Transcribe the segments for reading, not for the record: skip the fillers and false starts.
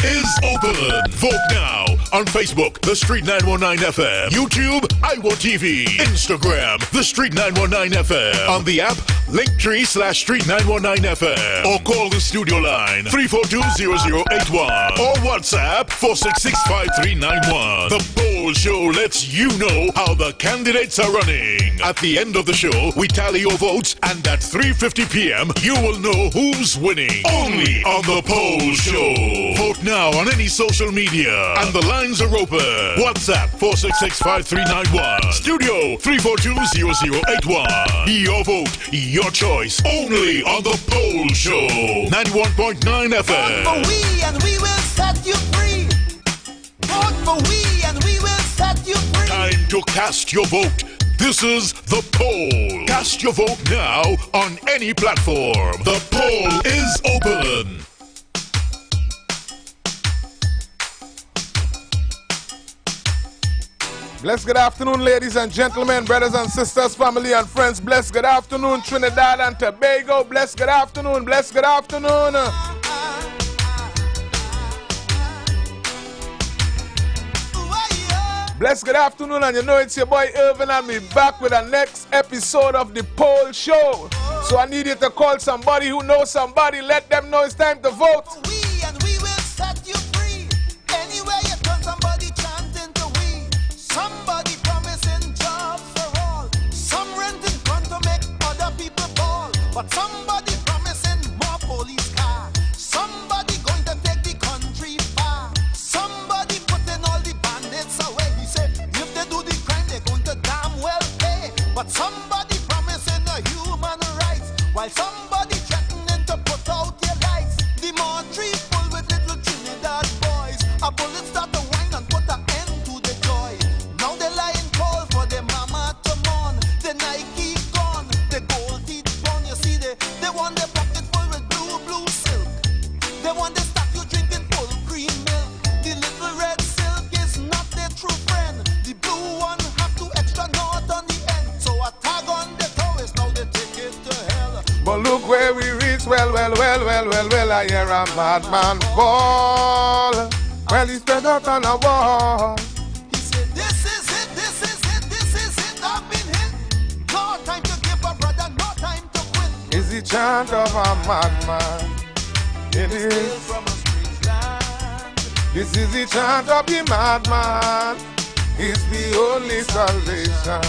is open. Vote now on Facebook, The Street 919 FM, YouTube, IWER TV, Instagram, The Street 919 FM, on the app, Linktree/Street 919 FM, or call the studio line 342-0081 or WhatsApp 466-5391. The Poll Show lets you know how the candidates are running. At the end of the show, we tally your votes, and at 3:50 p.m., you will know who's winning. Only on the Poll Show. Vote now on any social media, and the lines are open. WhatsApp 466-5391. Studio 342-0081. Your vote, your choice. Only on the Poll Show. 91.9 FM. Vote for we, and we will set you free. Vote for we, and we will set you free. Time to cast your vote. This is the poll. Cast your vote now on any platform. The poll is open. Blessed good afternoon, ladies and gentlemen, brothers and sisters, family and friends. Blessed good afternoon, Trinidad and Tobago. Blessed good afternoon, blessed good afternoon. Blessed good afternoon, and you know it's your boy Irvin, and we back with the next episode of the Poll Show. So I need you to call somebody who knows somebody, let them know it's time to vote. We, and we will set you free. Anywhere you turn, somebody chanting to we. Somebody promising jobs for all. Some renting gun to make other people ball. But somebody promising more police car. Somebody going to take the country far. Somebody putting all the bandits away. If they do the crime, they're going to damn well pay. But somebody promising the human rights, while somebody threatening to put out your lights. The Montreal full with little Trinidad boys. A bullet start to whine and put an end to the joy. Now they're lying call for their mama to mourn. The Nike gone, the gold teeth gone. You see, they want their pocket full with blue silk. They want the statue drinking full cream milk. The little red silk is not their true friend. The blue one have two extra knots on the end. So a tag on the toes, now they take it to hell. But look where we reach, well, I hear a madman fall. Well, he's spread out on a wall. He said, this is it, I've been hit. No time to give up, brother, no time to quit. Is the chant of a madman. It Still is. from a strange land. This is the chant of the madman. It's the only salvation.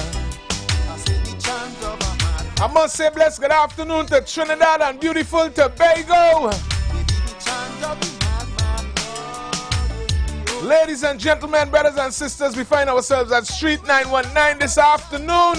I said the chant of a man. I must say blessed good afternoon to Trinidad and beautiful Tobago. Maybe the chant of the madman, Lord. Ladies and gentlemen, brothers and sisters, we find ourselves at Street 919 this afternoon.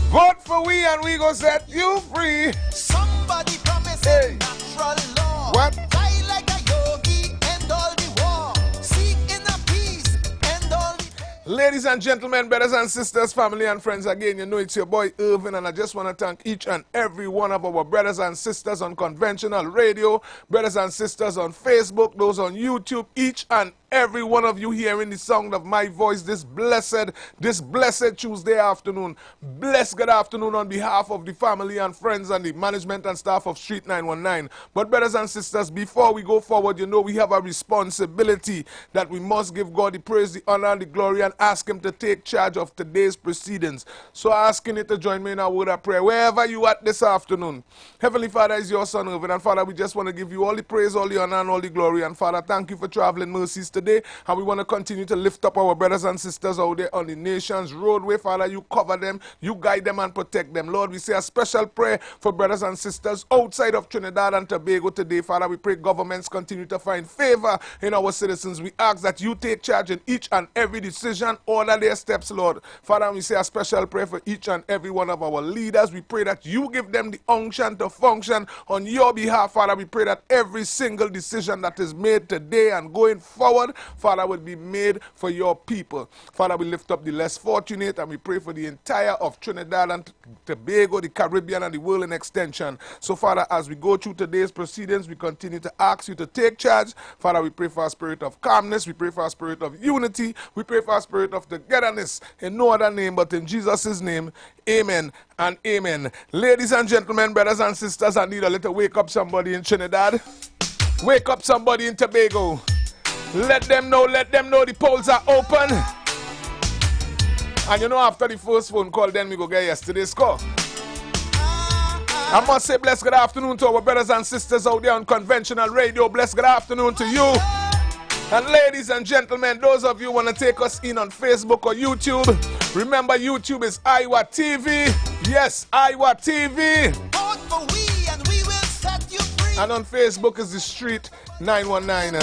Vote for we, and we go set you free. Somebody promising Hey. natural law. What? Die like a yogi, end all the war. Seek inner peace, end all the... Ladies and gentlemen, brothers and sisters, family and friends, again, you know it's your boy Irvin, and I just want to thank each and every one of our brothers and sisters on conventional radio, brothers and sisters on Facebook, those on YouTube, each and every one of you hearing the sound of my voice this blessed Tuesday afternoon. Blessed good afternoon on behalf of the family and friends and the management and staff of Street 919. But brothers and sisters, before we go forward, you know we have a responsibility that we must give God the praise, the honor, and the glory, and ask Him to take charge of today's proceedings. So asking you to join me in a word of prayer, wherever you at this afternoon. Heavenly Father, is your son Irvin, and Father, we just want to give you all the praise, all the honor, and all the glory. And Father, thank you for traveling mercies today, and we want to continue to lift up our brothers and sisters out there on the nation's roadway. Father, you cover them, you guide them, and protect them. Lord, we say a special prayer for brothers and sisters outside of Trinidad and Tobago today. Father, we pray governments continue to find favor in our citizens. We ask that you take charge in each and every decision, order their steps, Lord. Father, we say a special prayer for each and every one of our leaders. We pray that you give them the unction to function on your behalf. Father, we pray that every single decision that is made today and going forward, Father, will be made for your people. Father, we lift up the less fortunate, and we pray for the entire of Trinidad and Tobago, the Caribbean, and the world in extension. So, Father, as we go through today's proceedings, we continue to ask you to take charge. Father, we pray for a spirit of calmness. We pray for a spirit of unity. We pray for a spirit of togetherness in no other name but in Jesus' name. Amen and amen. Ladies and gentlemen, brothers and sisters, I need a little wake up somebody in Trinidad. Wake up somebody in Tobago. Let them know the polls are open. And you know, after the first phone call, then we go get yesterday's score. I must say blessed good afternoon to our brothers and sisters out there on conventional radio. Blessed good afternoon to you. And ladies and gentlemen, those of you who want to take us in on Facebook or YouTube, remember YouTube is IWER TV. Yes, IWER TV. Vote for we and we will set you free. And on Facebook is The Street 919.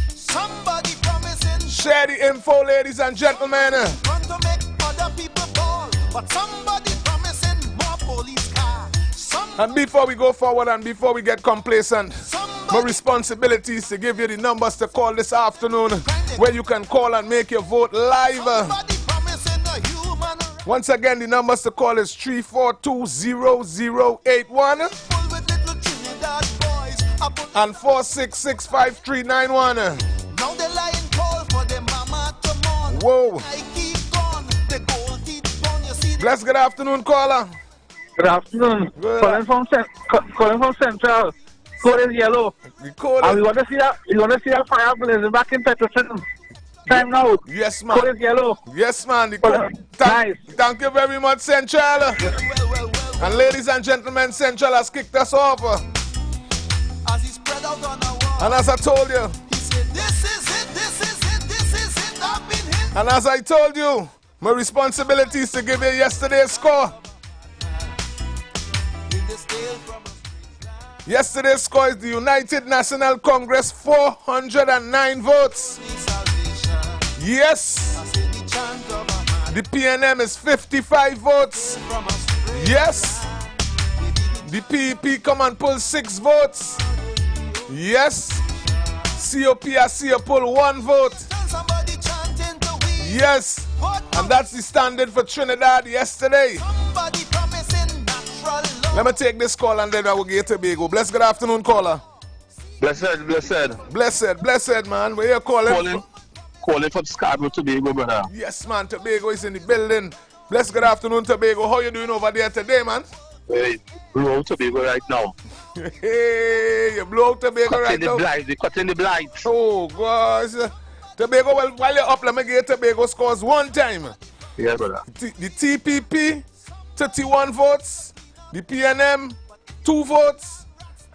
Somebody promising Share the info, ladies and gentlemen. want to make other people ball, but somebody promising more police car. And before we go forward and before we get complacent, my responsibility is to give you the numbers to call this afternoon, where you can call and make your vote live. Somebody promising a human Once again, the numbers to call is 342-0081 full with little Trinidad boys. and 4665391. Now they lying call for the mama to mourn. Whoa. I keep gone, the gold teeth gone. You see Bless good afternoon, caller. Good afternoon. Good. Calling from Central. Code is yellow. We call And we it. want to see that fire blazing back in Peterson. Time now. Yes, Code man. is yellow. Yes, man. The Well, nice. Thank you very much, Central. And ladies and gentlemen, Central has kicked us off. as he spread out on a wall. And as I told you, He said, this is it, this is it, this is it. I've been hit. and as I told you, my responsibility is to give you yesterday's score. In this tale from a Yesterday's score is the United National Congress, 409 votes. free salvation. Yes. I say the chant of a man The PNM is 55 votes. from a stray. Yes. The PEP come and pull 6 votes. Yes. COPRC pull 1 vote. Tell somebody chanting to we. Yes. And that's the standard for Trinidad yesterday. Somebody promising natural love. Let me take this call and then I will get to Tobago. Bless good afternoon, caller. Blessed. Blessed, man. Where you calling? Calling from Scarborough, Tobago, brother. Yes, man. Tobago is in the building. Bless good afternoon, Tobago. How you doing over there today, man? Hey, blow out Tobago right now. Hey, you blow out Tobago right now. They cutting the blights. Oh, gosh. Tobago, well, while you're up, let me get Tobago scores one time. Yeah, brother. The TPP, 31 votes. The PNM, 2 votes.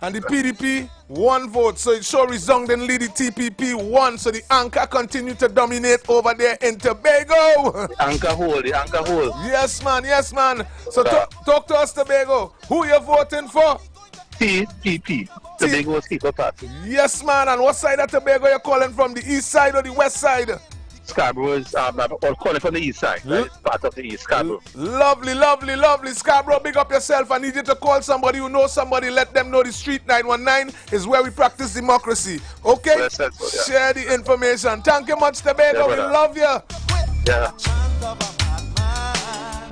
And the PDP, 1 vote. So it sure resoundingly the TPP 1. So the anchor continue to dominate over there in Tobago. Anchor hole. Yes, man. So talk to us, Tobago. Who you voting for? TPP. Tobago People Party. Yes, man. And what side of Tobago you calling from? The east side or the west side? Scarborough is calling from the east side. Right? It's part of the east, Scarborough. Lovely. Scarborough, big up yourself. I need you to call somebody who knows somebody. Let them know the Street 919 is where we practice democracy. Okay? Yes, yeah. Share the information. Thank you much, Tobago. Yeah, we brother. love you. Yeah. Chant of a madman.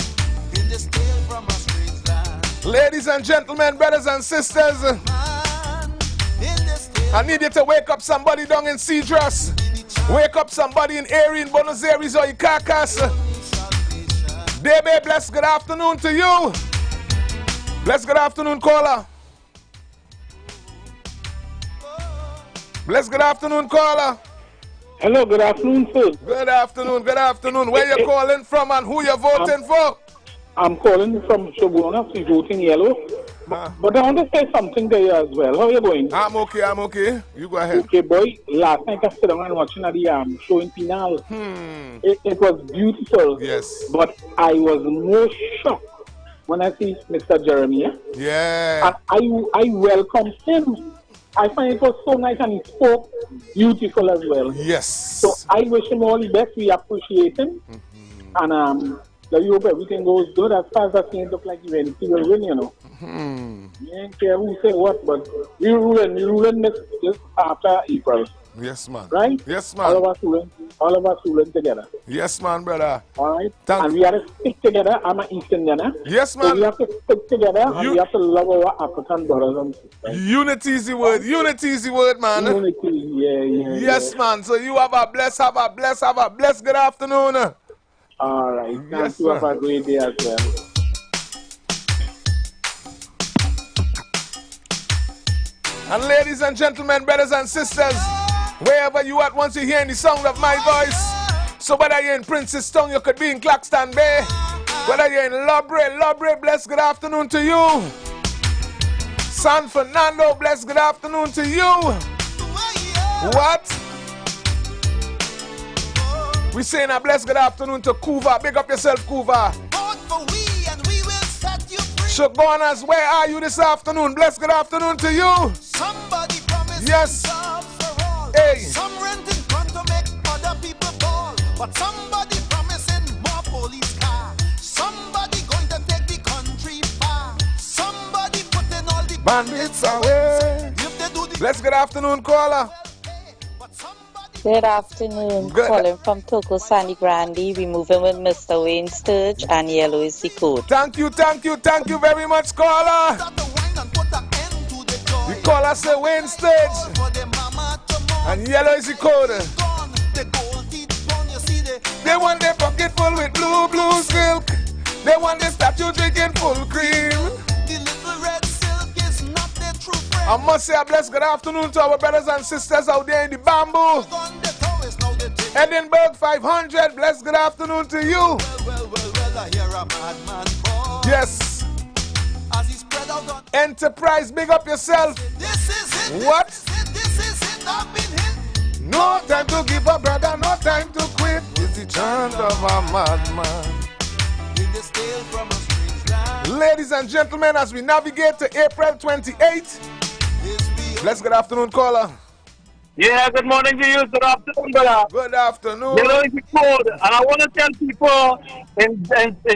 In this tale from a strange land. Ladies and gentlemen, brothers and sisters, Man, in this tale I need you to wake up somebody down in Cedros. Wake up somebody in Erie, in Buenos Aires, or in Caracas. salvation. Baby, bless good afternoon to you. Bless good afternoon, caller. Bless good afternoon, caller. Hello, good afternoon, sir. Good afternoon. Where you calling from and who you voting for? I'm calling from Shobona, voting yellow. But I want to say something to you as well. How are you going? I'm okay. You go ahead. Okay, boy. Last night I sat down and watching the show in Pinal. It was beautiful. Yes. But I was more shocked when I see Mr. Jeremy. Yeah. And I welcomed him. I find it was so nice and he spoke beautiful as well. Yes. So I wish him all the best. We appreciate him. And I hope everything goes good. As far as I see it look like he will win, you know. You don't care who say what, but we ruling this after April. Yes, man. Right? Yes, All man. of us ruling together. Yes, man, brother. All right? Thank And we have to stick together. I'm an Easterner. Yes, So we man. have to stick together and You- we have to love our African brothers and sisters. Unity is the word. Unity is the word, man. Unity, yeah. Yes, man. So you have a blessed good afternoon. All right. Thank Yes, you. Have sir. a great day as well. And ladies and gentlemen, brothers and sisters, wherever you at, once you hear the sound of my voice, so whether you're in Princestown, you could be in Claxton Bay, whether you're in Lobre, bless good afternoon to you. San Fernando, bless good afternoon to you. What? We saying a bless good afternoon to Kuva. Big up yourself, Kuva. Shogunas, where are you this afternoon? Bless good afternoon to you. Somebody promised yes. For all. Hey. Some renting gun to make other people ball. But somebody promising more police car. Somebody going to take the country far. Somebody putting all the bandits away. Bless good afternoon, caller. Good afternoon. Good. Calling from Toko Sandy Grande. We moving with Mr. Wayne Sturge and Yellow is the code. Thank you very much, caller. The caller say Wayne Sturge and Yellow is the code. They want their pocket full with blue silk. They want their statue drinking full cream. The little red silk is not their true friend. I must say a blessed good afternoon to our brothers and sisters out there in the bamboo. Edinburgh 500, blessed good afternoon to you. I hear a madman call. Yes. As he spread out on Enterprise, big up yourself. this is it. What? This is it. I've been hit. No time to give up, brother, no time to quit. It's the chant of a madman. In this tale from a strange land. Ladies and gentlemen, as we navigate to April 28th, blessed good afternoon, caller. Yeah, good morning to you. Good afternoon, brother. Good afternoon. You know, it's cold, and I want to tell people in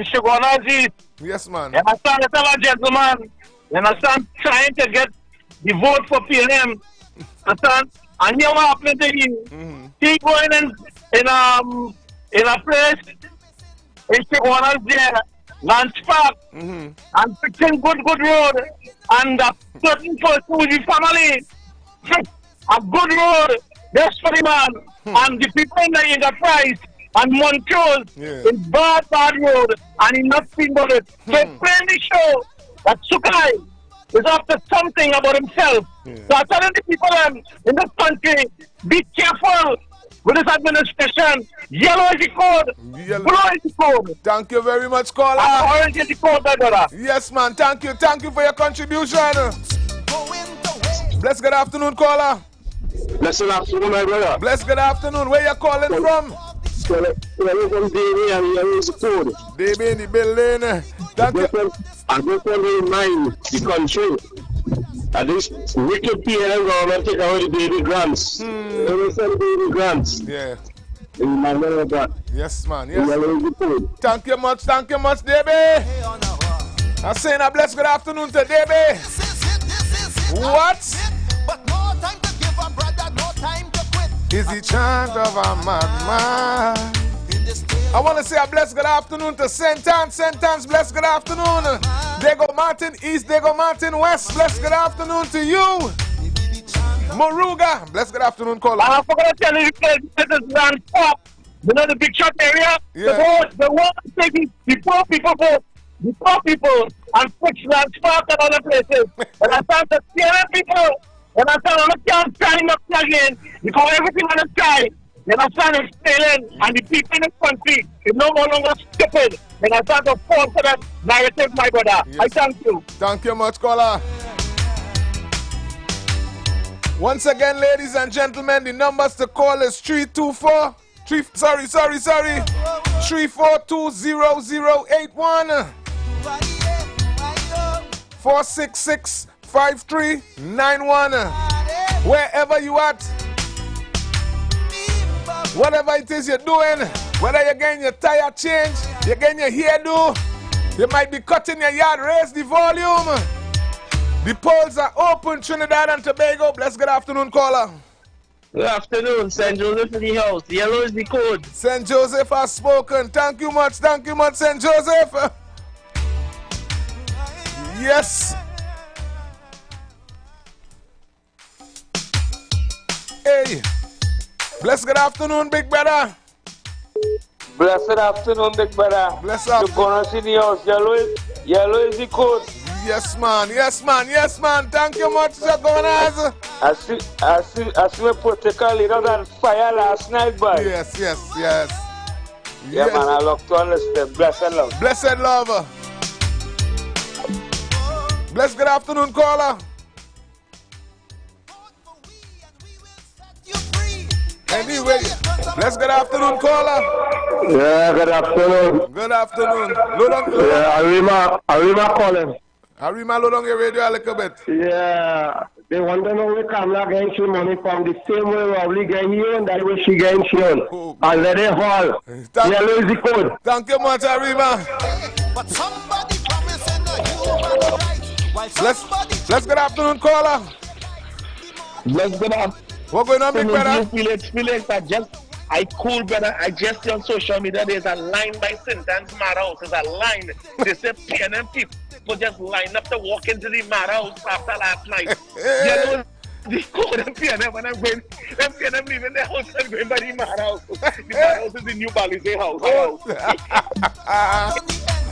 Shogunas, yes, man. and I stand to tell a gentleman, and I stand trying to get the vote for PLM. And here what happened to him. He going in a place in Shogunas there, Lunch Park, and fixing good road, and a certain person with his family. A good road, that's for the man. And the people in the enterprise and Montrose in bad road, and he not think about it. So plainly show that Sukai is after something about himself. So I'm telling the people in this country, be careful with this administration. Yellow is the code, blue is the code. Thank you very much, caller. And orange is the code, my brother. Yes, man. Thank you for your contribution. Bless good afternoon, caller. Blessed afternoon, my brother. Bless good afternoon. Where you calling from? Davey in the building. Thank you. I just want to remind the country that this wicked PLM government take away the baby grants. They will send baby grants. Yeah. In my brother. Yes, man. Yes. Thank you much, Davey. I'm saying a blessed good afternoon to Davey. What? But no time to give a brother, no time to quit. Is the chant of a madman. I want to say a blessed good afternoon to Sentence, blessed good afternoon. Dago Martin East, Dago Martin West, blessed good afternoon to you. Moruga, blessed good afternoon, caller. I forgot to tell you, this is Land Pop. You know the big shot area? Yeah. The one taking the poor people vote. The poor people and fix Land Pop and other places. And I start to scare people. And I said, I can't stand up again because everything on the sky. And I started failing, and the people in this country is no longer stupid. And I started to fall for that narrative, my brother. Yes. I thank you. Thank you much, caller. Once again, ladies and gentlemen, the numbers to call is 324. 3420081 466-5391. Wherever you at, whatever it is you're doing, whether you're getting your tire changed, you're getting your hairdo, you might be cutting your yard, raise the volume. The polls are open, Trinidad and Tobago. Bless good afternoon, caller. Good afternoon, St. Joseph in the house. Yellow is the code. St. Joseph has spoken. Thank you much, St. Joseph. Yes. Hey. Bless good afternoon, big brother. Blessed afternoon, big brother. Bless You're afternoon. gonna see the house. Yellow is the code. Yes, man. Yes, man. Yes, man. Thank you much, sir, Governor. I see a protocol later than fire last night, boy. Yes. Yeah, Yes. man, I love to understand. Blessed love. Blessed love. Blessed good afternoon, caller. Anyway, blessed good afternoon, caller. Yeah, good afternoon. Good afternoon. Load on. Yeah, Arima calling. Arima, load on your radio a little bit. Yeah, they want to know where Kamala getting she money from the same way Lovely getting here and that way she getting she on. Oh. And let it haul. Yellow is the code. Thank you much, Arima. But somebody promising a human right. While somebody Let's good afternoon, caller. Let's go down. What going on, big brother? Felix, I cool, brother. I just see on social media there's a line by St. Anne's Mad House. There's a line. They say PNM people just line up to walk into the Mad House after last night. You know, the code and PNM when I'm going, them PNM leaving their house and going by the Mad House. The Mad House is the new Balize house.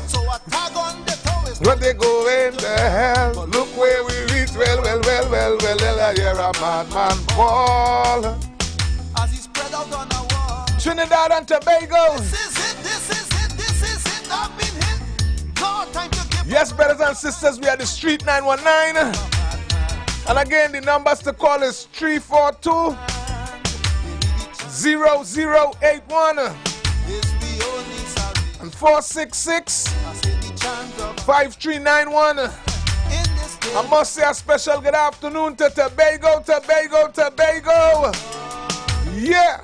so a tag on the toe is When they go in the hell, look where we reach. Well, I hear a madman fall. as he spread out on a wall. Trinidad and Tobago. This is it, I've been hit. No time to give Yes, brothers and sisters, we are the Street 919. And again, the numbers to call is 342 0081 this we only salvation. and 466 I say the chant of 5391. in this day. I must say a special good afternoon to Tobago. Yeah.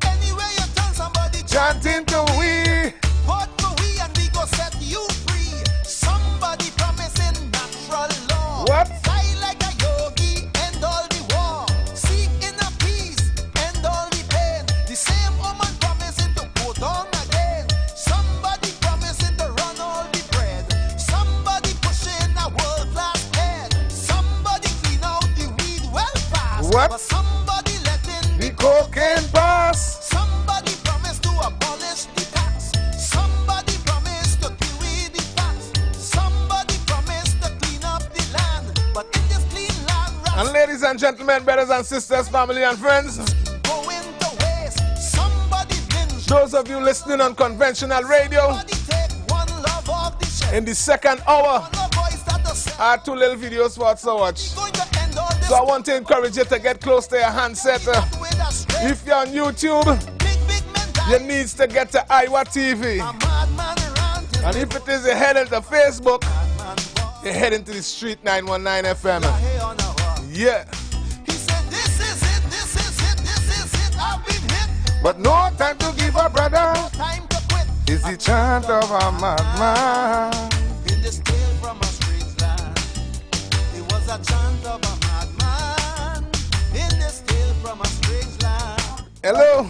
Anywhere you turn, somebody Chanting to we. What for we and we go set you free. Somebody promising natural law. What? Fly like a yogi, end all the war. Seek inner peace, end all the pain. The same woman promising to go down again. Somebody promising to run all the bread. Somebody pushing a world-class head. Somebody clean out the weed well fast. What? But somebody letting The cocaine pass. Somebody promised to abolish the tax. Somebody promised to kill with the tax. Somebody promised to clean up the land. But in this clean land, And ladies and gentlemen, brothers and sisters, family and friends, going to waste. Somebody binge. those of you listening on conventional radio, Somebody take one love off the shelf. in the second hour, One love voice that the set. I have two little videos for us to watch. Going to end all this So I want to encourage you to get close to your handset. with a straight If you're on YouTube, big mentality. you need to get to IWER TV. A madman ranting. And if it is, you head into Facebook, Madman walk. you head into the Street 919 FM. Hey, on a walk. Yeah. He said, this is it, I've been hit. But no time to give a brother. Time to quit. Is the chant of a madman. In this tale from a strange land, it was a chant of a madman. In this tale from a strange land. Hello.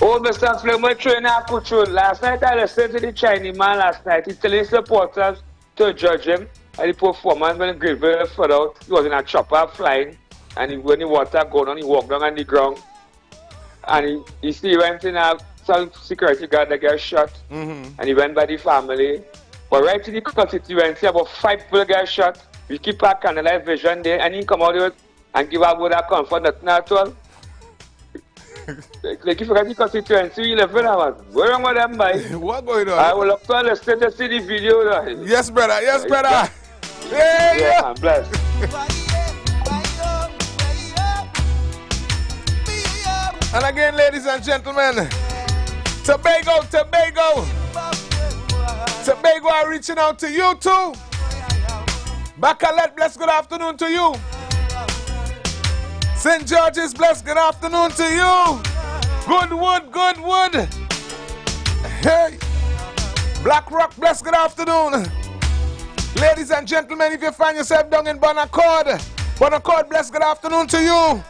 Oh, Mr. Fleming, train I put you. Last night I listened to the Chinese man last night. He's telling his supporters to judge him. And the performance when he gave it foot out, he was in a chopper flying. And when the water going on, he walked down on the ground. And he still went in some security guard that got shot. And he went by the family. But right in the constituency, about 5 people got shot. We keep our candlelight vision there. And he come out there and give a word of comfort, nothing at all. Like if you got the constituency, you live in a man. Where am I them by? What going on? I will look to listen to see the video. Though. Yes, brother. Yes, brother. Hey, Yeah, yeah. man, bless. And again, ladies and gentlemen, Tobago are reaching out to you too. Bacalet, bless good afternoon to you. St. George's, bless good afternoon to you. Goodwood. Hey. Black Rock, bless good afternoon. Ladies and gentlemen, if you find yourself down in Bonaccord, bless good afternoon to you.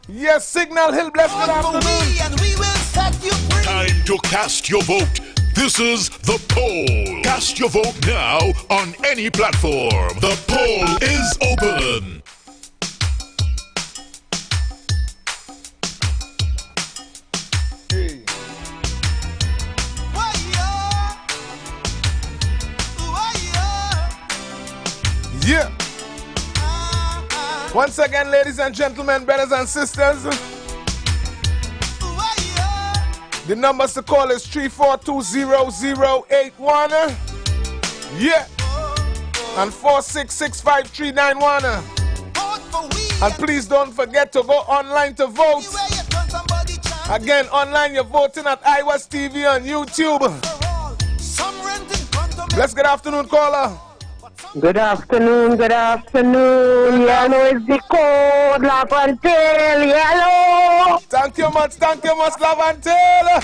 Yes, Signal Hill, bless good afternoon. And we will set you free. Time to cast your vote. This is the poll. Cast your vote now on any platform. The poll is open. Yeah. Once again, ladies and gentlemen, brothers and sisters, the numbers to call is 3420081. Yeah. And 4665391. And please don't forget to go online to vote. Again, online you're voting at IWER TV on YouTube. Let's good afternoon, caller. Good afternoon, good afternoon. Yellow is the code, Lavantel, yellow. Thank you much, Lavantel.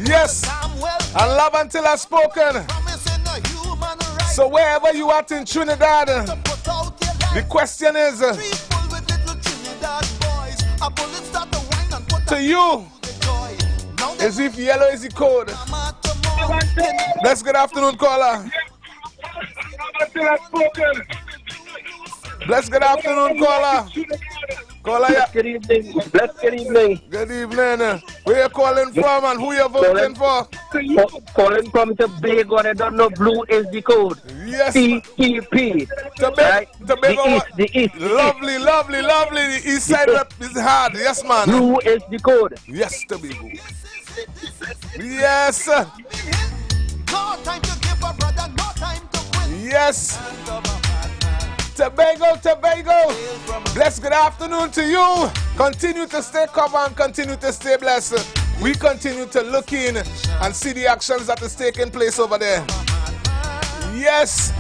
Yes, and Lavantel has spoken. So wherever you are in Trinidad, the question is, to you, is if yellow is the code. Let's good afternoon, caller. Bless good afternoon, caller. Caller, yeah. Good evening. Bless good evening. Good evening. Where you calling from and who you voting for? Calling from Tobago. I don't know. Blue is the code. Yes. TEP. Tobago. The East. Lovely. The east side is hard. Yes, man. Blue is the code. Yes, Tobago. Yes. No time to give a brother, no time to quit. Yes. Tobago. Bless good afternoon to you. Continue to stay covered and continue to stay blessed. We continue to look in and see the actions that is taking place over there. Yes.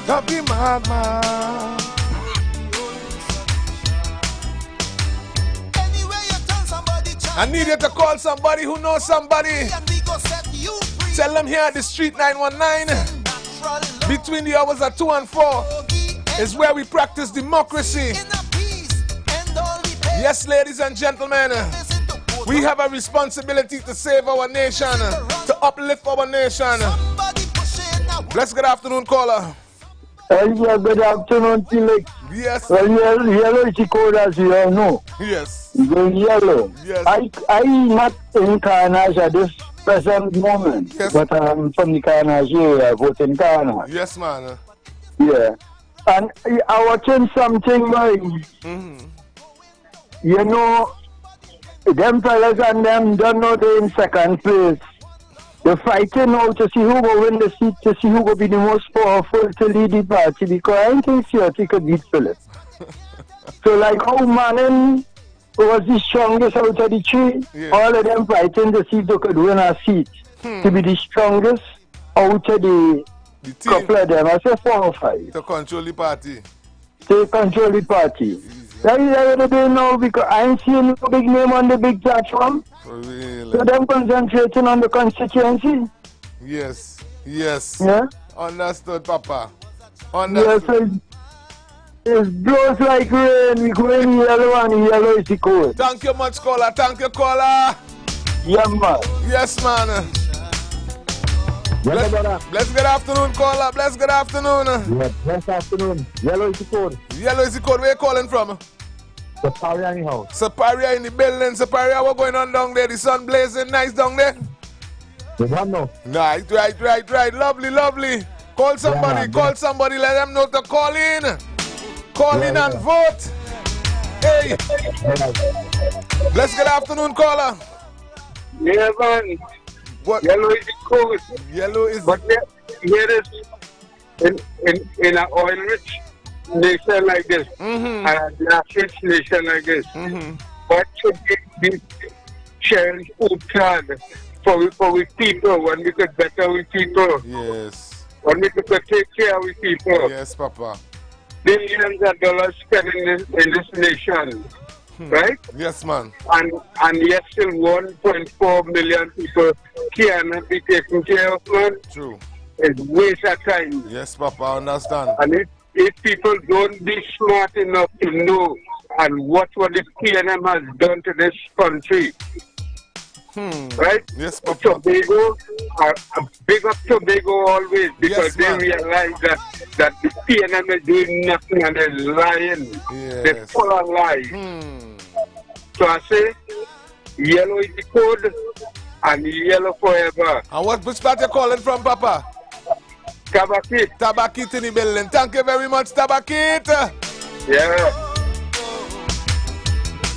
Don't be mad, man. I need you to call somebody who knows somebody. Tell them here at the Street 919, between the hours of 2 and 4, is where we practice democracy. Yes, ladies and gentlemen, we have a responsibility to save our nation, to uplift our nation. Bless good afternoon, caller. Yeah, good afternoon, Felix. Yes. Well, yellow is the code, as you all know. Yes. Yellow. Yes. I'm not in Carnage at this present moment, yes, but I'm from the Carnage area. I vote in Carnage. Yes, man. Yeah. And I watching something like, you know, them fellas and them don't know they're in second place. They're fighting now to see who will win the seat, to see who will be the most powerful to lead the party, because I don't think Seattle could beat Philip. So like how Manning was the strongest out of the three, all of them fighting to see if they could win a seat, to be the strongest out of the couple of them. I say 4 or 5. To control the party. To control the party. That is what they do now, because I ain't seeing no big name on the big platform. Really? So them concentrating on the constituency. Yes. Yes. Yeah? Understood, Papa. Understood. Yes, it blows like rain. We go in yellow and yellow is the code. Thank you much, caller. Thank you, caller. Yeah, man. Yes, man. Bless good afternoon, caller. Bless good afternoon. Yeah, bless afternoon. Yellow is the code. Yellow is the code. Where you calling from? Saparia anyhow. Saparia in the building. Saparia, what going on down there? The sun blazing nice down there? The one no. Right. Lovely. Call somebody, let them know to call in. Call in and vote. Hey. Bless good afternoon, caller. Yeah, man. What? Yellow is the code. Yellow is. But here is in an oil-rich nation like this, and a glass-rich nation like this, what should be sharing food plan for we people when we could better with people? Yes. When we could take care of we people? Yes, Papa. Billions of dollars spent in this nation. Right? Yes, man. And yet still 1.4 million people cannot be taken care of, man. True. It's waste of time. Yes, Papa, I understand. And if people don't be smart enough to know and what the PNM has done to this country, right? Yes, Papa. Tobago, big up Tobago always, because they realize that the PNM is doing nothing and they're lying. Yes. They're full of lies. So I say, yellow is the code and yellow forever. And which part you calling from, Papa? Tabakit. Tabakit in the building. Thank you very much, Tabakit. Yeah.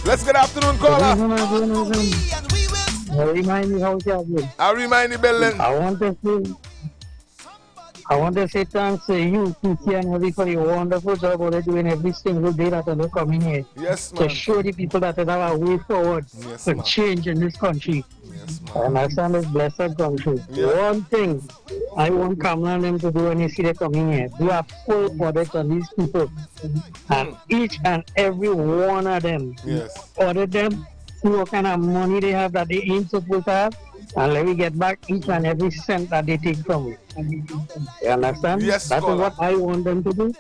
Let's get afternoon caller. Remind me how to do. I remind the building. I want to say thanks to you, TT, and everybody for the wonderful job they're doing every single day that they're coming here. Yes, man. To show the people that they have a way forward to change in this country. Yes, man. I understand this blessed country. Yeah. One thing I want Kamala and them to do when you see they coming here, do a full audit on these people. And each and every one of them, audit them, see what kind of money they have that they ain't supposed to have. And let me get back each and every cent that they take from me. You understand? Yes, That caller. is what I want them to do.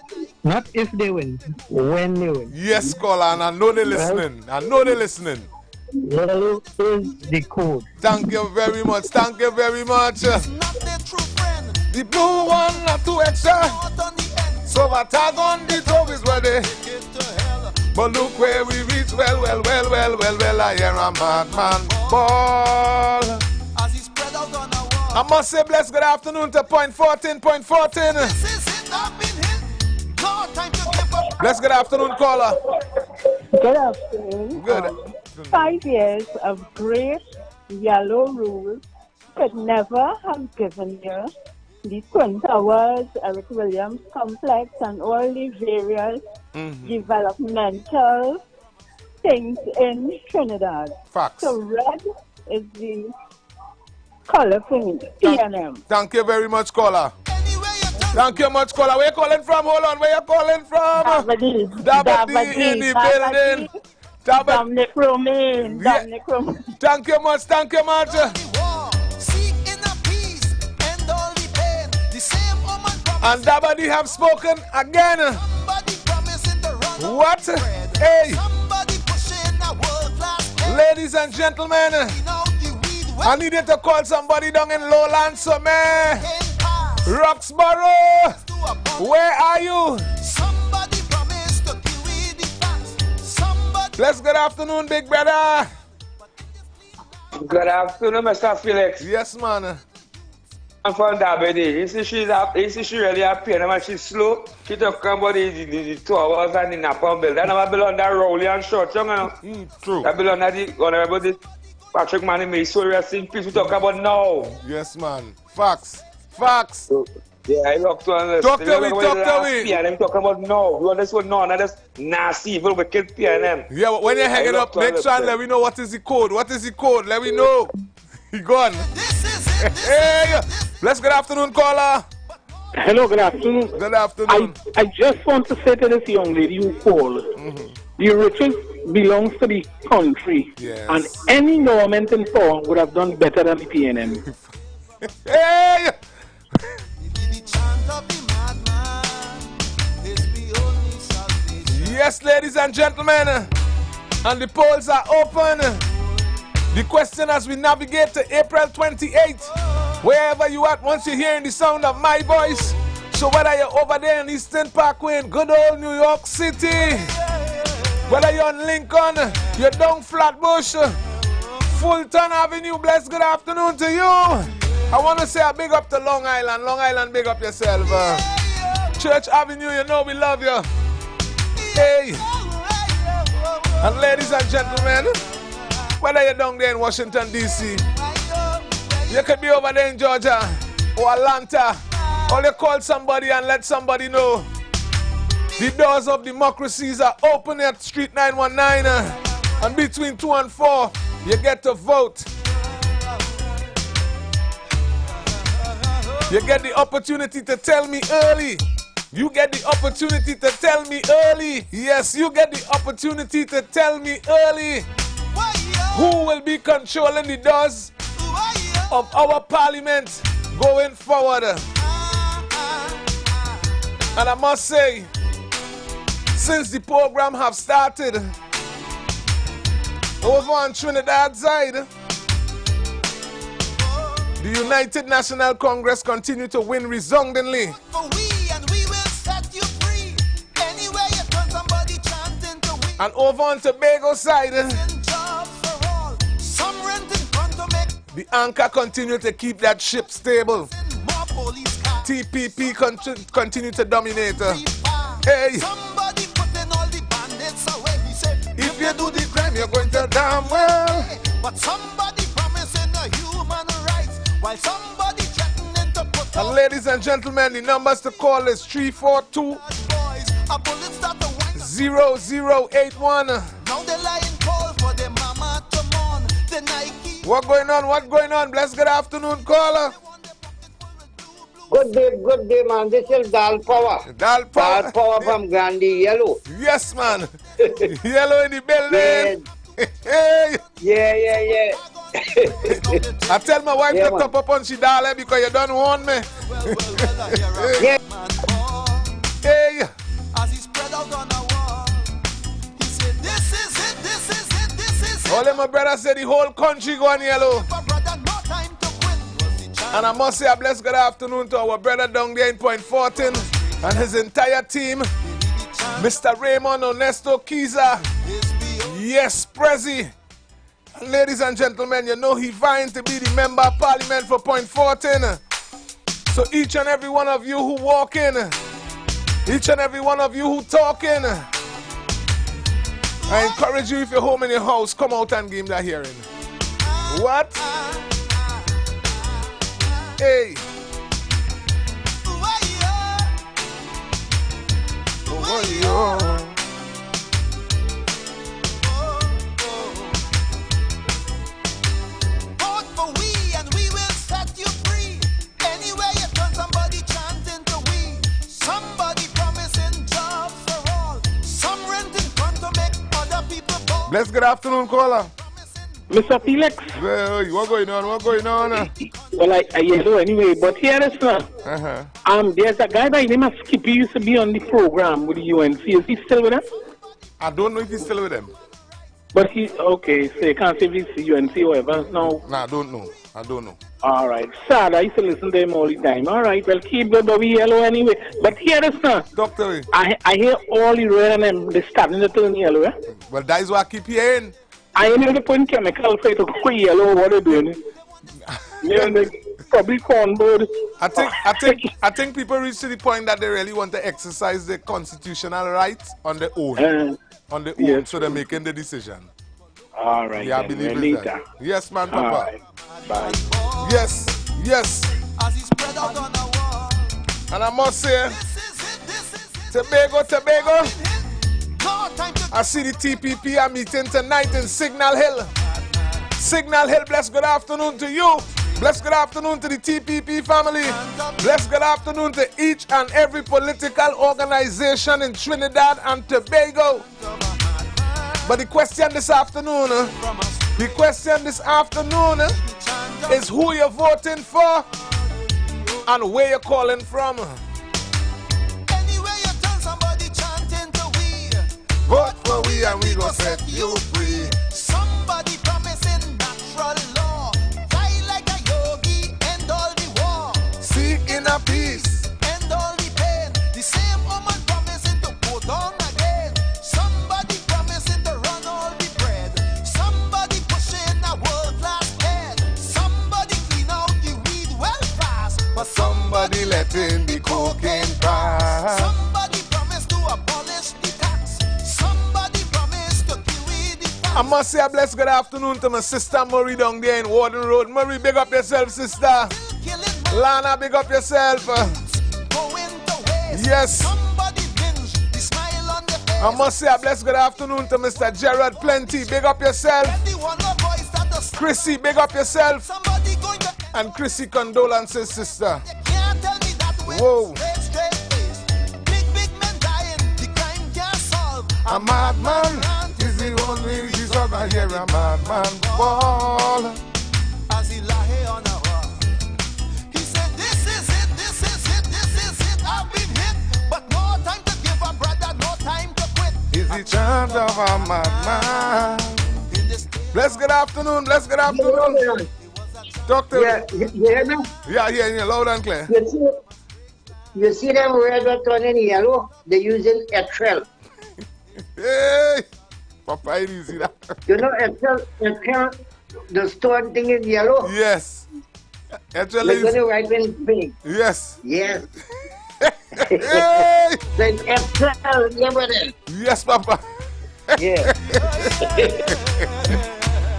Not if they win, when they win. Yes, caller, and I know they're listening. I know they're listening. Yellow is the code. Thank you very much. Thank you very much. The blue one not too extra. So I tag on the top is ready. But look where we reach. Well, I hear a madman ball. I must say blessed good afternoon to point 14. Blessed good afternoon, caller. Good afternoon. Good. 5 years of great yellow rules could never have given you the Twin Towers, Eric Williams Complex, and all the various developmental things in Trinidad. Facts. So red is the color for me. PNM. Thank you very much, caller. Thank you much, caller. Where you calling from? Hold on. Where you calling from? Dabadi in the building. Dominic Romaine. Dominic Romaine. Thank you much. Thank you much. And Dabadi have spoken again. What? Hey. Ladies and gentlemen, I needed to call somebody down in Lowlands, so man. Roxborough, where are you? Bless good afternoon, big brother. Good afternoon, Mr. Felix. Yes, man. I'm from Dabadi. You see, she really happy, and she's slow. She talk about the 2 hours and the Napalm bill. That never belong that Rowley and short, you know. True. That belong that the honorable Patrick Manny may so rest in peace. We talk about now. Yes, man. Facts. Facts. Yeah, I look to understand. Talk to me. And I'm talking about no. We want this one no, not just nasty, evil, wicked PNM. Yeah, but when you hang it up, next time let me know what is the code. What is the code? Let me know. He gone. Hey, bless good afternoon, caller. Hello, good afternoon. Good afternoon. I just want to say to this young lady who called, the riches belongs to the country, and any government in power would have done better than the PNM. Hey! Yes, ladies and gentlemen, and the polls are open. The question as we navigate to April 28th, wherever you at, once you're hearing the sound of my voice, so whether you're over there in Eastern Parkway in good old New York City, whether you're on Lincoln, you're down Flatbush, Fulton Avenue, bless good afternoon to you. I want to say a big up to Long Island. Long Island, big up yourself. Church Avenue, you know we love you. Hey. And ladies and gentlemen, whether you're down there in Washington, D.C., you could be over there in Georgia or Atlanta, or you call somebody and let somebody know the doors of democracies are open at Street 919, and between 2 and 4, you get to vote. You get the opportunity to tell me early. You get the opportunity to tell me early. Yes, you get the opportunity to tell me early who will be controlling the doors of our parliament going forward. And I must say, since the program have started, over on Trinidad side, the United National Congress continue to win resoundingly. And over on Tobago side, the anchor continue to keep that ship stable. TPP continue to dominate. Hey. Somebody putting all the bandits away. He said, if you do the crime, you're going to damn well. But somebody promising the human rights while somebody threatening to put And ladies and gentlemen, the numbers to call is 342 0081. Now they're lying cold for their mama to mourn. The Nike. What going on? What going on? Bless good afternoon, caller. Good day, man. This is Dal Power. Dal Power. Dal Power from Gandhi Yellow. Yes, man. Yellow in the building. Hey. Yeah. I tell my wife to top up on she dollar because you don't want me. Yeah. Hey. As he spread out on the wall, he said, this is it. All of my brothers said the whole country going yellow. And I must say a blessed good afternoon to our brother down there in Point 14 and his entire team. Mr. Raymond Onesto Kiza. Yes, Prezi. And ladies and gentlemen, you know he vying to be the member of parliament for Point 14. So each and every one of you who walk in, each and every one of you who talk in, I encourage you, if you're home in your house, come out and give him that hearing. What? Hey. Vote for we and we will set you free. Anywhere you turn, somebody chanting to we. Somebody promising jobs for all. Some renting fun to make other people bold. Bless good afternoon, caller. Mr. Felix. Well, what going on? What going on? Well, I know anyway, but here is there's a guy by the name of Skippy used to be on the program with the UNC. Is he still with us? I don't know if he's still with them. But okay, so you can't say if he's UNC or whatever. No. Nah, I don't know. All right. Sad, I used to listen to him all the time. All right, well, keep the Bobby yellow anyway. But here is Doctor. I hear all the red and them, they starting to turn yellow, eh? Well, that is what I keep hearing. I ain't able to put chemical for it to go yellow. What are they doing? Probably cornbird. I think people reach to the point that they really want to exercise their constitutional rights on their own. Yes. So they're making the decision. All right. Yeah, I believe in that. Yes, man, Papa. All right. Bye. Yes. As he spread out on the wall. And I must say, Tobago. I see the TPP are meeting tonight in Signal Hill. Signal Hill, bless good afternoon to you. Bless good afternoon to the TPP family. Bless good afternoon to each and every political organization in Trinidad and Tobago. But the question this afternoon is who you're voting for and where you're calling from. Vote for we and we gon' set you free. Somebody promising natural law. Fly like a yogi, end all the war. Seek inner peace, end all the pain. The same woman promising to go down again. Somebody promising to run all the bread. Somebody pushing a world-class head. Somebody clean out the weed well fast. but somebody letting the cocaine pass. Somebody promised to abolish the tax. Somebody promised to kill with the tax. I must say a blessed good afternoon to my sister Murray down there in Warden Road. Murray, big up yourself, sister. Lana, big up yourself. Yes. I must say a blessed good afternoon to Mr. Gerard Plenty. Big up yourself. Chrissy, big up yourself. And Chrissy, condolences, sister. Whoa. A madman is the only reason I hear a madman fall. As he lay on a wall, he said, this is it, this is it, this is it. I've been hit, but no time to give up, brother, no time to quit. Is the chant of a madman. Bless good afternoon, bless good afternoon. Doctor. Yeah, you hear me? Yeah, I hear you loud and clear. You see them red that turn in yellow? They're using Etrel. Hey! Papa, you see that? You know Etrel, the stone thing is yellow? Yes. Actually, we're going to write in big. Yes. Yes. Hey! Then Excel, yeah, brother. Yes, Papa. Yeah.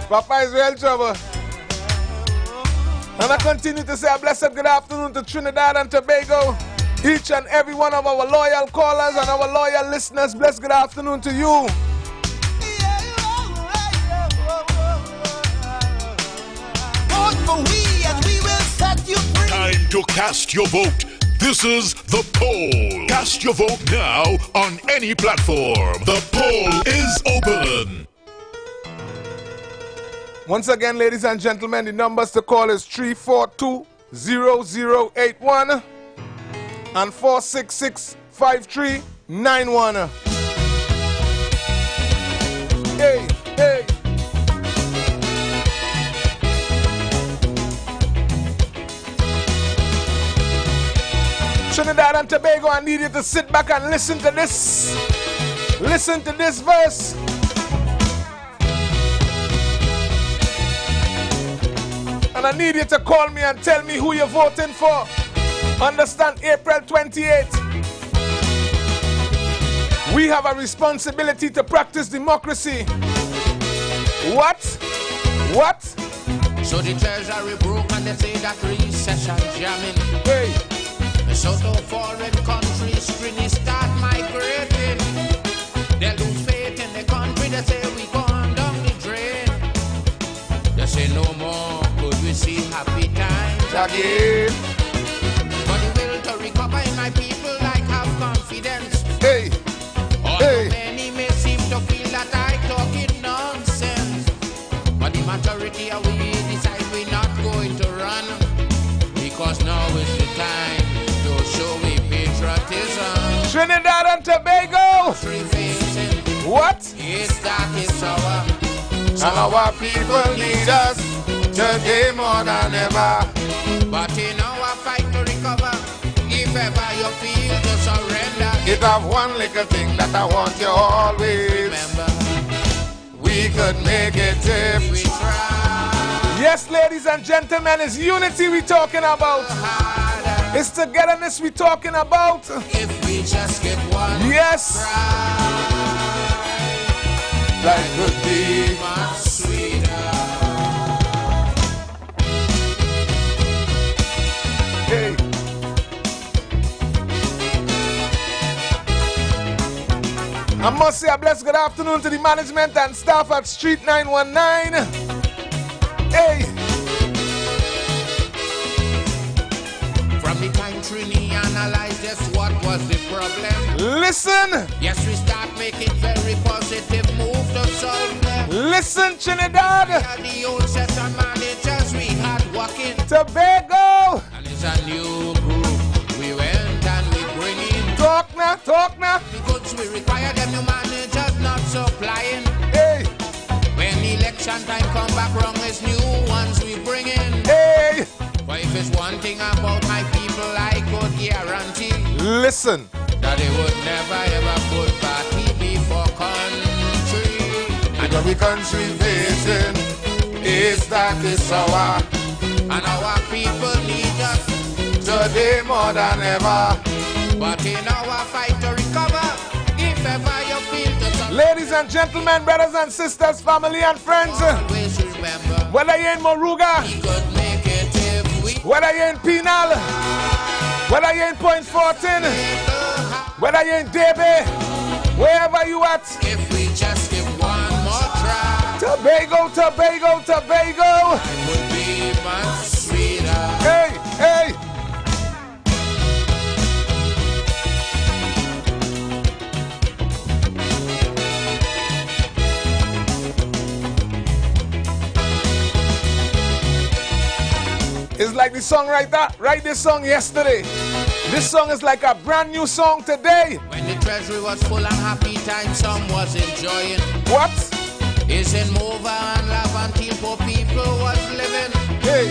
Papa is real trouble. And I continue to say a blessed good afternoon to Trinidad and Tobago. Each and every one of our loyal callers and our loyal listeners, blessed good afternoon to you. Vote for we and we will set you free. Time to cast your vote. This is the poll. Cast your vote now on any platform. The poll is open. Once again, ladies and gentlemen, the numbers to call is 342-0081 and 466-5391. Hey, hey. Trinidad and Tobago, I need you to sit back and listen to this. Listen to this verse. And I need you to call me and tell me who you're voting for. Understand, April 28th. We have a responsibility to practice democracy. What? What? So the treasury broke and they say that recession jamming. Hey. So to foreign countries really start migrating. They lose faith in the country, they say we gone down the drain. They say no more could we see happy times again. But the will to recover in my people like have confidence. Hey. Although many may seem to feel that I talking nonsense, but the majority of we decide we're not going to run, because now is the time to show we patriotism. Trinidad and Tobago. What? It's that it's our. And our people need us today more than ever. But in our fight to recover, if ever you feel to surrender, it have one little thing that I want you always remember. We could make it if we try. Yes, ladies and gentlemen, it's unity we talking about. It's togetherness we talking about. If we just get one. Yes. Life could be much sweeter. Hey. I must say a blessed good afternoon to the management and staff at Street 919. Hey. From the time Trini analyzed just what was the problem. Listen. Yes, we start making very positive move to solve them. Listen, Trinidad. The old session managers we had working. Tobago. And it's a new group. We went and we bring in. Talk now, talk now. The goods we require them new managers not supplying. Hey. When election time come back wrong, it's new ones we bring in. Hey. But if it's one thing about my people, I could guarantee. Listen. That they would never ever put party before country. And every country facing is that it's our. And our people need us today more than ever. But in our fight to recover, if ever you feel to ladies and gentlemen, brothers and sisters, family and friends, always remember, whether you're in Moruga, we could make it if we, whether you're in Penal, whether you're in Point 14, whether you're in Debe, wherever you at, if we just give one more try, Tobago, Tobago, Tobago, it would be much sweeter. Hey, hey. It's like the songwriter write this song yesterday. This song is like a brand new song today. When the treasury was full and happy time, some was enjoying. What? Is in move and love until poor people was living. Hey.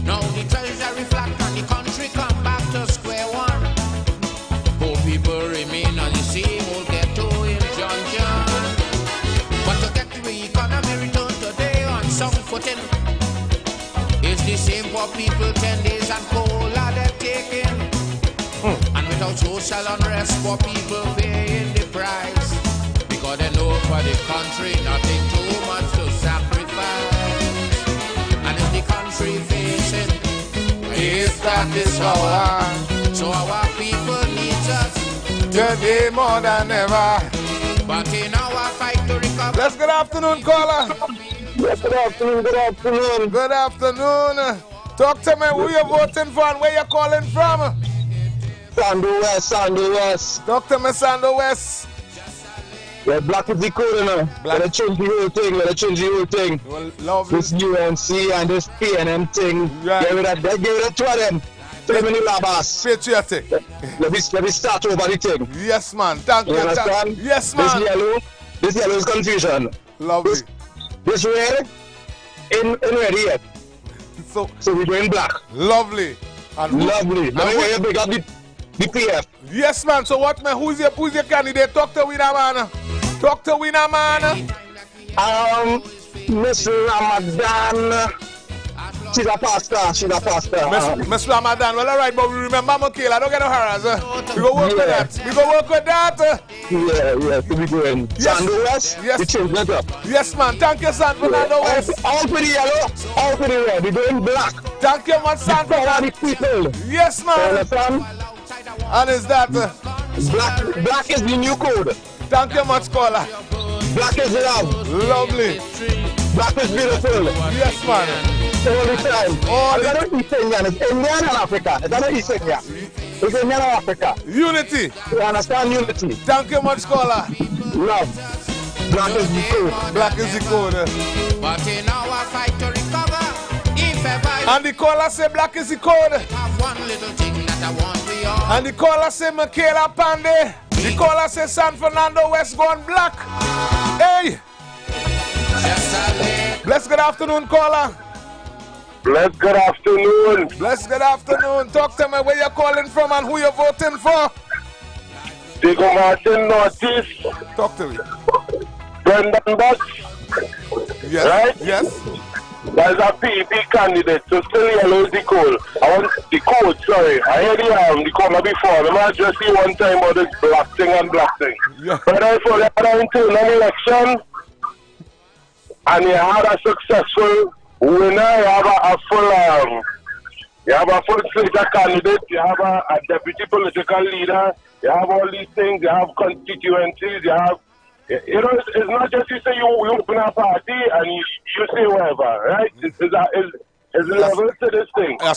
Now the treasury flat and the country come back to square one. Poor people remain on the same old ghetto in John. But to get the economy return today on some footing, is the same poor people 10 days and cola they're taking. And without social unrest, poor people paying the price. Because they know for the country nothing too much to sacrifice. And if the country facing a status war, so our people need us today more than ever. But in our fight to recover. Let's good afternoon, caller. Yes, good afternoon, good afternoon. Good afternoon. Talk to me, who you voting for and where you calling from? Sando West, Sando West. Talk to me, Sando West. Yeah, black is the code, you know. Black. Let change the whole thing, let change the whole thing. Well, love this UNC and this PNM thing. Right. Get rid of two of them. Tell me labas. Patriotic. Let me start over the thing. Yes, man. Thank you. Understand? Yes, man. This yellow is confusion. Lovely. This red ain't ready yet. So we're going black. Lovely. And lovely. Let me hear you big up the PF. Yes, man. So what, man? Who's your candidate? Talk to winner, man. Talk to winner, man. Miss Ramadan. She's a pastor. Miss Ramadan. Well, all right, but we remember Michaela. Don't get no harass. We go work with that. We go work with that. Yeah, to be going. Yes. Sando West? Yes. You change that up. Yes, man. Thank you, San Fernando West. All for the yellow, all for the red. We're going black. Thank you, man, San Fernando. People. Yes, man. Understand? And is that black is the new code. Thank you much, caller. Black is love. Lovely. Black is beautiful. Yes, man. All the time. All the time. East Indian. It's Indian and Africa. It's not East India. It's Indian and Africa. Unity. You understand unity? Thank you much, caller. Love. Black is the code. Black is the code. But in our fight to recover, if ever and the caller say black is the code. Have one little thing that I want we all. And the caller say Michaela Pandey. The caller say San Fernando West going black. Hey. Bless good afternoon, caller. Bless good afternoon. Bless good afternoon. Talk to me where you're calling from and who you're voting for. Diego Martin Northeast. Talk to me. Brendan Bucks. Yes. Right? Yes. That's a PEP candidate, so still yellow is the code. I want the code, sorry. I heard the corner before. I might just see one time about this black thing and black thing. Yeah. But I for the other internal election, and you had a successful winner, you have a full slate of candidates, you have a deputy political leader, you have all these things, you have constituencies, you have, you know, it's not just you say you open a party and you say whatever, right? It's levels to this thing. A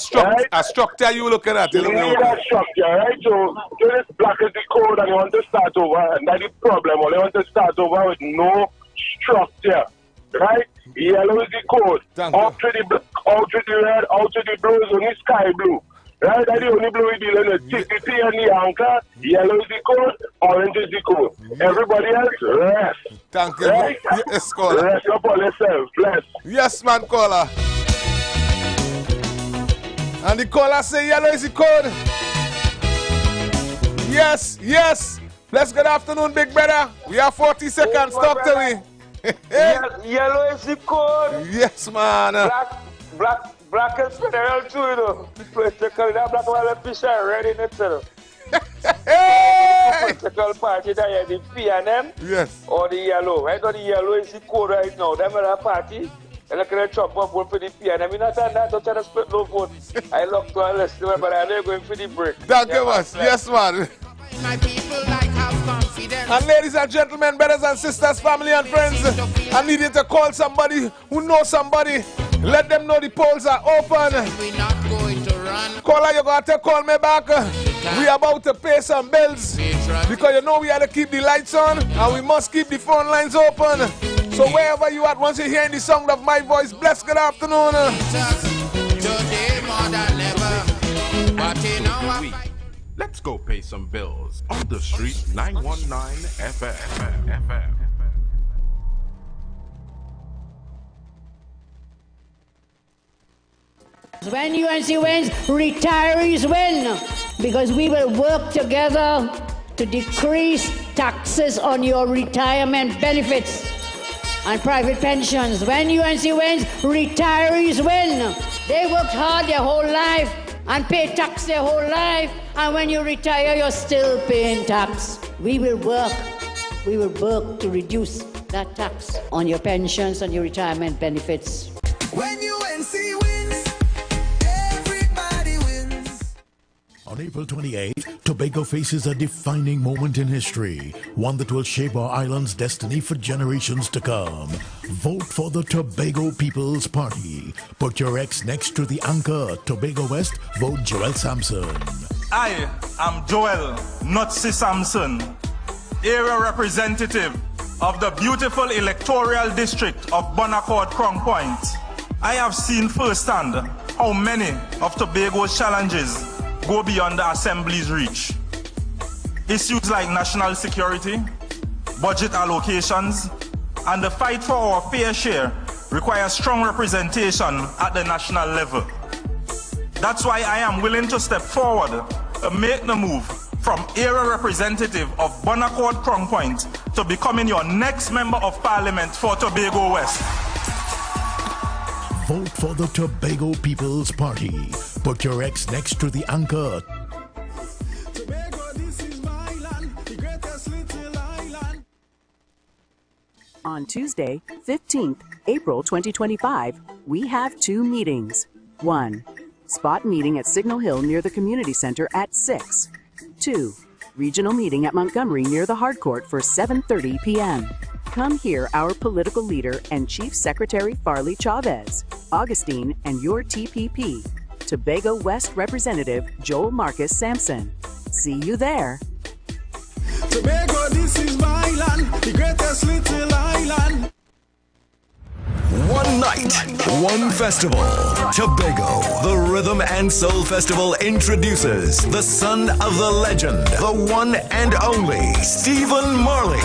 structure you looking at. You need a structure, right? So this black is the code and you want to start over, and that's the problem. Or you want to start over with no structure, right? Yellow is the code. Out to the black, out to the red, out to the blue is only sky blue. Right? That's the only blue we dealing with. TPP and the anchor. Yellow is the code, orange is the code. Everybody else, rest. Thank you. Right? Yes, caller. Rest up on yourself. Bless. Yes, man, caller. And the caller say yellow is the code. Yes, yes. Bless good afternoon, big brother. We have 40 seconds. Talk to me. Yellow is the code. Yes, man. Black is federal too, you know. Political, that black one fish are red in it, you know. Political party that you the PNM. Yes. Or the yellow. Right now the yellow is the code right now. Them are a party. And I can chop up vote for the PNM. I'm not saying that to try to split no vote. I look to a list, but I know going for the break. Thank you much. Yes, man. My people like have confidence. And ladies and gentlemen, brothers and sisters, family and friends, I need you to call somebody who knows somebody. Let them know the polls are open. We're not going to run. Caller, you got to call me back. We about to pay some bills. Because you know we have to keep the lights on and we must keep the phone lines open. So wherever you at, once you're hearing the sound of my voice, bless good afternoon. Today more than ever. But in our Let's go pay some bills on the street 919 FM. When UNC wins, retirees win, because we will work together to decrease taxes on your retirement benefits. and private pensions. When UNC wins, retirees win. They worked hard their whole life and pay tax their whole life, and when you retire, you're still paying tax. We will work to reduce that tax on your pensions and your retirement benefits. When UNC wins, everybody wins. On April 28th, Tobago faces a defining moment in history, one that will shape our island's destiny for generations to come. Vote for the Tobago People's Party. Put your X next to the anchor, Tobago West, vote Joel Sampson. I am Joel, not C. Sampson, area representative of the beautiful electoral district of Bonaccord Crown Point. I have seen firsthand how many of Tobago's challenges go beyond the Assembly's reach. Issues like national security, budget allocations, and the fight for our fair share require strong representation at the national level. That's why I am willing to step forward to make the move from area representative of Bonaccord Crown Point to becoming your next member of parliament for Tobago West. Vote for the Tobago People's Party. Put your X next to the anchor. Tobago, this is my land, the greatest little island. On Tuesday, 15th April 2025, we have 2 meetings. 1. Spot meeting at Signal Hill near the Community Center at 6. 2. Regional meeting at Montgomery near the Hardcourt for 7:30 p.m. Come hear our political leader and Chief Secretary Farley Chavez, Augustine, and your TPP, Tobago West Representative Joel Marcus Sampson. See you there. Tobago, this is my land, the greatest little island. One night, one festival. Tobago, the Rhythm and Soul Festival introduces the son of the legend, the one and only Stephen Marley.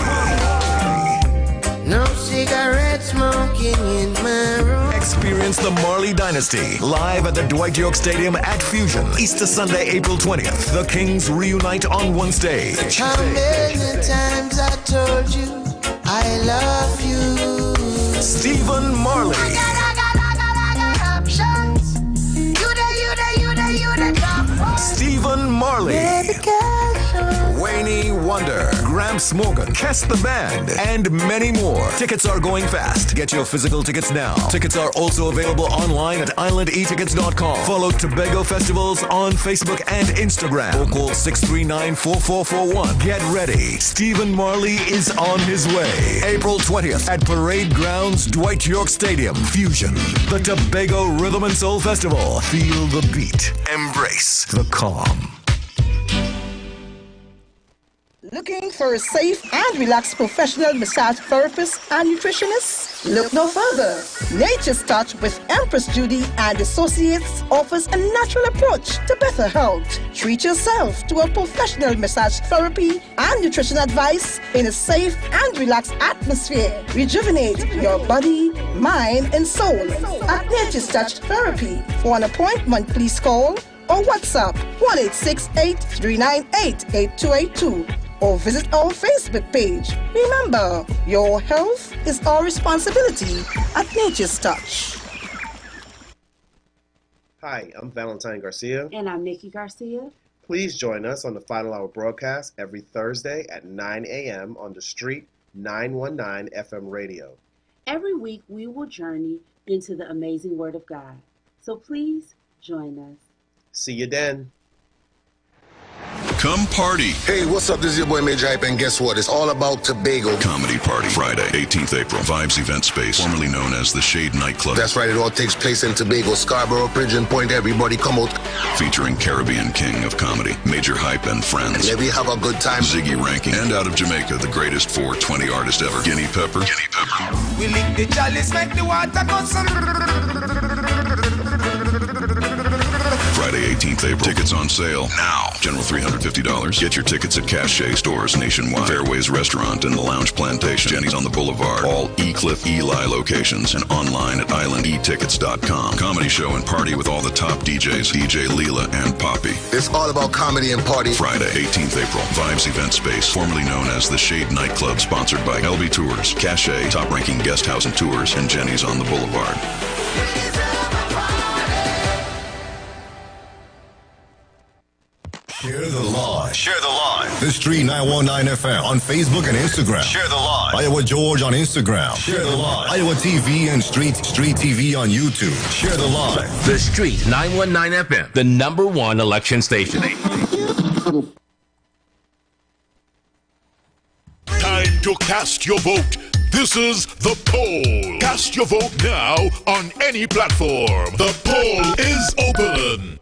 No cigarette smoking in my room. Experience the Marley Dynasty live at the Dwight York Stadium at Fusion, Easter Sunday, April 20th. The Kings reunite on one stage. How many times I told you I love you? Stephen Marley. Stephen Marley. Wayne Wonder, Gramps Morgan, Kess the Band, and many more. Tickets are going fast. Get your physical tickets now. Tickets are also available online at islandetickets.com. Follow Tobago Festivals on Facebook and Instagram. Or call 639-4441. Get ready. Stephen Marley is on his way. April 20th at Parade Grounds, Dwight York Stadium, Fusion. The Tobago Rhythm and Soul Festival. Feel the beat. Embrace the calm. Looking for a safe and relaxed professional massage therapist and nutritionist? Look no further. Nature's Touch with Empress Judy and Associates offers a natural approach to better health. Treat yourself to a professional massage therapy and nutrition advice in a safe and relaxed atmosphere. Rejuvenate your body, mind, and soul at Nature's Touch Therapy. For an appointment, please call or WhatsApp 1-868-398-8282. Or visit our Facebook page. Remember, your health is our responsibility at Nature's Touch. Hi, I'm Valentine Garcia. And I'm Nikki Garcia. Please join us on the Final Hour broadcast every Thursday at 9 a.m. on The Street 919 FM radio. Every week we will journey into the amazing Word of God. So please join us. See you then. Come party. Hey, what's up? This is your boy Major Hype, and guess what? It's all about Tobago. Comedy Party, Friday, 18th April, Vibes Event Space, formerly known as the Shade Nightclub. That's right, it all takes place in Tobago, Scarborough, Pigeon Point. Everybody come out. Featuring Caribbean King of Comedy, Major Hype and Friends. And there we have a good time. Ziggy Ranking, and out of Jamaica, the greatest 420 artist ever, Guinea Pepper. We lick the chalice, make the water go. Friday, 18th 15th April. Tickets on sale now. General $350. Get your tickets at Cache stores nationwide. Fairways Restaurant and the Lounge Plantation. Jenny's on the Boulevard. All E-Cliff Eli locations and online at islandetickets.com. Comedy show and party with all the top DJs, DJ Leela and Poppy. It's all about comedy and party. Friday, 18th April. Vibes Event Space, formerly known as the Shade Nightclub, sponsored by LB Tours, Cache, top-ranking guest house and tours, and Jenny's on the Boulevard. Share the live. Share the live. The Street 919 FM on Facebook and Instagram. Share the live. Iowa George on Instagram. Share the live. Iowa TV and Street TV on YouTube. Share the live. The Street 919 FM, the #1 election station. Time to cast your vote. This is the poll. Cast your vote now on any platform. The poll is open.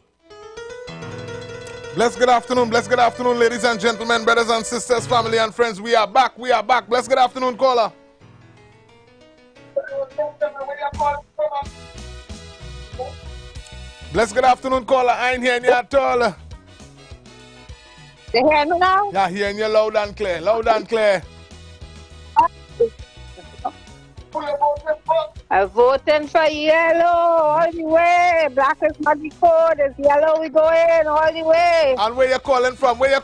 Blessed good afternoon, ladies and gentlemen, brothers and sisters, family and friends. We are back. Blessed good afternoon, caller. Blessed good afternoon, caller. I ain't hearing you at all. You hear me now? Yeah, hearing you loud and clear, I'm voting for yellow all the way. Black is not the code. It's yellow we go in all the way. And where you calling from? Guayari.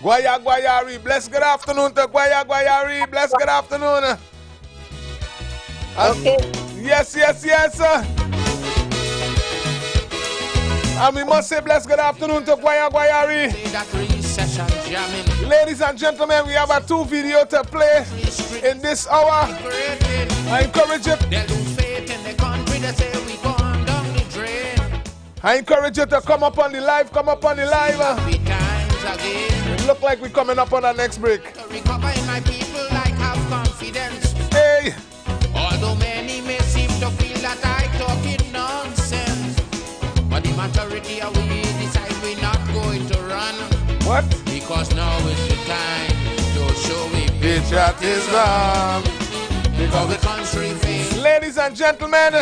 Guayari. Blessed good afternoon to Guayari. Blessed good afternoon. Okay. Yes. And we must say blessed good afternoon to Guayari. Ladies and gentlemen, we have a 2 video to play in this hour. I encourage you. I encourage you to come up on the live. It look like we're coming up on our next break. Hey. Although many may seem to feel that I talk in nonsense, but the majority of we decide we're not going to run. What? Because now is the time to show we patriotism. Because the country fails. Ladies and gentlemen,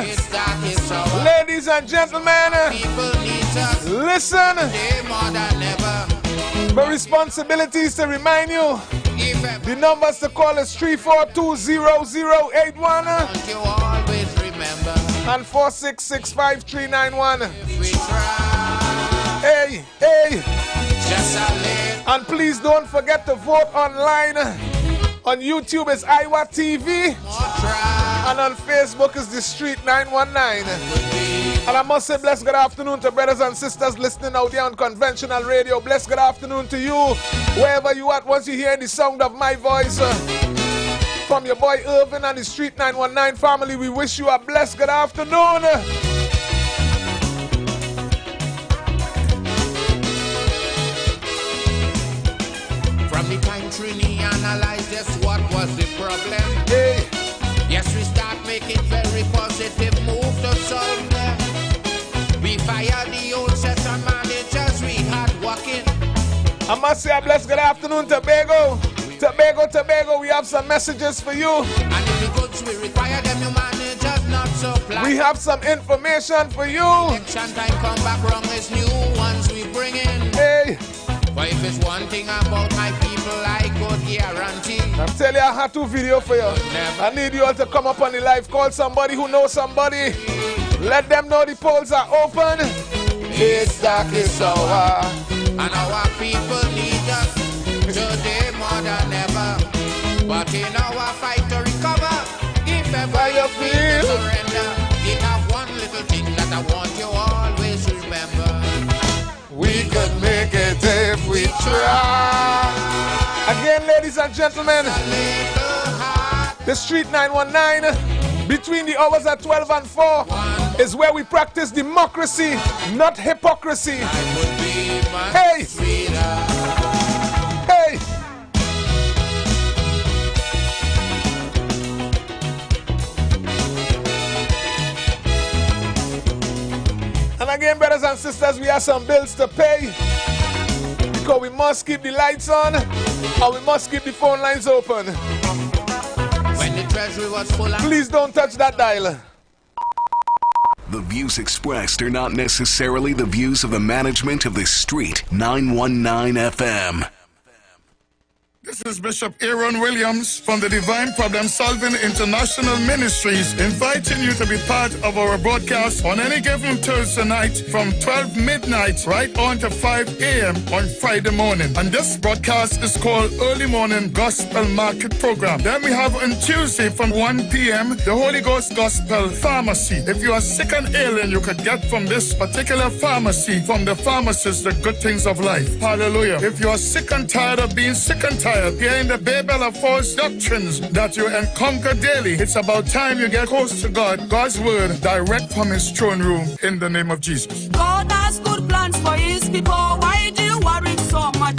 people need us. Listen. Today more than ever. My responsibility is to remind you. The numbers to call is 342-0081 you always remember. and 4665391. Hey. Just a little. And please don't forget to vote online. On YouTube is IWER TV. And on Facebook is The Street 919. And I must say blessed good afternoon to brothers and sisters listening out there on conventional radio. Blessed good afternoon to you, wherever you at. Once you hear the sound of my voice, from your boy Irvin and the Street 919 family, we wish you a blessed good afternoon. From the time Trini analyzed just what was the problem. Hey. Yes, we start making very positive move to solve them. We fired the old session managers we had working. I must say a blessed good afternoon, Tobago. Tobago, we have some messages for you. And if the goods we require them, your managers not supply. We have some information for you. Election time come back wrong, is new ones we bring in. Hey. But if it's one thing about my people, I could guarantee. I'm telling you, I have 2 video for you. I need you all to come up on the live. Call somebody who knows somebody. Let them know the polls are open. It's darkest hour. And our people need us today more than ever. But in our fight to recover, if ever you feel surrender, we have one little thing that I want you always remember. We could make it if we try. Again, ladies and gentlemen, the Street 919, between the hours of 12 and 4, is where we practice democracy, not hypocrisy. Hey! Hey! And again, brothers and sisters, we have some bills to pay. Because we must keep the lights on, and we must keep the phone lines open. When the treasury was full of... Please don't touch that dial. The views expressed are not necessarily the views of the management of the Street 919 FM. This is Bishop Aaron Williams from the Divine Problem Solving International Ministries, inviting you to be part of our broadcast on any given Thursday night from 12 midnight right on to 5 a.m. on Friday morning. And this broadcast is called Early Morning Gospel Market Program. Then we have on Tuesday from 1 p.m. the Holy Ghost Gospel Pharmacy. If you are sick and ailing, you could get from this particular pharmacy, from the pharmacist, the good things of life. Hallelujah. If you are sick and tired of being sick and tired, hearing the babel of false doctrines that you encounter daily, it's about time you get close to God, God's word, direct from his throne room, in the name of Jesus. God has good plans for his people. Why do you worry so much?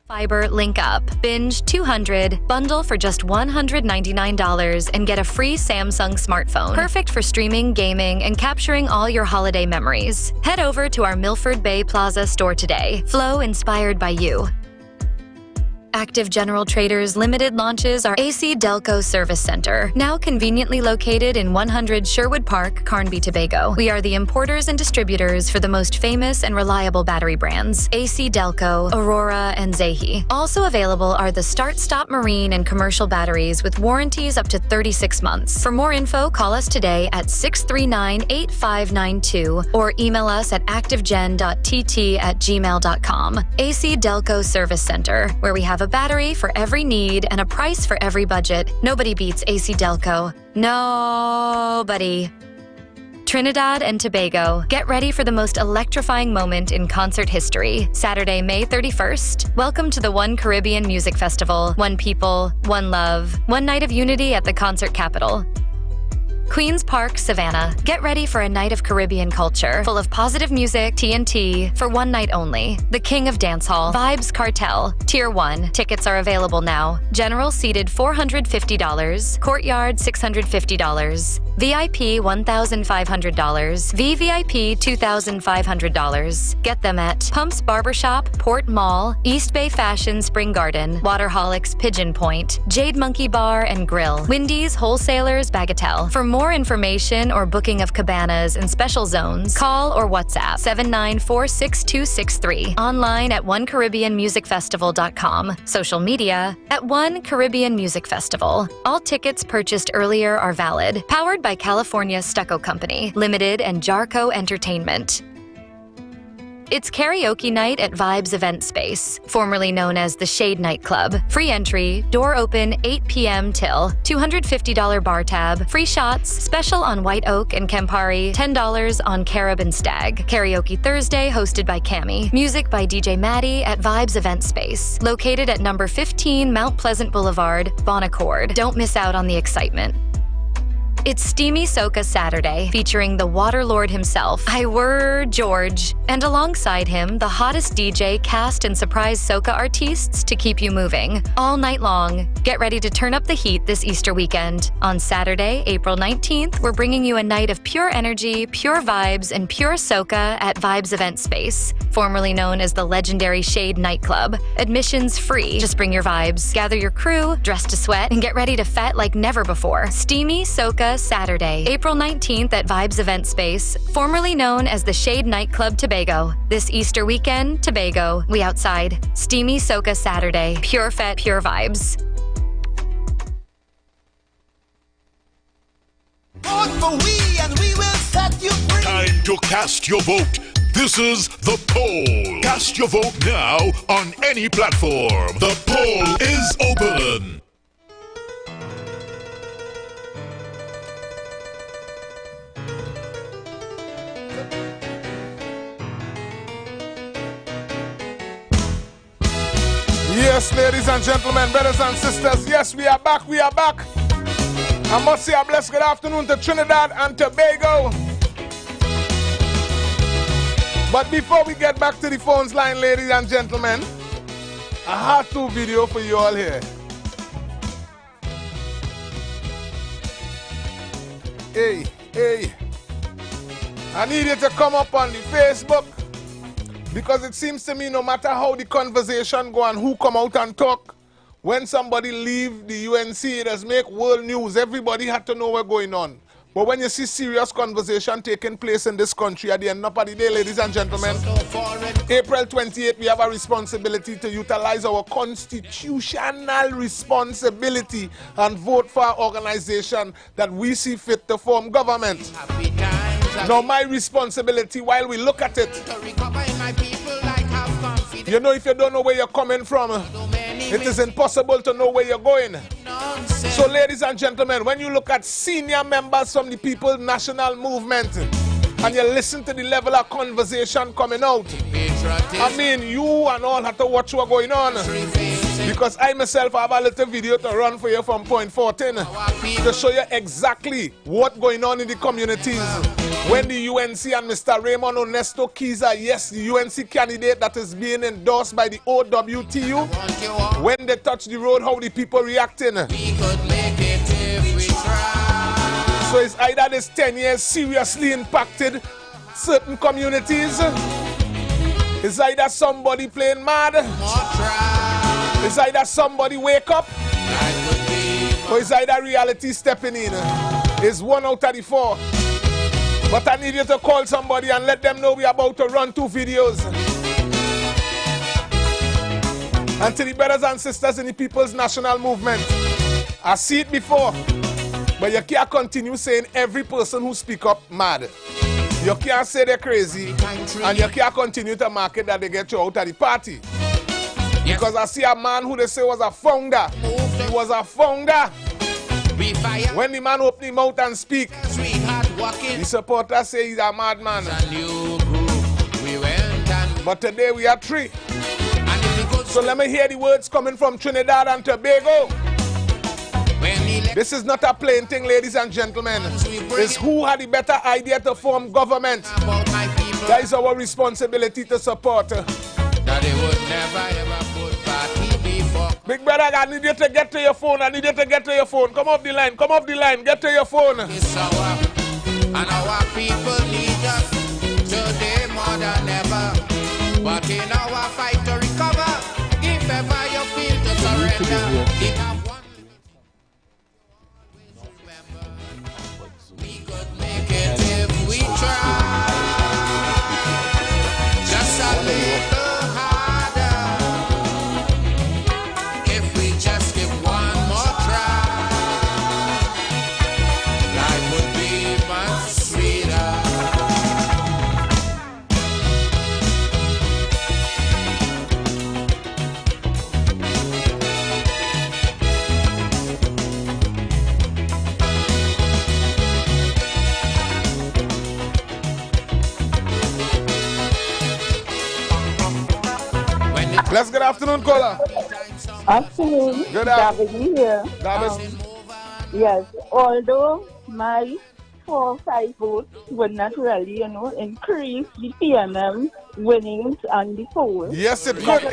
Fiber link up. Binge 200, bundle for just $199 and get a free Samsung smartphone. Perfect for streaming, gaming, and capturing all your holiday memories. Head over to our Milford Bay Plaza store today. Flow inspired by you. Active General Traders Limited launches our AC Delco Service Center, now conveniently located in 100 Sherwood Park, Carnby, Tobago. We are the importers and distributors for the most famous and reliable battery brands, AC Delco, Aurora, and Zehi. Also available are the Start-Stop Marine and commercial batteries with warranties up to 36 months. For more info, call us today at 639-8592 or email us at activegen.tt@gmail.com. AC Delco Service Center, where we have a battery for every need and a price for every budget. Nobody beats AC Delco. Nobody. Trinidad and Tobago, get ready for the most electrifying moment in concert history. Saturday, May 31st. Welcome to the One Caribbean Music Festival. One people, one love, one night of unity at the concert capital. Queen's Park, Savannah. Get ready for a night of Caribbean culture, full of positive music, TNT, for one night only. The King of Dancehall, Vibes Cartel, Tier 1. Tickets are available now. General seated $450, Courtyard $650, VIP $1,500, VVIP $2,500. Get them at Pumps Barbershop, Port Mall, East Bay Fashion Spring Garden, Waterholics Pigeon Point, Jade Monkey Bar and Grill, Wendy's Wholesalers Bagatelle. For more information or booking of cabanas and special zones, call or WhatsApp 7946263. Online at OneCaribbeanMusicFestival.com. Social media at One Caribbean Music Festival. All tickets purchased earlier are valid. Powered by California Stucco Company Limited and Jarco Entertainment. It's karaoke night at Vibes Event Space, formerly known as the Shade Nightclub. Free entry, door open 8 p.m. till, $250 bar tab, free shots, special on White Oak and Campari, $10 on Carib and Stag. Karaoke Thursday hosted by Cami. Music by DJ Maddie at Vibes Event Space, located at number 15 Mount Pleasant Boulevard, Bon Accord. Don't miss out on the excitement. It's Steamy Soca Saturday, featuring the Water Lord himself, IWER George, and alongside him, the hottest DJ, cast, and surprise soca artists to keep you moving all night long. Get ready to turn up the heat this Easter weekend. On Saturday, April 19th, we're bringing you a night of pure energy, pure vibes, and pure soca at Vibes Event Space, formerly known as the legendary Shade Nightclub. Admissions free. Just bring your vibes, gather your crew, dress to sweat, and get ready to fet like never before. Steamy Soca Saturday, April 19th at Vibes Event Space, formerly known as the Shade Nightclub Tobago. This Easter weekend, Tobago, we outside. Steamy Soca Saturday, pure fet, pure vibes. Vote for we and we will set you free. Time to cast your vote. This is the poll. Cast your vote now on any platform. The poll is open. Yes, ladies and gentlemen, brothers and sisters, yes, we are back, we are back. I must say a blessed good afternoon to Trinidad and Tobago. But before we get back to the phones line, ladies and gentlemen, a how-to video for you all here. Hey, I need you to come up on the Facebook, Because it seems to me no matter how the conversation go and who come out and talk, when somebody leave the UNC, it does make world news. Everybody had to know what's going on. But when you see serious conversation taking place in this country at the end of the day, ladies and gentlemen, April 28th, we have a responsibility to utilize our constitutional responsibility and vote for an organization that we see fit to form government. Now, my responsibility, while we look at it, you know, if you don't know where you're coming from, it is impossible to know where you're going. So, ladies and gentlemen, when you look at senior members from the People's National Movement and you listen to the level of conversation coming out, I mean, you and all have to watch what's going on. Because I myself have a little video to run for you from point 14 to show you exactly what's going on in the communities. When the UNC and Mr. Raymond Onesto Kiza, yes, the UNC candidate that is being endorsed by the OWTU, when they touch the road, how the people reacting. So it's either this 10 years seriously impacted certain communities, it's either somebody playing mad, it's either somebody wake up, or it's either reality stepping in. It's one out of the four. But I need you to call somebody and let them know we're about to run 2 videos. And to the brothers and sisters in the People's National Movement, I see it before, but you can't continue saying every person who speak up mad. You can't say they're crazy, and you can't continue to market that they get you out of the party. Because I see a man who they say was a founder. He was a founder. When the man opened his mouth and speak, the supporters say he's a madman. But today we are 3. So let me hear the words coming from Trinidad and Tobago. This is not a plain thing, ladies and gentlemen. It's who had the better idea to form government. That is our responsibility to support. Big brother, I need you to get to your phone. I need you to get to your phone. Come off the line. Come off the line. Get to your phone. And our people need us today more than ever. But in our fight to recover, if ever you feel to surrender, if we could make it if we try. Just a little harder. If we just give one more try, life would be much sweeter. Let's good afternoon, caller. Afternoon. Good afternoon. Here. David. Yes, although my 4 or 5 votes would not really, increase the PNM winnings on the poll. Yes, it could.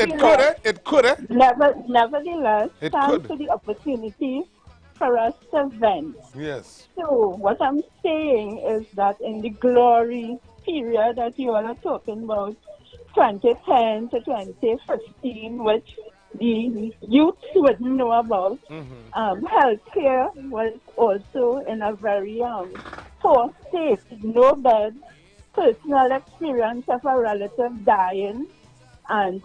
It could. Nevertheless, It thanks could. for the opportunity for us to vent. Yes. So what I'm saying is that in the glory period that you all are talking about, 2010 to 2015, which the youth wouldn't know about, healthcare was also in a very poor state. No bed, personal experience of a relative dying, and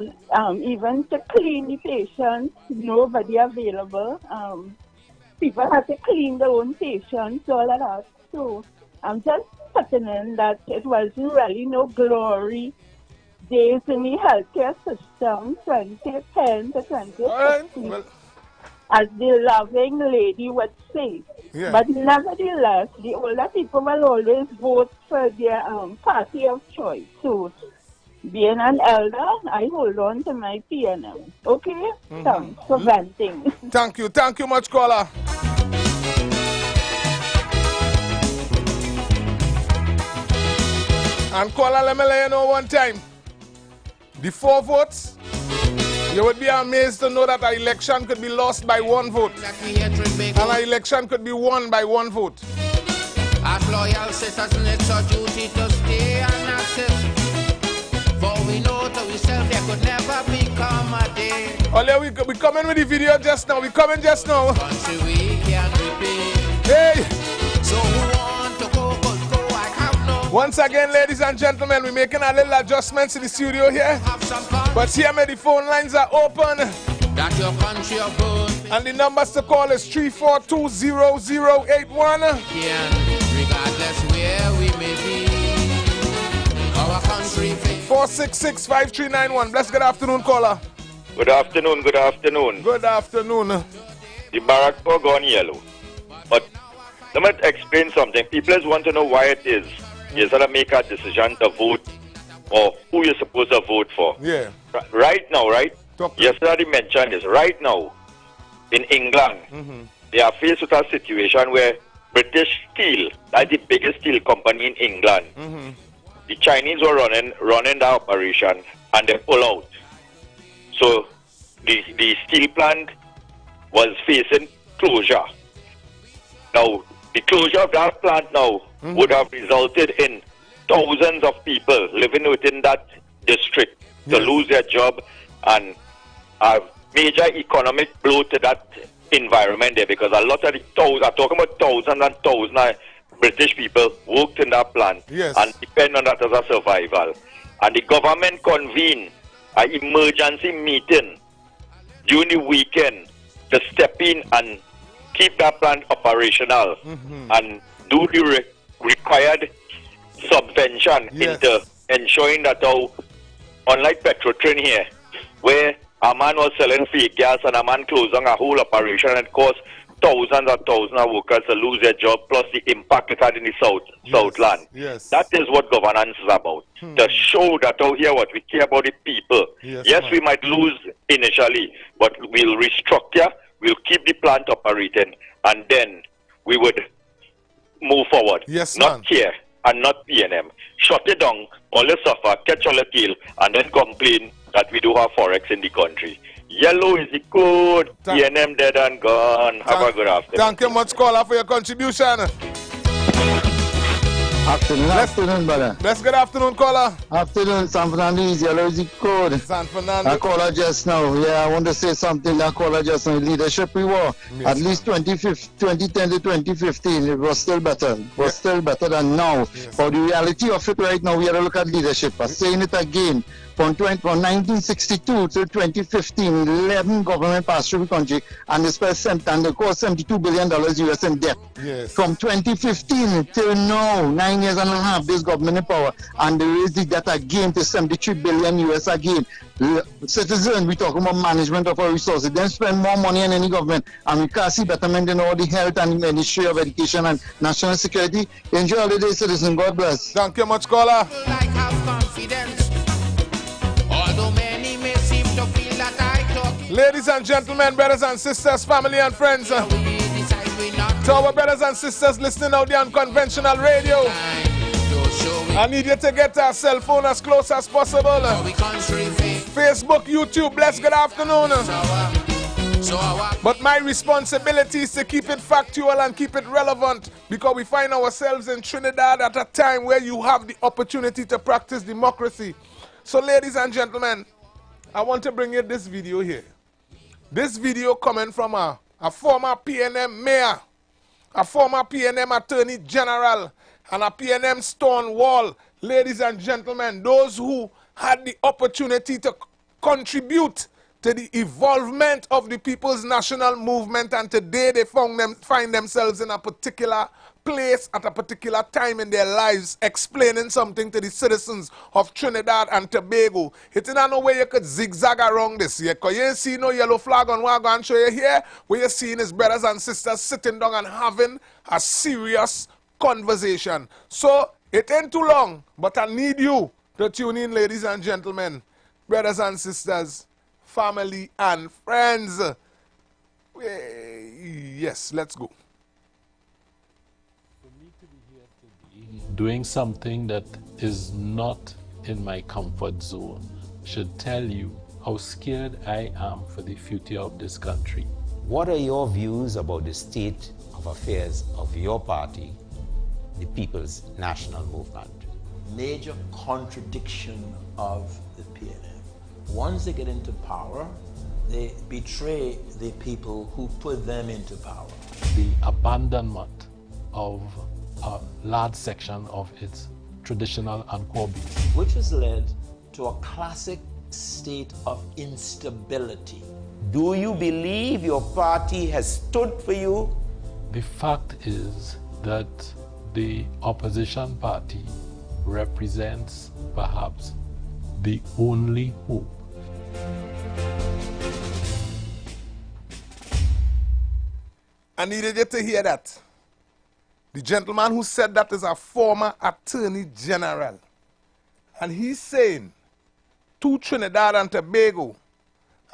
even to clean the patient, nobody available. People had to clean their own patients, all of that. So I'm just putting in that it wasn't really no glory days in the healthcare system, 2010 to 2015, as the loving lady would say. Yeah. But nevertheless, the older people will always vote for their party of choice. So, being an elder, I hold on to my PNM. Okay? Thanks for venting. Thank you. Thank you much, caller. And caller, let me let you know one time. The 4 votes, you would be amazed to know that an election could be lost by 1 vote. And an election could be won by 1 vote. As loyal citizens, it's our duty to stay and assist. For we know to ourselves there could never become a day. Oh, we coming with the video just now. We coming just now. Country we can repeat. Hey! So who want to go, could go, I have no. Once again, ladies and gentlemen, we're making a little adjustments in the studio here. But here, the phone lines are open. That your country of birth. And the numbers to call is 342-0081. Regardless where we may be, our country 466-5391. Bless good afternoon, caller. Good afternoon, good afternoon. Good afternoon. The barrack for gone yellow. But let me explain something. People just want to know why it is. You sort of make a decision to vote or who you're supposed to vote for. Yeah. Right now, right? Yesterday mentioned this. Right now, in England, they are faced with a situation where British Steel, that's the biggest steel company in England, the Chinese were running the operation and they pull out. So the steel plant was facing closure. Now, the closure of that plant now would have resulted in thousands of people living within that district to lose their job and a major economic blow to that environment there, because a lot of the thousands, I'm talking about thousands and thousands of British people worked in that plant and depend on that as a survival. And the government convened an emergency meeting during the weekend to step in and keep that plant operational and do the required subvention into ensuring that unlike Petrotrain here, where a man was selling fake gas and a man closing a whole operation and caused thousands and thousands of workers to lose their job, plus the impact it had in the Southland. That is what governance is about. To show that out here what we care about the people. Yes, we might lose initially, but we'll restructure, we'll keep the plant operating, and then we would move forward. Not care and not P&M. Shut it down, all the suffer, catch all the tail, and then complain that we do have forex in the country. Yellow is the code. P&M dead and gone. Have a good afternoon. Thank you much, caller, for your contribution. Afternoon, brother. Bless good afternoon, caller. Afternoon, San Fernando is yellow is the code. San Fernando. That caller just now. Yeah, I want to say something. That caller just now. Leadership we were. At least 2010 to 2015, it was still better. It was still better than now. For the reality of it right now, we have to look at leadership. I'm saying it again. From 1962 to 2015, 11 government passed through the country and they spent $72 billion US in debt. From 2015 till now, 9 years and a half, this government in power, and they raised the debt again to $73 billion US again. Citizens, we talk about management of our resources. Then spend more money on any government, and we can't see betterment in all the health and the Ministry of Education and National Security. Enjoy all the day, citizen. God bless. Thank you much, caller. Ladies and gentlemen, brothers and sisters, family and friends, to our brothers and sisters listening out there on conventional radio, I need you to get our cell phone as close as possible. Facebook, YouTube, bless good afternoon. But my responsibility is to keep it factual and keep it relevant, because we find ourselves in Trinidad at a time where you have the opportunity to practice democracy. So ladies and gentlemen, I want to bring you this video here. This video coming from a former P&M mayor, a former P&M attorney general, and a P&M Stonewall. Ladies and gentlemen, those who had the opportunity to contribute to the evolvement of the People's National Movement, and today they find themselves in a particular place at a particular time in their lives, explaining something to the citizens of Trinidad and Tobago. It's in no way you could zigzag around this here, because you ain't see no yellow flag on what I'm going to show you here. What you're seeing is brothers and sisters sitting down and having a serious conversation. So it ain't too long, but I need you to tune in, ladies and gentlemen, brothers and sisters, family and friends. Yes, let's go. Doing something that is not in my comfort zone should tell you how scared I am for the future of this country. What are your views about the state of affairs of your party, the People's National Movement? major contradiction of the PNM. Once they get into power, they betray the people who put them into power. The abandonment of a large section of its traditional and core beliefs, which has led to a classic state of instability. Do you believe your party has stood for you? The fact is that the opposition party represents perhaps the only hope. I needed you to hear that. The gentleman who said that is a former Attorney General. And he's saying to Trinidad and Tobago,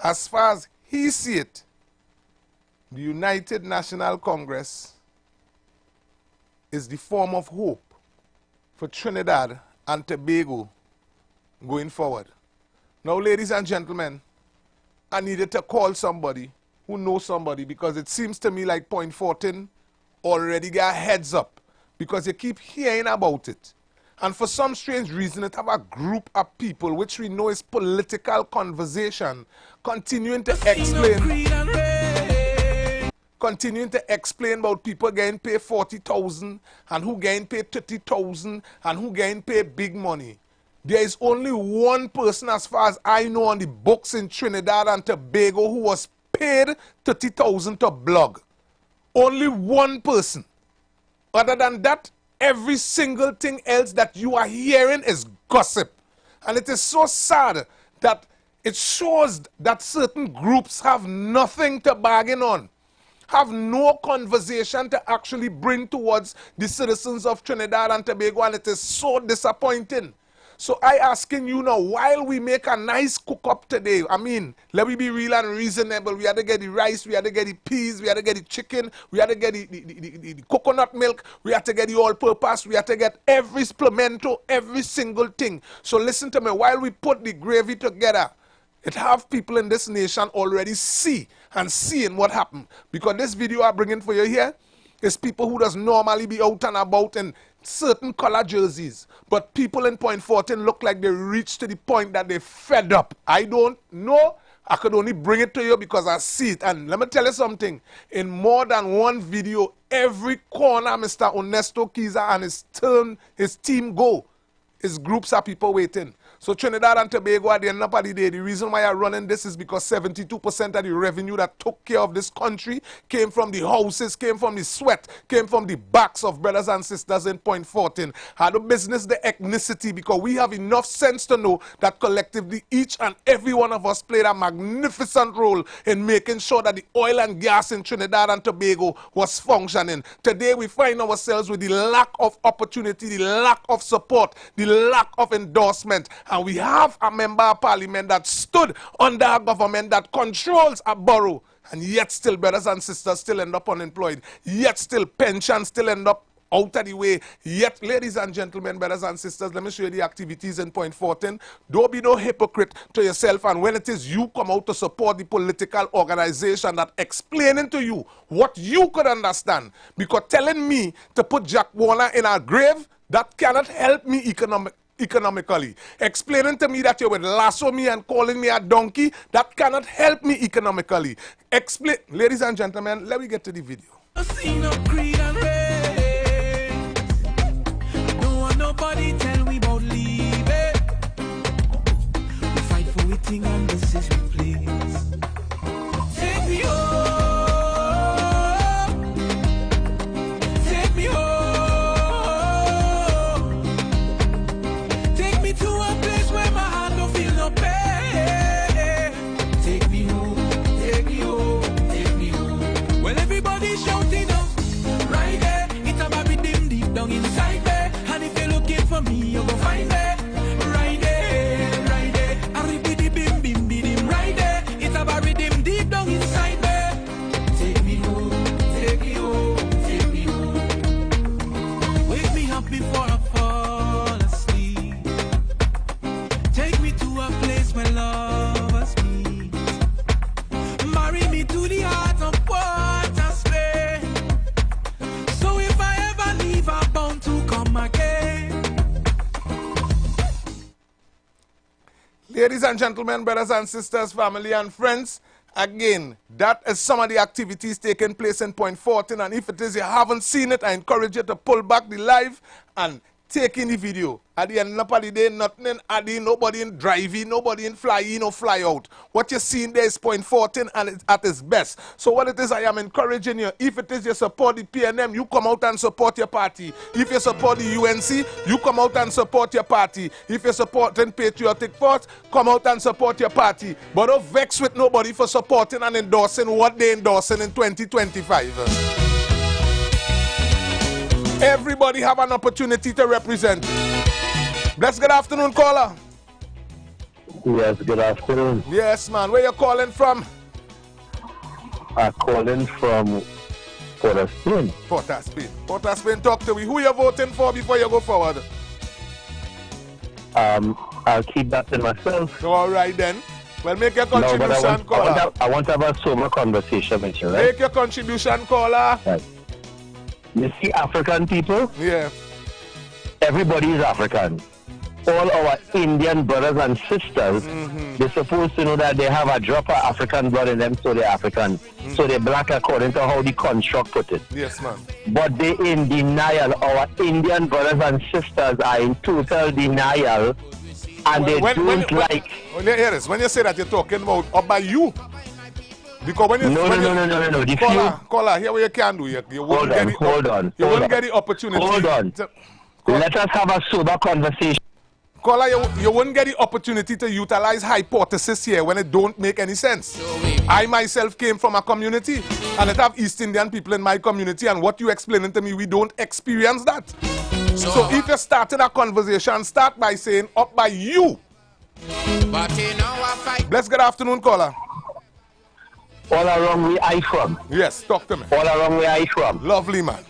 as far as he sees it, the United National Congress is the form of hope for Trinidad and Tobago going forward. Now, ladies and gentlemen, I needed to call somebody who knows somebody, because it seems to me like Point 14 already got heads up, because you keep hearing about it. And for some strange reason, it have a group of people, which we know is political conversation, continuing to explain about people getting paid 40,000 and who getting paid 30,000 and who getting paid big money. There is only one person, as far as I know, on the books in Trinidad and Tobago who was paid 30,000 to blog. Only one person. Other than that, every single thing else that you are hearing is gossip. And it is so sad that it shows that certain groups have nothing to bargain on, have no conversation to actually bring towards the citizens of Trinidad and Tobago, and it is so disappointing. So I asking you now, while we make a nice cook-up today, I mean, let me be real and reasonable. We had to get the rice, we had to get the peas, we had to get the chicken, we had to get the coconut milk, we had to get the all-purpose, we had to get every pimento, every single thing. So listen to me, while we put the gravy together, it have people in this nation already seeing what happened. Because this video I'm bringing for you here is people who does normally be out and about in certain color jerseys. But people in Point 14 look like they reached to the point that they fed up. I don't know. I could only bring it to you because I see it. And let me tell you something. In more than one video, every corner Mr. Ernesto Kiza and his team go, his groups of people waiting. So Trinidad and Tobago, at the end of the day, the reason why I'm running this is because 72% of the revenue that took care of this country came from the houses, came from the sweat, came from the backs of brothers and sisters in Point 14. Had the business, the ethnicity, because we have enough sense to know that collectively each and every one of us played a magnificent role in making sure that the oil and gas in Trinidad and Tobago was functioning. Today we find ourselves with the lack of opportunity, the lack of support, the lack of endorsement. And we have a member of parliament that stood under a government that controls a borough, and yet still brothers and sisters still end up unemployed, yet still pensions still end up out of the way. Yet, ladies and gentlemen, brothers and sisters, let me show you the activities in Point 14. Don't be no hypocrite to yourself, and when it is you come out to support the political organization that explaining to you what you could understand, because telling me to put Jack Warner in a grave, that cannot help me economically. Explaining to me that you would lasso me and calling me a donkey, that cannot help me economically. Ladies and gentlemen, let me get to the video. Don't want nobody tell we about leave it. We fight for we thing and this is we please. Take me home. Take me home. To a place where my heart don't feel no pain. Take me home, take me home, take me home. When everybody's shouting out, Ladies and gentlemen, brothers and sisters, family and friends, again, that is some of the activities taking place in Point 14, and if it is you haven't seen it, I encourage you to pull back the live and take in the video. At the end of the day, nothing in adding, nobody in driving, nobody in flying or fly out. What you're seeing there is Point 14 and it's at its best. So what it is, I am encouraging you, if it is you support the PNM, you come out and support your party. If you support the UNC, you come out and support your party. If you're supporting Patriotic Force, come out and support your party. But don't vex with nobody for supporting and endorsing what they're endorsing in 2025. Everybody have an opportunity to represent. Bless, good afternoon, caller. Yes, good afternoon. Yes, man. Where you calling from? I'm calling from Port of Spain. Port of Spain. Port of Spain, talk to me. Who you voting for before you go forward? I'll keep that to myself. All right, then. Well, make your contribution, no, caller. I want to have a sober conversation with you, right? Make your contribution, caller. Right. You see, African people? Yeah. Everybody is African. All our Indian brothers and sisters, they're supposed to know that they have a drop of African blood in them, so they're African. So they're black according to how the construct put it. Yes, ma'am. But they in denial. Our Indian brothers and sisters are in total denial, and they don't like... Hear this. When you say that, you're talking about by you. Because when you No. Caller, here what you can do. You won't get the opportunity. Hold on. Let us have a sober conversation. Caller, you wouldn't get the opportunity to utilize hypothesis here when it don't make any sense. I myself came from a community, and it have East Indian people in my community, and what you explaining to me, we don't experience that. So if you're starting a conversation, start by saying up by you. Bless, good afternoon, caller. All around where I from. Yes, talk to me. All around where I from. Lovely, man.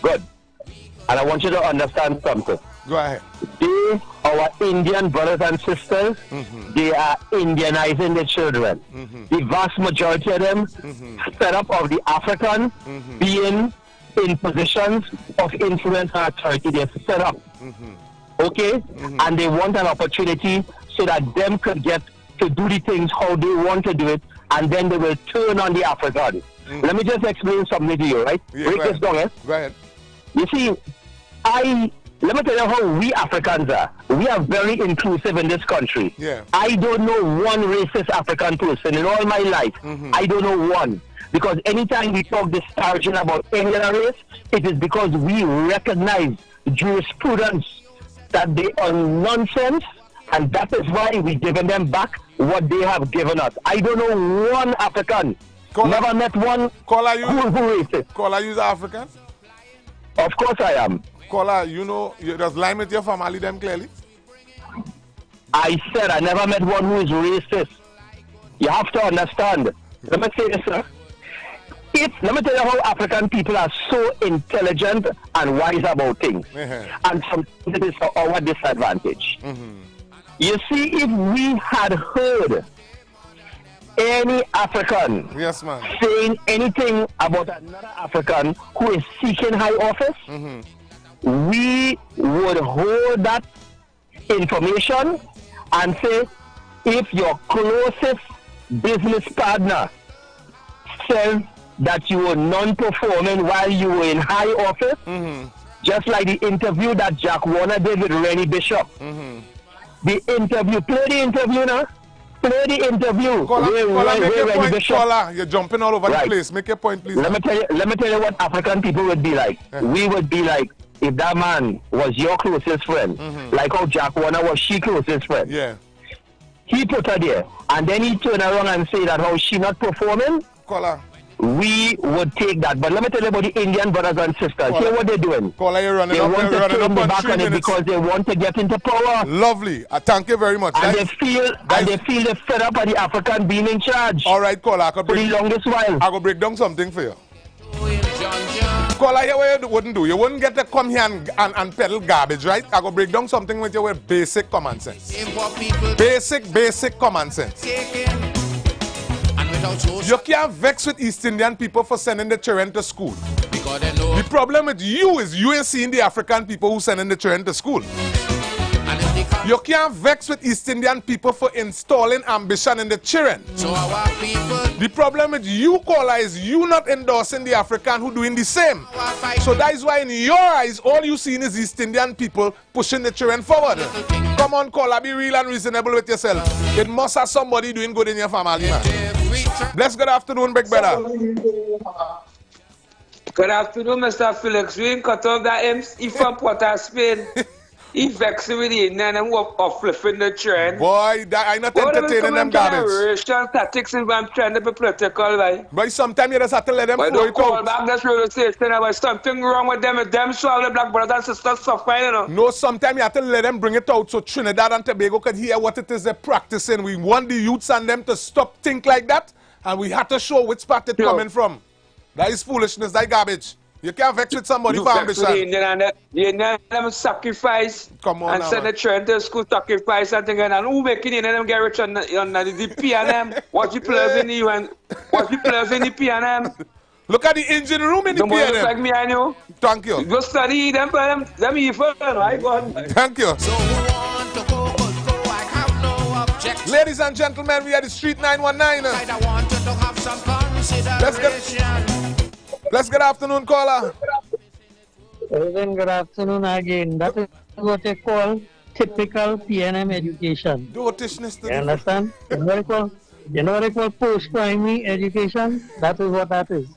Good. And I want you to understand something. Go ahead. They, our Indian brothers and sisters, they are Indianizing their children. The vast majority of them set up of the African being in positions of influence and authority. They're set up. Okay? And they want an opportunity so that them could get to do the things how they want to do it, and then they will turn on the African. Let me just explain something to you, right? Yeah, break this down, eh? Go ahead. You see, let me tell you how we Africans are. We are very inclusive in this country. Yeah. I don't know one racist African person in all my life. I don't know one. Because anytime we talk disparaging about any other race, it is because we recognize jurisprudence that they are nonsense, and that is why we're giving them back what they have given us. I don't know one African. Never met one who racist. Caller, you African? Of course I am. Caller, you know, you just line with your family them clearly? I said I never met one who is racist. You have to understand. Let me say this, sir. Let me tell you how African people are so intelligent and wise about things. And sometimes it is for our disadvantage. You see, if we had heard any African saying anything about another African who is seeking high office, we would hold that information and say, if your closest business partner says that you were non-performing while you were in high office, just like the interview that Jack Warner did with Rennie Bishop. The interview, play the interview now. Play the interview. Caller, you're jumping all over the place. Make your point, please. Let me tell you what African people would be like. We would be like, if that man was your closest friend, like how Jack Warner was she closest friend. Yeah. He put her there, and then he turn around and say that how she not performing. Caller. We would take that. But let me tell you about the Indian brothers and sisters. Hear what they're doing. Caller, you're running they up, want you're to running turn up the on back 3 on it minutes. because they want to get into power. Lovely. Thank you very much. And they feel they're fed up of the African being in charge. All right, caller. I could break, for the longest while. I could break down something for you. Caller, here what you wouldn't do. You wouldn't get to come here and peddle garbage, right? I could break down something with you with basic common sense. Basic common sense. You can't vex with East Indian people for sending the children to school. The problem with you is you ain't seeing the African people who sending the children to school. You can't vex with East Indian people for installing ambition in the children. So our people, the problem with you, caller, is you not endorsing the African who doing the same. So that is why in your eyes, all you see is East Indian people pushing the children forward. Come on, caller, be real and reasonable with yourself. It must have somebody doing good in your family, man. Bless good afternoon, big brother. Good afternoon, Mr. Felix. We ain't cut off that MC from Port of Spain. He vexing with the Indian and flipping the trend. Boy, I'm not entertaining them garbage. Racial tactics and I'm trying to be political, right? But sometimes you just have to let them flow it out. Back this radio station about something wrong with them and them so all the black brothers and sisters suffering, you know. No, sometimes you have to let them bring it out so Trinidad and Tobago can hear what it is they're practicing. We want the youths and them to stop think like that, and we have to show which part it's coming from. That is foolishness, that garbage. You can't vex with somebody for ambition. The Indian them sacrifice. Come on, and send the children to school sacrifice and things, and who making it and them get rich on the PNM? What you players in the UN? What you players in the PNM? Look at the engine room in the PNM. Look like me, I know. Thank you. Go study them evil, right? Thank you. Ladies and gentlemen, we are the Street 919. Let's get afternoon, caller. Good afternoon again. That is what they call typical PNM education. You understand? You know what they call post-primary education? That is what that is.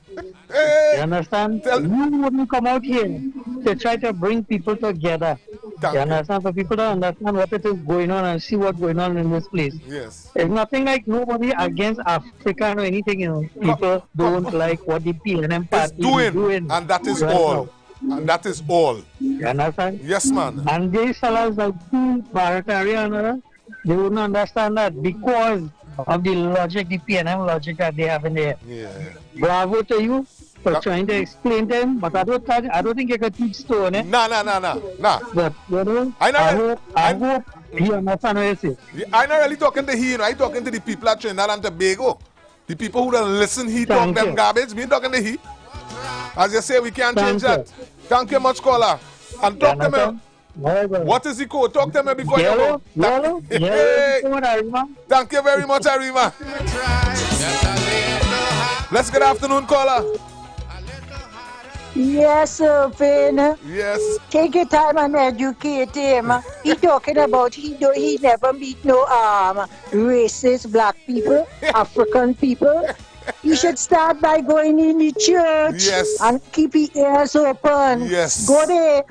You understand? You wouldn't come out here to try to bring people together. You understand? For people to understand what it is going on and see what's going on in this place. Yes. It's nothing like nobody against Africa or anything, you know. People don't like what the PNM party is doing. And that is all. And that is all. You understand? Yes, man. And these fellas like Baratarian, they wouldn't understand that because of the logic, the PNM logic that they have in there. Yeah. Bravo to you for trying to explain them, but I don't think you can teach stone, eh? Nah. But, you know, I hope you understand what you say. I'm not really talking to he, you know, I'm talking to the people at Trinidad and Tobago. The people who don't listen, he talk them garbage. Me talking to he. As you say, we can't change that. Thank you much, caller. And talk to me. What is the code? Talk to me before you go. Thank you very much, Arima. Let's get afternoon, caller. Yes, Finn. Yes. Take your time and educate him. He talking about he never meet no racist black people, African people. You should start by going in the church and keep your ears open. Yes. Go there.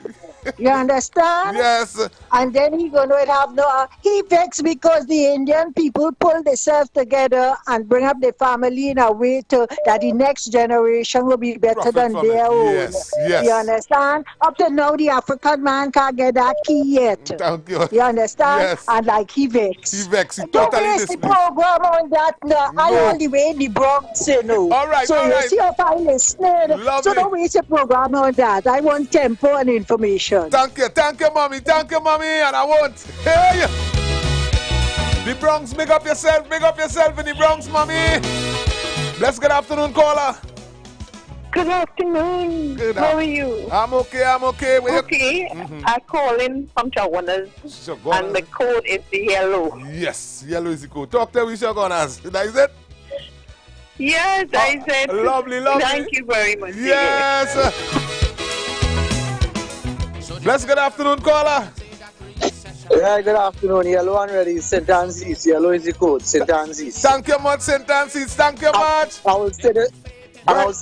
You understand? Yes. And then he gonna have no. He vexed because the Indian people pull themselves together and bring up their family in a way to that the next generation will be better than their own. Yes. You understand? Up to now, the African man can't get that key yet. Thank you. You understand? Yes. And like he vexed. He vexed. He Don't totally waste the program on that. I all the way in the Bronx, you know. All right. So you see if I listening. So don't waste the program on that. I want tempo and information. Thank you, mommy, and I won't. Hey! The Bronx, big up yourself in the Bronx, mommy. Bless good afternoon, caller. Good afternoon. How are you? I'm okay. Okay. I call in from Chaguanas, and the code is the yellow. Yes, yellow is the code. Talk to me, Chaguanas. That is it? Yes, I said. Lovely. Thank you very much. Yes. Bless good afternoon, caller. Yeah, good afternoon. Yellow and red is St. Anne's. Yellow is the code, St. Anne's. Thank you much, St. Anne's. Thank you much. I will say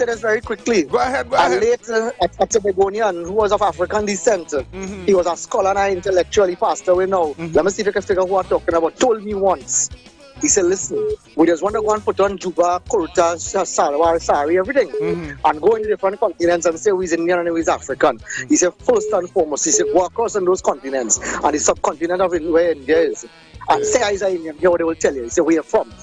this very quickly. Go ahead. A late Tobagonian who was of African descent. He was a scholar and an intellectual. He passed away now. Let me see if you can figure out who I'm talking about. Told me once. He said, listen, we just want to go and put on juba, kurta, salwar, sari, everything. And go in different continents and say he's Indian and he's African. He said, first and foremost, he said, go across on those continents and the subcontinent of where India is. And say he's an Indian, hear what they will tell you. He said, where are you from?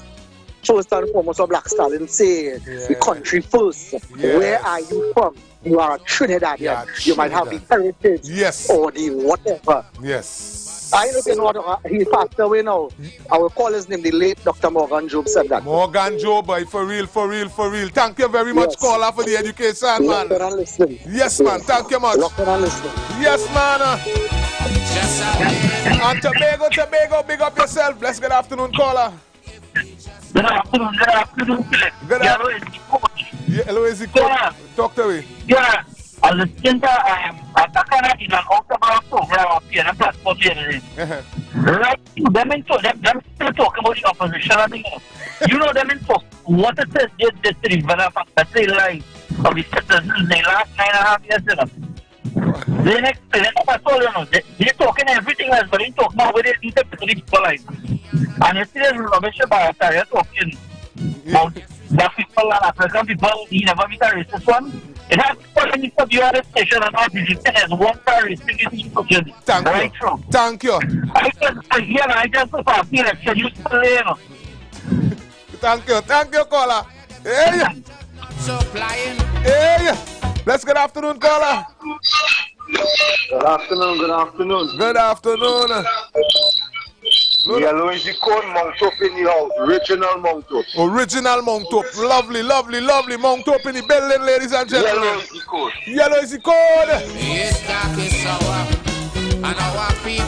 First and foremost, Black Stalin say, the country first. Where are you from? You are a Trinidadian. You might have the heritage or the whatever. Yes. I don't know what he passed away now. I will call his name, the late Dr. Morgan Job said that. Morgan Job, boy, for real. Thank you very much, caller, for the education, man. Listen. Yes, man. Thank you much. Listen. Yes, man. And Tobago, big up yourself. Bless good afternoon, caller. Good afternoon, Philip. Good afternoon. Yeah, hello, is it coach? Talk to me. Yeah, as a center, I'm talking in an outbound program of PNM Passport Generation. Right, them still talking about the opposition. I think, you know, them in talk. What it says, they develop a say life of the citizens in the last 9.5 years. You know. They explain that's all, you know. They're talking everything else, but they talk about where they interpret the people like. And you see, there's rubbish about it. You're talking about black people and African people. He never meet a racist one. It has people in the you at the station and not believe there's one terrorist in the country. Thank you. Thank you. I just thought, you know. Thank you, caller. Hey. Hey. Let's good afternoon, caller. Good afternoon. Good afternoon. Yellow is the cone, Mount Up in the house. Original Mount Up. Original Mount Up. Lovely Mount Up in the building, ladies and gentlemen. Yellow is the code. Yellow is the code.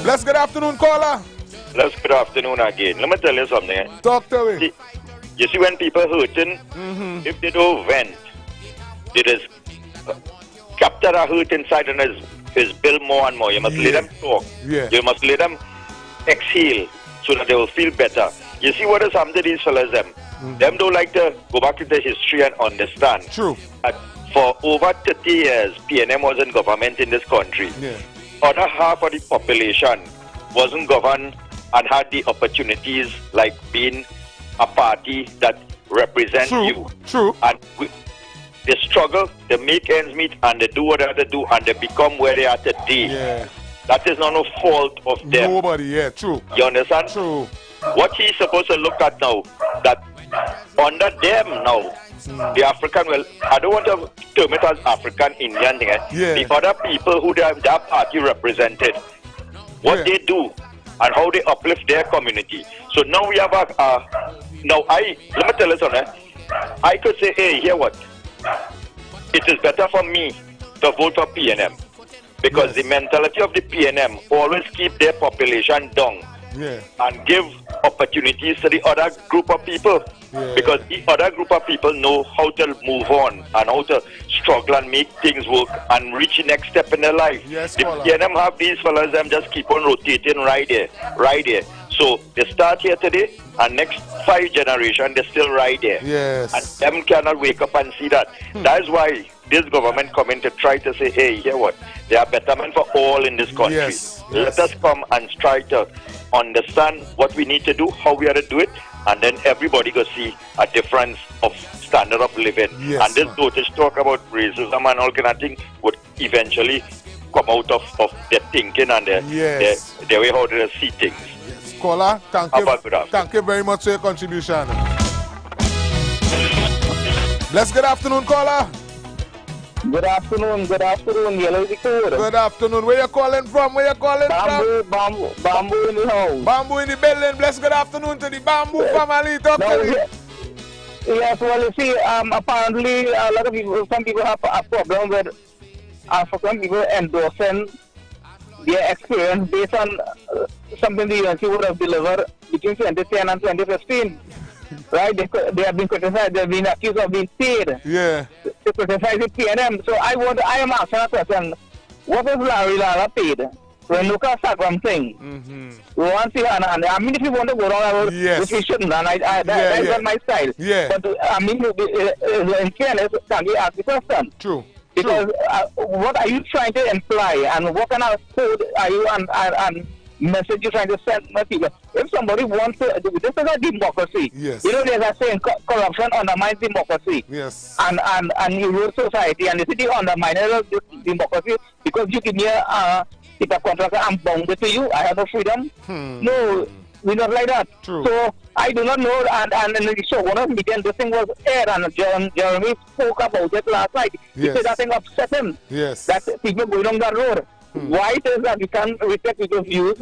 Let's good afternoon, caller. Let's good afternoon again. Let me tell you something. Talk to me. You see, when people hurting, if they don't vent, they just capture a hurt inside and is build more and more. You must let them talk. Yeah. You must let them exhale so that they will feel better. You see what has happened to these fellas, them don't like to go back to the history and understand. True. That for over 30 years, PNM was in government in this country. Yeah. Other half of the population wasn't governed and had the opportunities like being a party that represents you. True. And they struggle, they make ends meet, and they do what they have to do, and they become where they are today. Yeah. That is not no fault of them. Nobody, yeah, true. You understand? True. What he's supposed to look at now, that under them now, the African, well, I don't want to term it as African Indian thing. Yeah. The other people who that party represented, what they do and how they uplift their community. So now we have let me tell you something. I could say, hey, hear what? It is better for me to vote for PNM because the mentality of the PNM always keep their population down and give opportunities to the other group of people because the other group of people know how to move on and how to struggle and make things work and reach the next step in their life. The PNM have these fellas, them just keep on rotating right there. So they start here today and next 5 generations they're still right there. Yes. And them cannot wake up and see that. That is why this government come in to try to say, hey, hear what? There are betterment for all in this country. Let us come and try to understand what we need to do, how we are to do it, and then everybody go see a difference of standard of living. And this dotage talk about racism and all kind of thing would eventually come out of their thinking and their way how they see things. Caller, thank you very much for your contribution. Bless good afternoon, caller. Good afternoon, Yellow the code. Good afternoon. Where you calling from? Bamboo in the house. Bamboo in the building. Bless good afternoon to the Bamboo family. Talk to me. Yes, well, you see, apparently a lot of people, some people have a problem with African people endorsing their experience based on something the UNC would have delivered between 2010 and 2015. Right? They have been criticized, they have been accused of being paid. Yeah. To criticize the PNM. So I am asking a question. What is Larry Lara paid? When look at Sagram thing. We want to see, and I mean, if you want to go wrong, which we shouldn't, and that's not my style. But I mean, in fairness, can we ask the question? True. Because what are you trying to imply, and what kind of code are you and message you're trying to send my people? If somebody wants to, this is a democracy. Yes. You know, there's a saying, corruption undermines democracy. Yes. And you rule society, and the city undermines democracy because you give me a contract, I'm bounded to you, I have no freedom. No, we're not like that. True. So I do not know, and in the show, one of the meetings, this thing was aired, and Jeremy spoke about it last night. He said that thing upset him. Yes. That people going on that road. Why it is that we can respect people's views,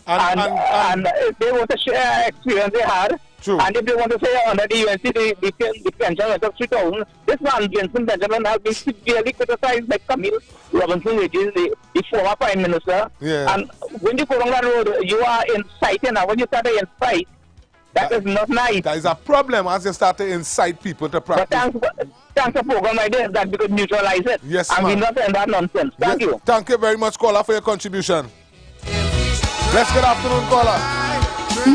and if they want to share experience they had, True. And if they want to say under the UNC, the pension went up 3,000, this man, Vincent Benjamin, has been severely criticized by Camille Robinson, which is the former Prime Minister. Yeah. And when you go on that road, you are inciting, and when you start to incite, that is not nice. That is a problem as you start to incite people to practice. But thanks a program like this that we could neutralize it. Yes, and man. we not end that nonsense. Thank you. Thank you very much, caller, for your contribution. Bless good afternoon, caller.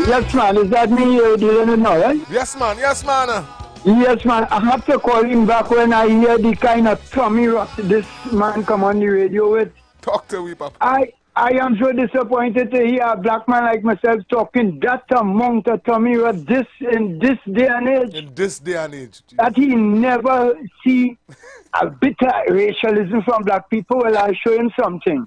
Yes, man. Is that me you're dealing with now, right? Yes, man. Yes, man. Yes, man. I have to call him back when I hear the kind of tummy rot this man come on the radio with. Talk to me, Papa. I am so disappointed to hear a black man like myself talking that amount of tummy rot in this day and age. In this day and age. That he never see a bit of racialism from black people. Well, I'll show him something.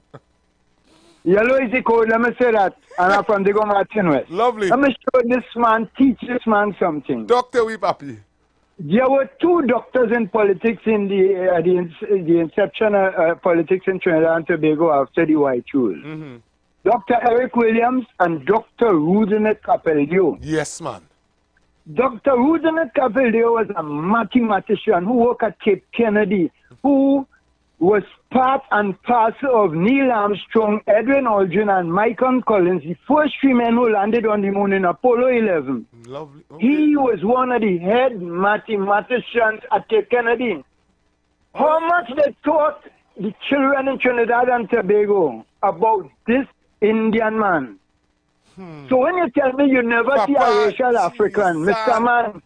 Yellow is the code, let me say that. And I'm from the Go Martin West. Lovely. Let me show this man, teach this man something. Doctor we papi. There were two doctors in politics in the inception of politics in Trinidad and Tobago after the white rule. Mm-hmm. Dr. Eric Williams and Dr. Rudinet Capeldio. Yes, man. Dr. Rudinet Capeldio was a mathematician who worked at Cape Kennedy, who was part and parcel of Neil Armstrong, Edwin Aldrin, and Michael Collins, the first three men who landed on the moon in Apollo 11. Lovely. Okay. He was one of the head mathematicians at Cape Kennedy. How much they taught the children in Trinidad and Tobago about this Indian man. So when you tell me you never see a racial African, Mr. Man,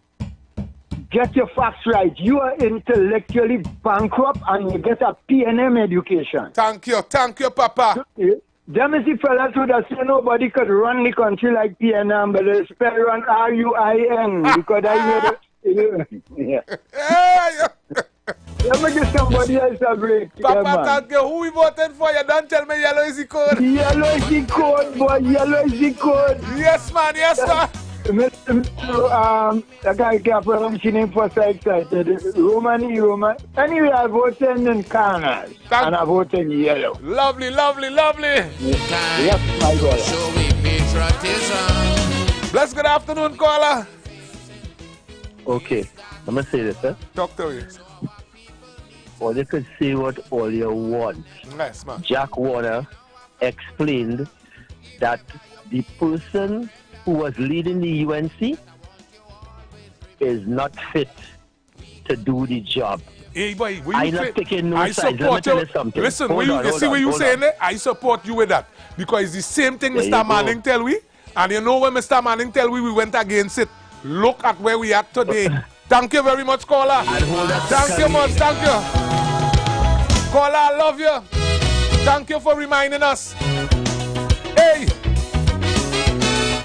get your facts right. You are intellectually bankrupt and you get a PNM education. Thank you, Papa. Them is the fellas who say nobody could run the country like PNM, but they spell run RUIN because I made it. Yeah. Let me give somebody else a break. Papa, thank you. Who we voted for? You don't tell me yellow is the code. Yellow is the code, boy. Yellow is the code. Yes, man. Yes, man. I can't get pronouncing him for so excited. Roman. Anyway, I voted in Carnage and I voted in yellow. Lovely, lovely, lovely. Yes, my brother. Show me patriotism. Bless good afternoon, caller. Okay, let me say this, sir. Talk to me. All you could say what all you want. Nice, man. Jack Warner explained that the person who was leading the UNC is not fit to do the job. Hey, boy, I'm not taking no sides. Let me tell you something. Listen, you see what you saying there? I support you with that. Because it's the same thing Mr. Manning tell we. And you know when Mr. Manning tell we went against it. Look at where we are today. Thank you very much, caller. Thank you much. Thank you. Caller, I love you. Thank you for reminding us. Hey.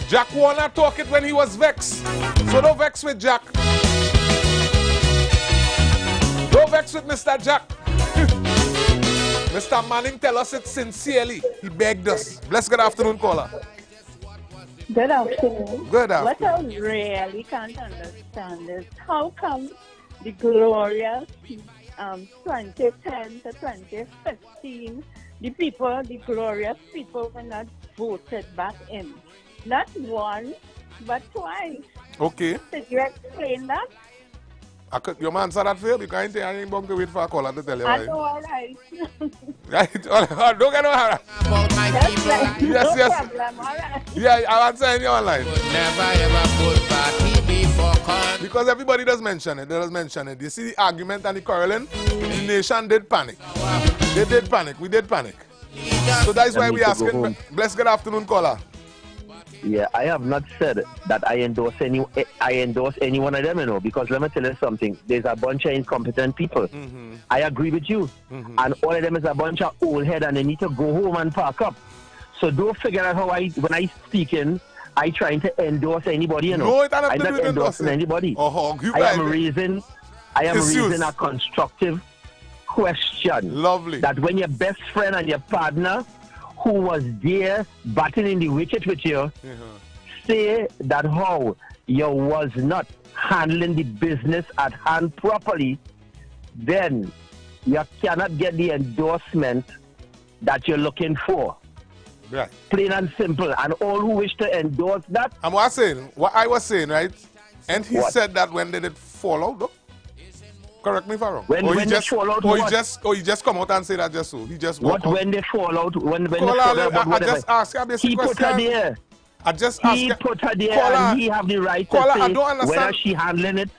Jack Warner talk it when he was vexed. So don't vex with Jack. Don't vex with Mr. Jack. Mr. Manning tell us it sincerely. He begged us. Bless good afternoon, caller. Good afternoon. Good afternoon. What I really can't understand is how come the glorious 2010 to 2015, the glorious people were not voted back in. Not once, but twice. Okay. Did you explain that? Your man said that for you because I ain't going to wait for a caller to tell you. I know, all right. Right? Don't get no hurry. Yes, yes. No problem, all right. Yeah, I answer you online. Never ever put party before con. Because everybody does mention it. They does mention it. You see the argument and the quarreling? The nation did panic. They did panic. We did panic. So that's why we asking. Bless good afternoon, caller. Yeah, I have not said that I endorse any one of them, you know, because let me tell you something. There's a bunch of incompetent people. Mm-hmm. I agree with you. Mm-hmm. And all of them is a bunch of old head and they need to go home and park up. So don't figure out how when I speak in, I trying to endorse anybody, you know. No, it doesn't I'm not endorsing anybody. I am raising a constructive question. Lovely. That when your best friend and your partner who was there batting in the wicket with you say that how you was not handling the business at hand properly, then you cannot get the endorsement that you're looking for. Right. Plain and simple. And all who wish to endorse that. And what I was saying, right? And he said that when did it fall out, though? Correct me if I'm wrong. When they fall out, he just come out and say that just so. He just what when they fall out? When they fall out, I just ask you a basic he question. Put her there. I just ask he you. Put her there, Caller, and he have the right to caller, say I don't understand. whether she handling it.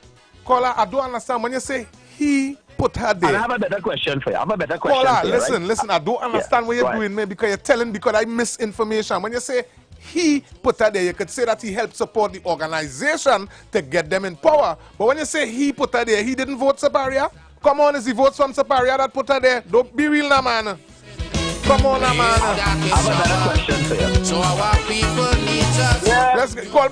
Caller, I don't understand when you say he put her there. And I have a better question for you. I have a better question Caller, for you. listen. I don't understand what you're doing, man, because you're telling because I misinformation. When you say he put her there, you could say that he helped support the organization to get them in power. But when you say he put her there, he didn't vote Saparia. Come on, is he votes from Saparia that put her there? Don't be real now, man. Come on, now, man. I have a better question for you. So our people need us. Let's call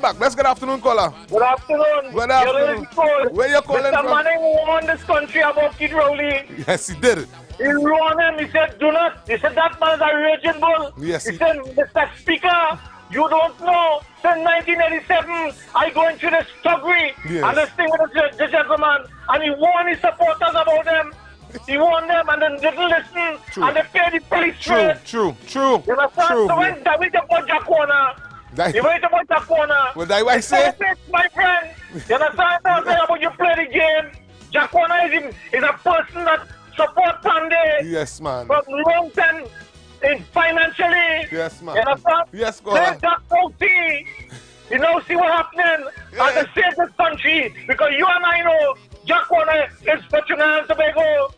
back. Let's get afternoon, caller. Good afternoon. Good afternoon. Where you calling Mr. from? Manning won this country about Kid Rowley. Yes, he did it. He won him. He said, do not. He said, that man is a raging bull. Yes, he said, Mr. Speaker, you don't know. Since 1987, I go into this thuggery and this thing with the gentleman. And he warned his supporters about them. He warned them and then didn't listen. True. And they paid the police trade. True. You understand? So when David about Jack Warner, he went about Jack Warner. Well, that what I say? My friend, you understand what I'm saying about you play the game? Jack Warner is a person that supports Sunday. Yes, man. From long term, financially. Yes, man. You understand? Yes, go on. Jack Warner, you know, see what happening and to save this country. Because you and I know Jack Warner is for Trinidad and Tobago.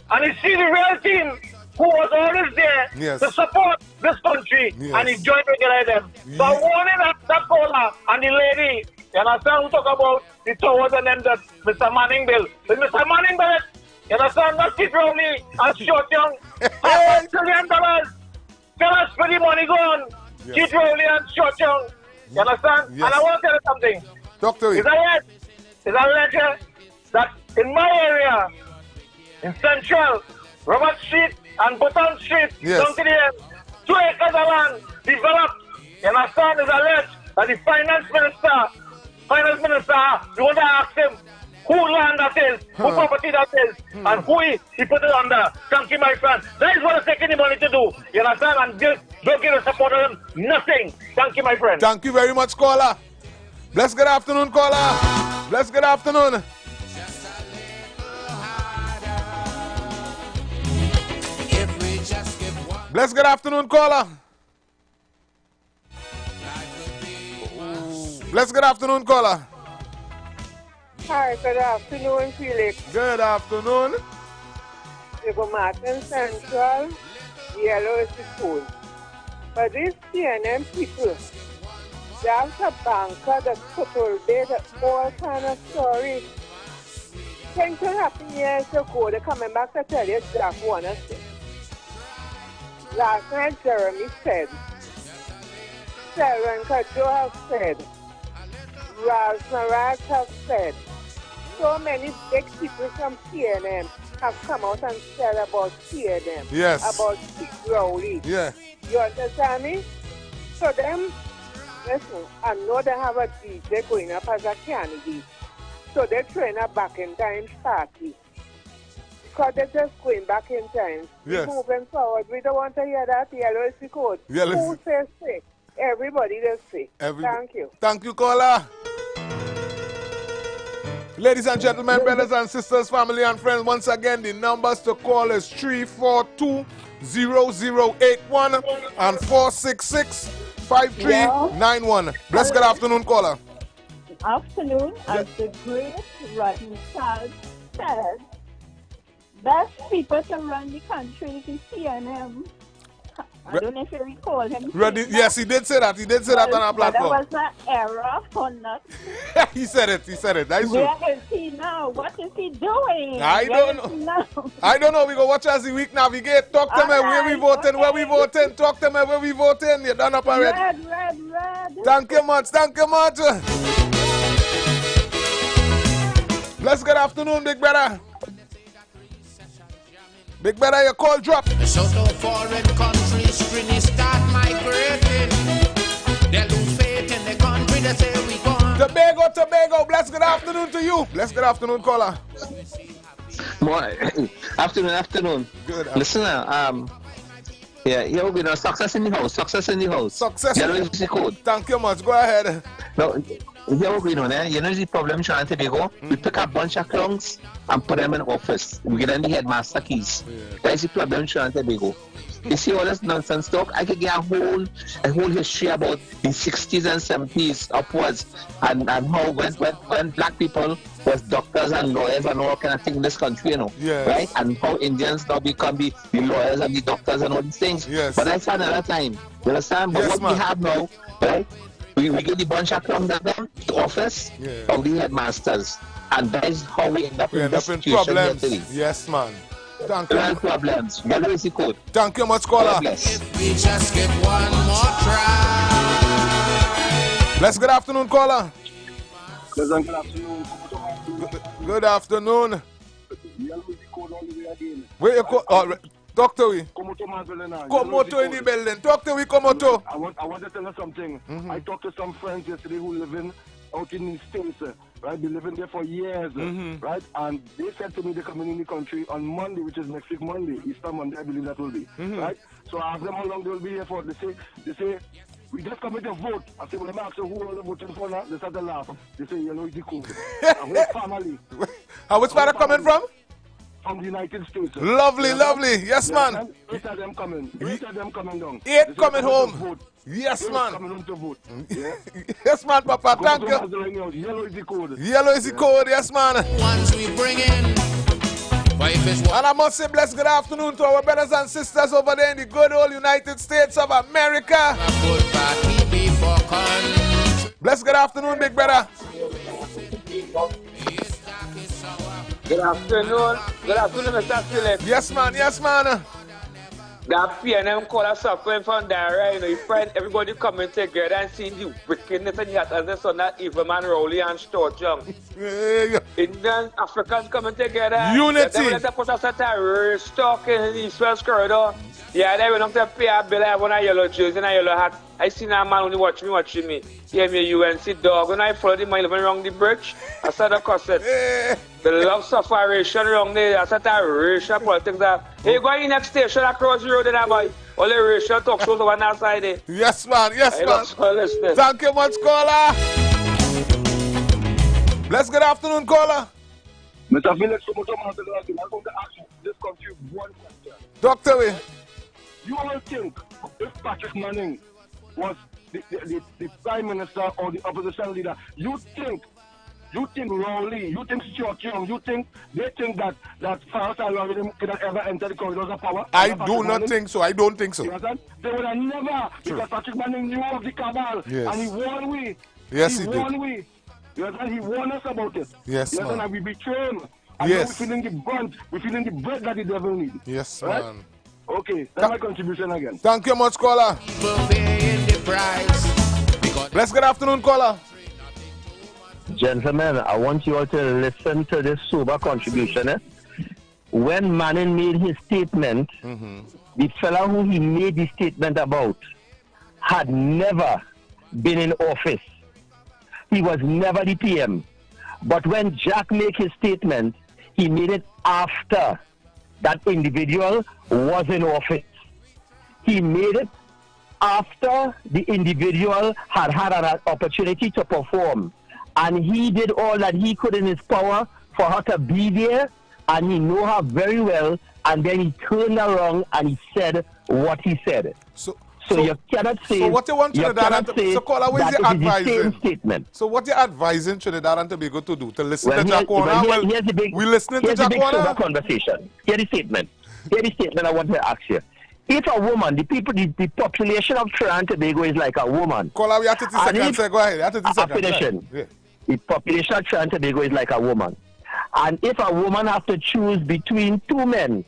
And he see the real team who was always there to support this country. And he joined together them. So I warning that caller and the lady, you understand who talk about the towers and them that Mr. Manning Bill. But Mr. Manning Bill, you understand, not Kid Rowley and Short Young. $1 trillion. Tell us where the money gone. Kid Rowley and Short Young. You understand? And I want to tell you something. Talk to It's a ledger that in my area, in Central, Robert Street and Button Street, down to the end, 2 acres of land developed. You understand? It's alleged that the finance minister, you want to ask him who land that is, who property that is, and who he put it under. Thank you, my friend. That is what it's taking the money to do. You understand? And don't give the support of them nothing. Thank you, my friend. Thank you very much, caller. Bless good afternoon, caller. Bless good afternoon. Bless good afternoon, caller. Bless good afternoon, caller. Hi, good afternoon, Felix. Good afternoon. You go Martin Central, yellow is the school. But these CNN people, there's a banker that couple did all kind of stories. Things that happened years ago, they're coming back to tell you Jack Warner thing. Last night, Jeremy said, Sharon Kajo has said, Raz Naraj has said, so many big people from CNN have come out and said about CNN. Yes. About Kid Rowley. Yeah. You understand me? So them, listen, I know they have a DJ going up as a candidate. So they're trying a back in time party. Because they're just going back in time. Yes. Moving forward. We don't want to hear that yellow is the code. Yeah, who says say? Everybody does say. Thank you. Thank you, caller. Ladies and gentlemen, brothers and sisters, family and friends, once again, the numbers to call is 342-0081 and 466-5391. Bless good afternoon, caller. Afternoon, as the great Rodney Charles said, best people to run the country is CNN. I don't know if you recall him. Yes, he did say that. He did say that on our platform. That was an error or not. He said it. That's true. Where is he now? What is he doing? I don't know. I don't know. We go watch as the week navigate. Talk to me where we voting, where we voting. Talk to me where we voting. You're done up already. Red. Thank you much. Bless good afternoon, big brother. Big brother, your call drop. So no foreign countries really start migrating. They lose faith in the country, they say we gone. Tobago, bless good afternoon to you. Bless good afternoon, caller. Afternoon. Good. Listen, Yeah, here we go. Success in the house. Success in the house. Success. Yellow is the code. Thank you much. Go ahead. Now, here we go. You know the problem, Trinidad and Tobago? We pick a bunch of clowns and put them in office. We get them the headmaster keys. That's the problem, Trinidad and Tobago. You see all this nonsense talk? I could get a whole history about the 60s and 70s upwards and how when black people was doctors and lawyers and all kind of thing in this country, you know, right? And how Indians now become the lawyers and the doctors and all these things. Yes. But that's another time. You understand? But what we have now, right? We get the bunch of clowns at them, the office of the headmasters. And that is how we end up in this situation problems. Today. Yes, man. Thank you. Problems. Yellow is the code. Thank you much, caller. Bless. We just get one more try. Bless. Good afternoon, caller. Good afternoon. Good afternoon. Where you call? Talk to me. Komoto in the building. Talk to me, Komoto. I want to tell you something. I talked to some friends yesterday who live out in the States, right? They living there for years, right? And they said to me they're coming in the country on Monday, which is next week Monday, Easter Monday, I believe that will be, right? So I asked them how long they will be here for. They say, we just coming to vote. I said, well, I'm asking who are they voting for now? They start to laugh. They say, yellow is the cool. Whole family. Which part are coming from? From the United States. Lovely, lovely. Yes, man. 8 of them coming. 8 of them coming down. 8 coming home. Yes, man. Coming home to vote. Yeah? Yes, man, Papa. Thank you. Yellow is the code. Yellow is the code. Yes, man. Once we bring in. And I must say, blessed good afternoon to our brothers and sisters over there in the good old United States of America. Blessed good afternoon, big brother. Good afternoon. Good afternoon, Mr. Philip. Yes, man. Yes, man. That PNM call us suffering from diarrhea. You know, you find everybody coming together and seeing the wickedness and yet as on that evil man Rowley and Stout Young. Indian Africans coming together. Unity. They put us at a race talk in the East West corridor. Yeah, they went up to pay a bill. I have on a yellow jersey and a yellow hat. I seen a man only watching me. Hear me, UNC dog. When I followed him, I living around the bridge. I saw the cassette. The love separation around there. I said that racial politics. Hey, go in the next station across the road there, boy. All the racial talk shows over that side there. Yes, man. Yes, man. Thank you much, caller. Bless good afternoon, caller. Mr. Felix, I'm going to ask you this country one question. Doctor, we. You all think if Patrick Manning was the prime minister or the opposition leader, you think Rowley, you think Stuart Young, they think that Farouk Alwari could have ever entered the corridors of power? I do not think so. I don't think so. You understand? They would have never, because Patrick Manning knew of the cabal, and he warned we. Yes, he did. You understand? He warned us about it. Yes, you understand? man. And we betrayed him. And yes. we're feeling the brunt, we're feeling the bread that the devil needs. Yes, right? man. Okay, that's my contribution again. Thank you much, caller. Bless good afternoon, caller. Gentlemen, I want you all to listen to this sober contribution. When Manning made his statement, the fellow who he made the statement about had never been in office. He was never the PM. But when Jack made his statement, he made it after that individual was in office. He made it after the individual had had an opportunity to perform. And he did all that he could in his power for her to be there, and he knew her very well, and then he turned around and he said what he said. So you cannot say. So what you want Trinidad and Tobago? So caller, what is your advising? Statement. So what you advising Trinidad and Tobago to do? To listen to Jack Warner? We listening to Jack Warner? Here's the big conversation. Here's the statement. Here's the statement I want to ask you. If a woman, the population of Trinidad and Tobago is like a woman. Caller, we have 30 seconds. Go ahead. 30 seconds. Yeah. The population of Trinidad and Tobago is like a woman. And if a woman has to choose between two men,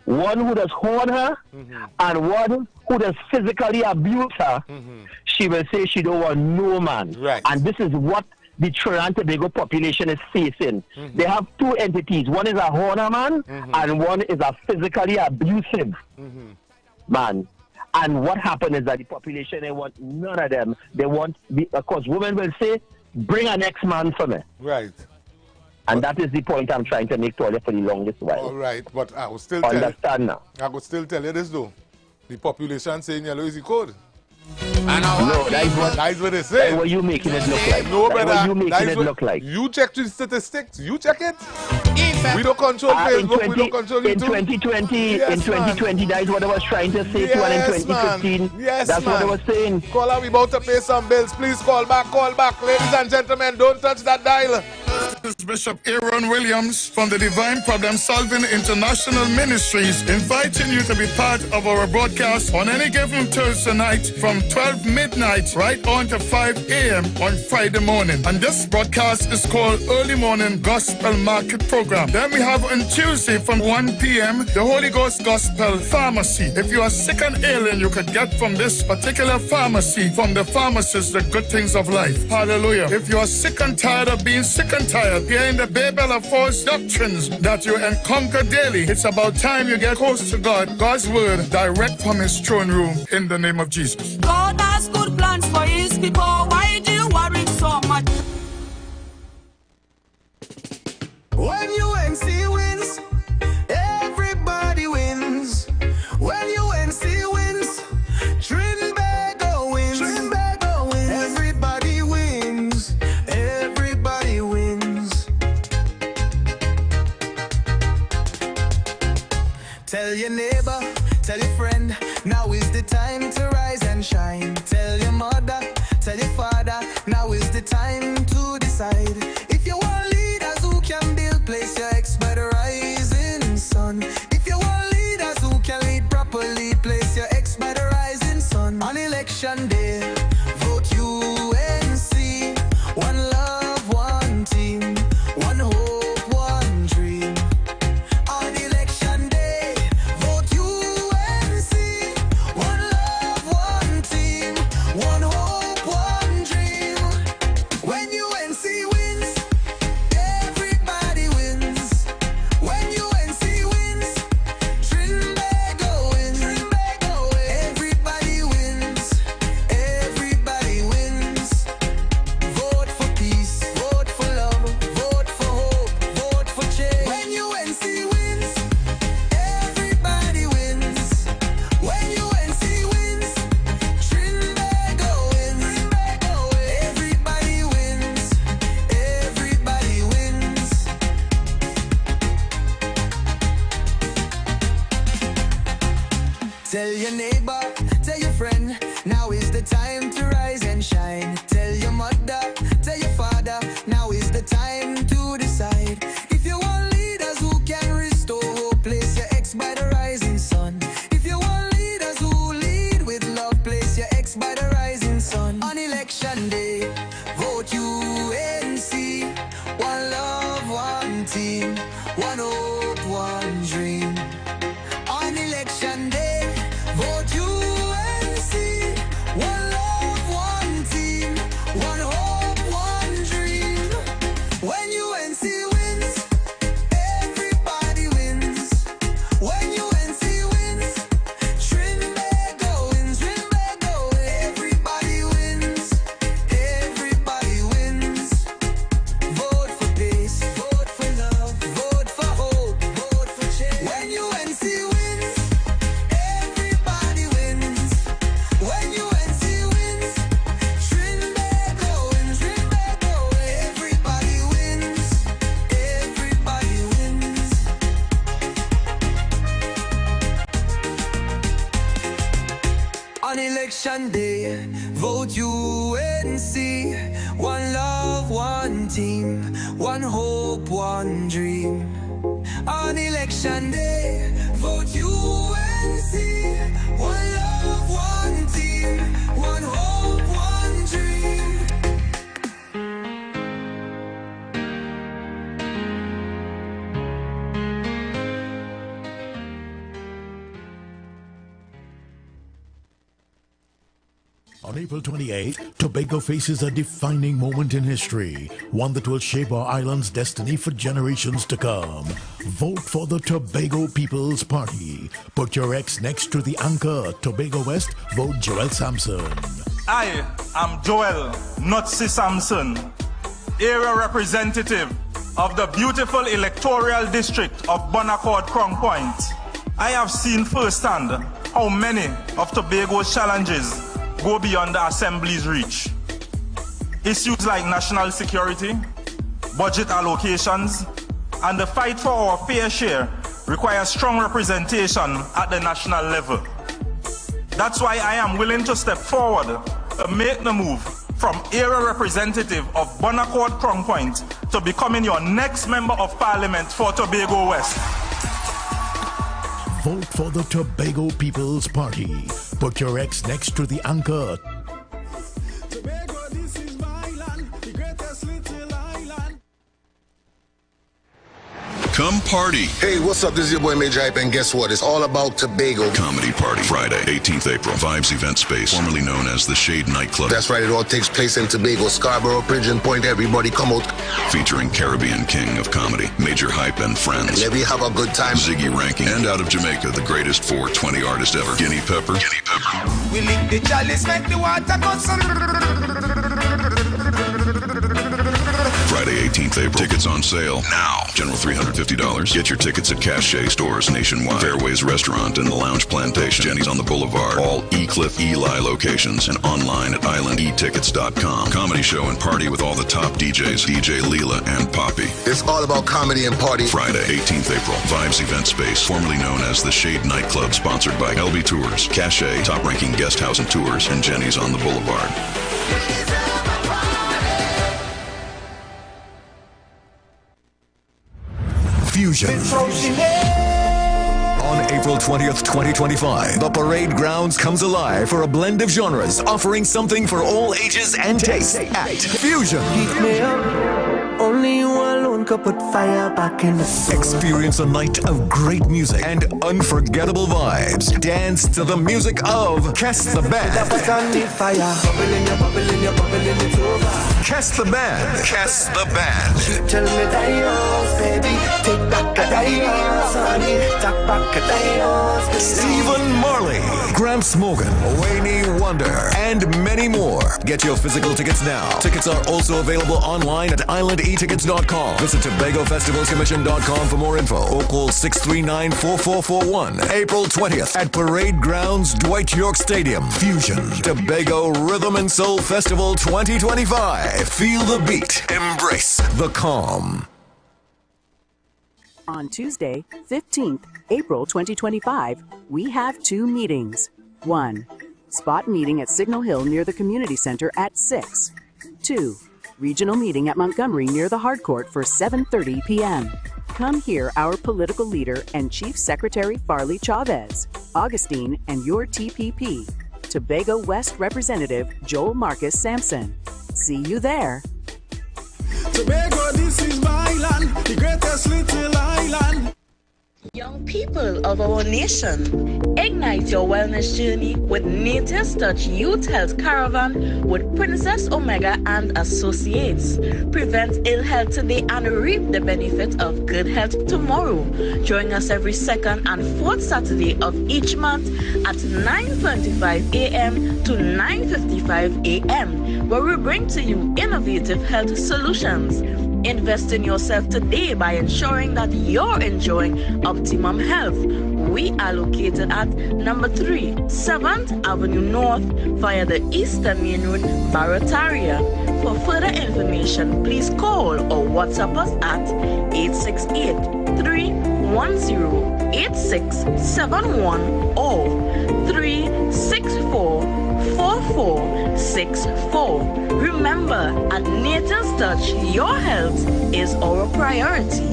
one who does horn her and one who does physically abuse her, she will say she don't want no man. Right. And this is what the Trinidad and Tobago population is facing. They have two entities. One is a horner man and one is a physically abusive man. And what happened is that the population, they want none of them. They want, of course, women will say, bring an ex-man for me. Right. And that is the point I'm trying to make to you for the longest while. All right, but I will still tell you. Understand now. I will still tell you this though. The population saying yellow is the code. No, that's what they say. That's what you making it look like. No, that's brother. what you making it look like. You check the statistics. You check it. We don't control Facebook. We don't control YouTube. In 2020, that is what I was trying to say to you. And in 2015, that's what I was saying. Caller, we about to pay some bills. Please call back. Ladies and gentlemen, don't touch that dial. This is Bishop Aaron Williams from the Divine Problem Solving International Ministries, inviting you to be part of our broadcast on any given Thursday night from 12 midnight right on to 5 a.m. on Friday morning. And this broadcast is called Early Morning Gospel Market Program. Then we have on Tuesday from 1 p.m. the Holy Ghost Gospel Pharmacy. If you are sick and ailing, you could get from this particular pharmacy, from the pharmacist, the good things of life. Hallelujah. If you are sick and tired of being sick and tired, hearing the babel of false doctrines that you encounter daily, it's about time you get close to God. God's word direct from his throne room in the name of Jesus. God has good plans for his people. Why do you worry so much? When UNC wins, everybody wins. When UNC wins, Trinbago wins. Trinbago wins. Everybody wins. Everybody wins. Tell your neighbor, tell your friend, now is the time to rise and shine. Tell your mother, tell your father, now is the time to decide. If you want leaders who can build, place your ex by the rising sun. If you want leaders who can lead properly, place your ex by the rising sun. On election day, vote UNC. One love, one team, one hope, one dream. On election day, vote UNC. One love, one team, one hope, one dream. When UNC wins, everybody wins. When UNC wins, Trinbago wins. Trinbago wins. Everybody wins. Everybody wins. Vote for peace. Vote for love. Vote for hope. Vote for change. When UNC wins, everybody wins. When UNC wins, Trinbago wins. Trinbago wins. Everybody wins. Everybody wins. Tell your neighbor, tell your friend, now is the time to rise and shine. Tell your mother, tell your father, now is the time to decide. If you want leaders who can restore hope, place your ex by the rising sun. If you want leaders who lead with love, place your ex by the rising sun. On election day, vote UNC. One love, one team, one hope, one dream. On election day, vote UNC. One love, one team, one hope, one dream. When UNC wins, everybody wins. When UNC wins, Trinbago wins. Trinbago wins. Everybody wins. Everybody wins. Vote for peace. Vote for love. Vote for hope. Vote for change. When UNC wins, everybody wins. When UNC wins, Trinbago wins. Trinbago wins. Everybody wins. Everybody wins. On election day, vote UNC. One love, one team, one hope, one dream. On election day, vote UNC. One love, one team, one hope, one dream. On April 28, Tobago faces a defining moment in history, one that will shape our island's destiny for generations to come. Vote for the Tobago People's Party. Put your ex next to the anchor, Tobago West. Vote Joel Sampson. I am Joel Nutsi Sampson, area representative of the beautiful electoral district of Bonaccord Crown Point. I have seen firsthand how many of Tobago's challenges go beyond the Assembly's reach. Issues like national security, budget allocations, and the fight for our fair share require strong representation at the national level. That's why I am willing to step forward to make the move from era representative of Bonaccord Crown Point to becoming your next member of parliament for Tobago West. Vote for the Tobago People's Party. Put your ex next to the anchor. Tobago, this is my land, the greatest little island. Come party. Hey, what's up? This is your boy Major Hype, and guess what? It's all about Tobago. Comedy Party, Friday, 18th April. Vibes Event Space, formerly known as the Shade Nightclub. That's right, it all takes place in Tobago, Scarborough, Pigeon Point. Everybody come out. Featuring Caribbean King of Comedy, Major Hype and friends. And let me have a good time. Ziggy Ranking, and out of Jamaica, the greatest 420 artist ever, Guinea Pepper. We lick the chalice, make the water go. Friday, 18th April. Tickets on sale now. General $350. Get your tickets at Cache stores nationwide. Fairways Restaurant and the Lounge Plantation. Jenny's on the Boulevard. All E-Cliff Eli locations and online at islandetickets.com. Comedy show and party with all the top DJs, DJ Leela and Poppy. It's all about comedy and party. Friday, 18th April. Vibes Event Space, formerly known as the Shade Nightclub, sponsored by LB Tours, Cache, top-ranking guest house and tours, and Jenny's on the Boulevard. Fusion. On April 20th, 2025, the Parade Grounds comes alive for a blend of genres, offering something for all ages and tastes at Fusion. Heat me up. Only you alone could put fire back in the soul. Experience a night of great music and unforgettable vibes. Dance to the music of Kess the Band. Kess the Band. Kess the Band. Tell me dios, baby. Take back a dios, honey. Take back a dios, baby. Stephen Marley, Gramps Morgan, Wayne Wonder, and many more. Get your physical tickets now. Tickets are also available online at islandetickets.com. Visit TobagoFestivalsCommission.com for more info or call 639-4441. April 20th at Parade Grounds, Dwight York Stadium. Fusion, Tobago Rhythm and Soul Festival 2025. Feel the beat. Embrace the calm. On Tuesday, 15th April 2025, we have two meetings. 1. Spot meeting at Signal Hill near the Community Center at 6. 2. Regional meeting at Montgomery near the Hard Court for 7:30 p.m. Come hear our political leader and Chief Secretary Farley Chavez, Augustine, and your TPP, Tobago West Representative Joel Marcus Sampson. See you there. Tobago, this is my land, the greatest little island. Young people of our nation, ignite your wellness journey with Nature's Touch Youth Health Caravan with Princess Omega and Associates. Prevent ill health today and reap the benefit of good health tomorrow. Join us every second and fourth Saturday of each month at 9:25 a.m. to 9:55 a.m. where we bring to you innovative health solutions. Invest in yourself today by ensuring that you're enjoying optimum health. We are located at number 3, 7th Avenue North via the Eastern Main Road, Barataria. For further information, please call or WhatsApp us at 868-310-8671 or 364-4464. Remember, at Nature's Touch, your health is our priority.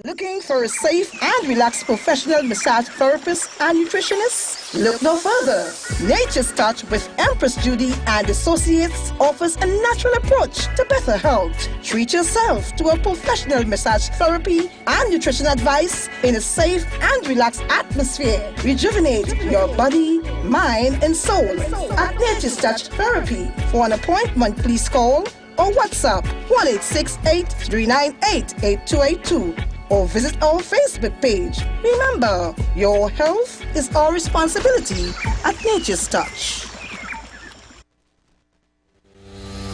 Looking for a safe and relaxed professional massage therapist and nutritionist? Look no further. Nature's Touch with Empress Judy and Associates offers a natural approach to better health. Treat yourself to a professional massage therapy and nutrition advice in a safe and relaxed atmosphere. Rejuvenate your body, mind, and soul at Nature's Touch Therapy. For an appointment, please call or WhatsApp 1-868-398-8282. Or visit our Facebook page. Remember, your health is our responsibility at Nature's Touch.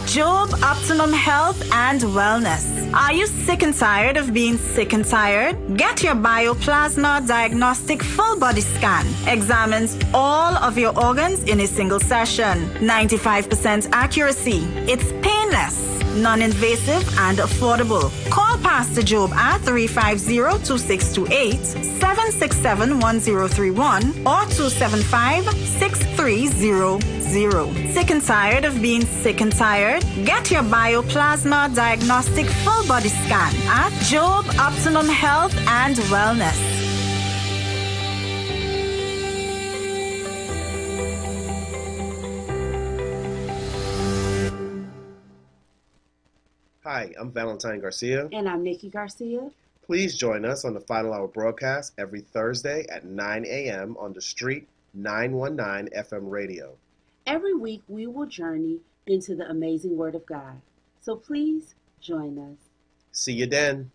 Job Optimum Health and Wellness. Are you sick and tired of being sick and tired? Get your Bioplasma Diagnostic Full Body Scan. Examines all of your organs in a single session. 95% accuracy. It's painless, non-invasive and affordable. Call Pastor Job at 350-2628, 767-1031 or 275-6300. Sick and tired of being sick and tired? Get your Bioplasma Diagnostic Full Body Scan at Job Optimum Health and Wellness. Hi, I'm Valentine Garcia. And I'm Nikki Garcia. Please join us on the Final Hour broadcast every Thursday at 9 a.m. on The Street 919 FM radio. Every week we will journey into the amazing Word of God. So please join us. See you then.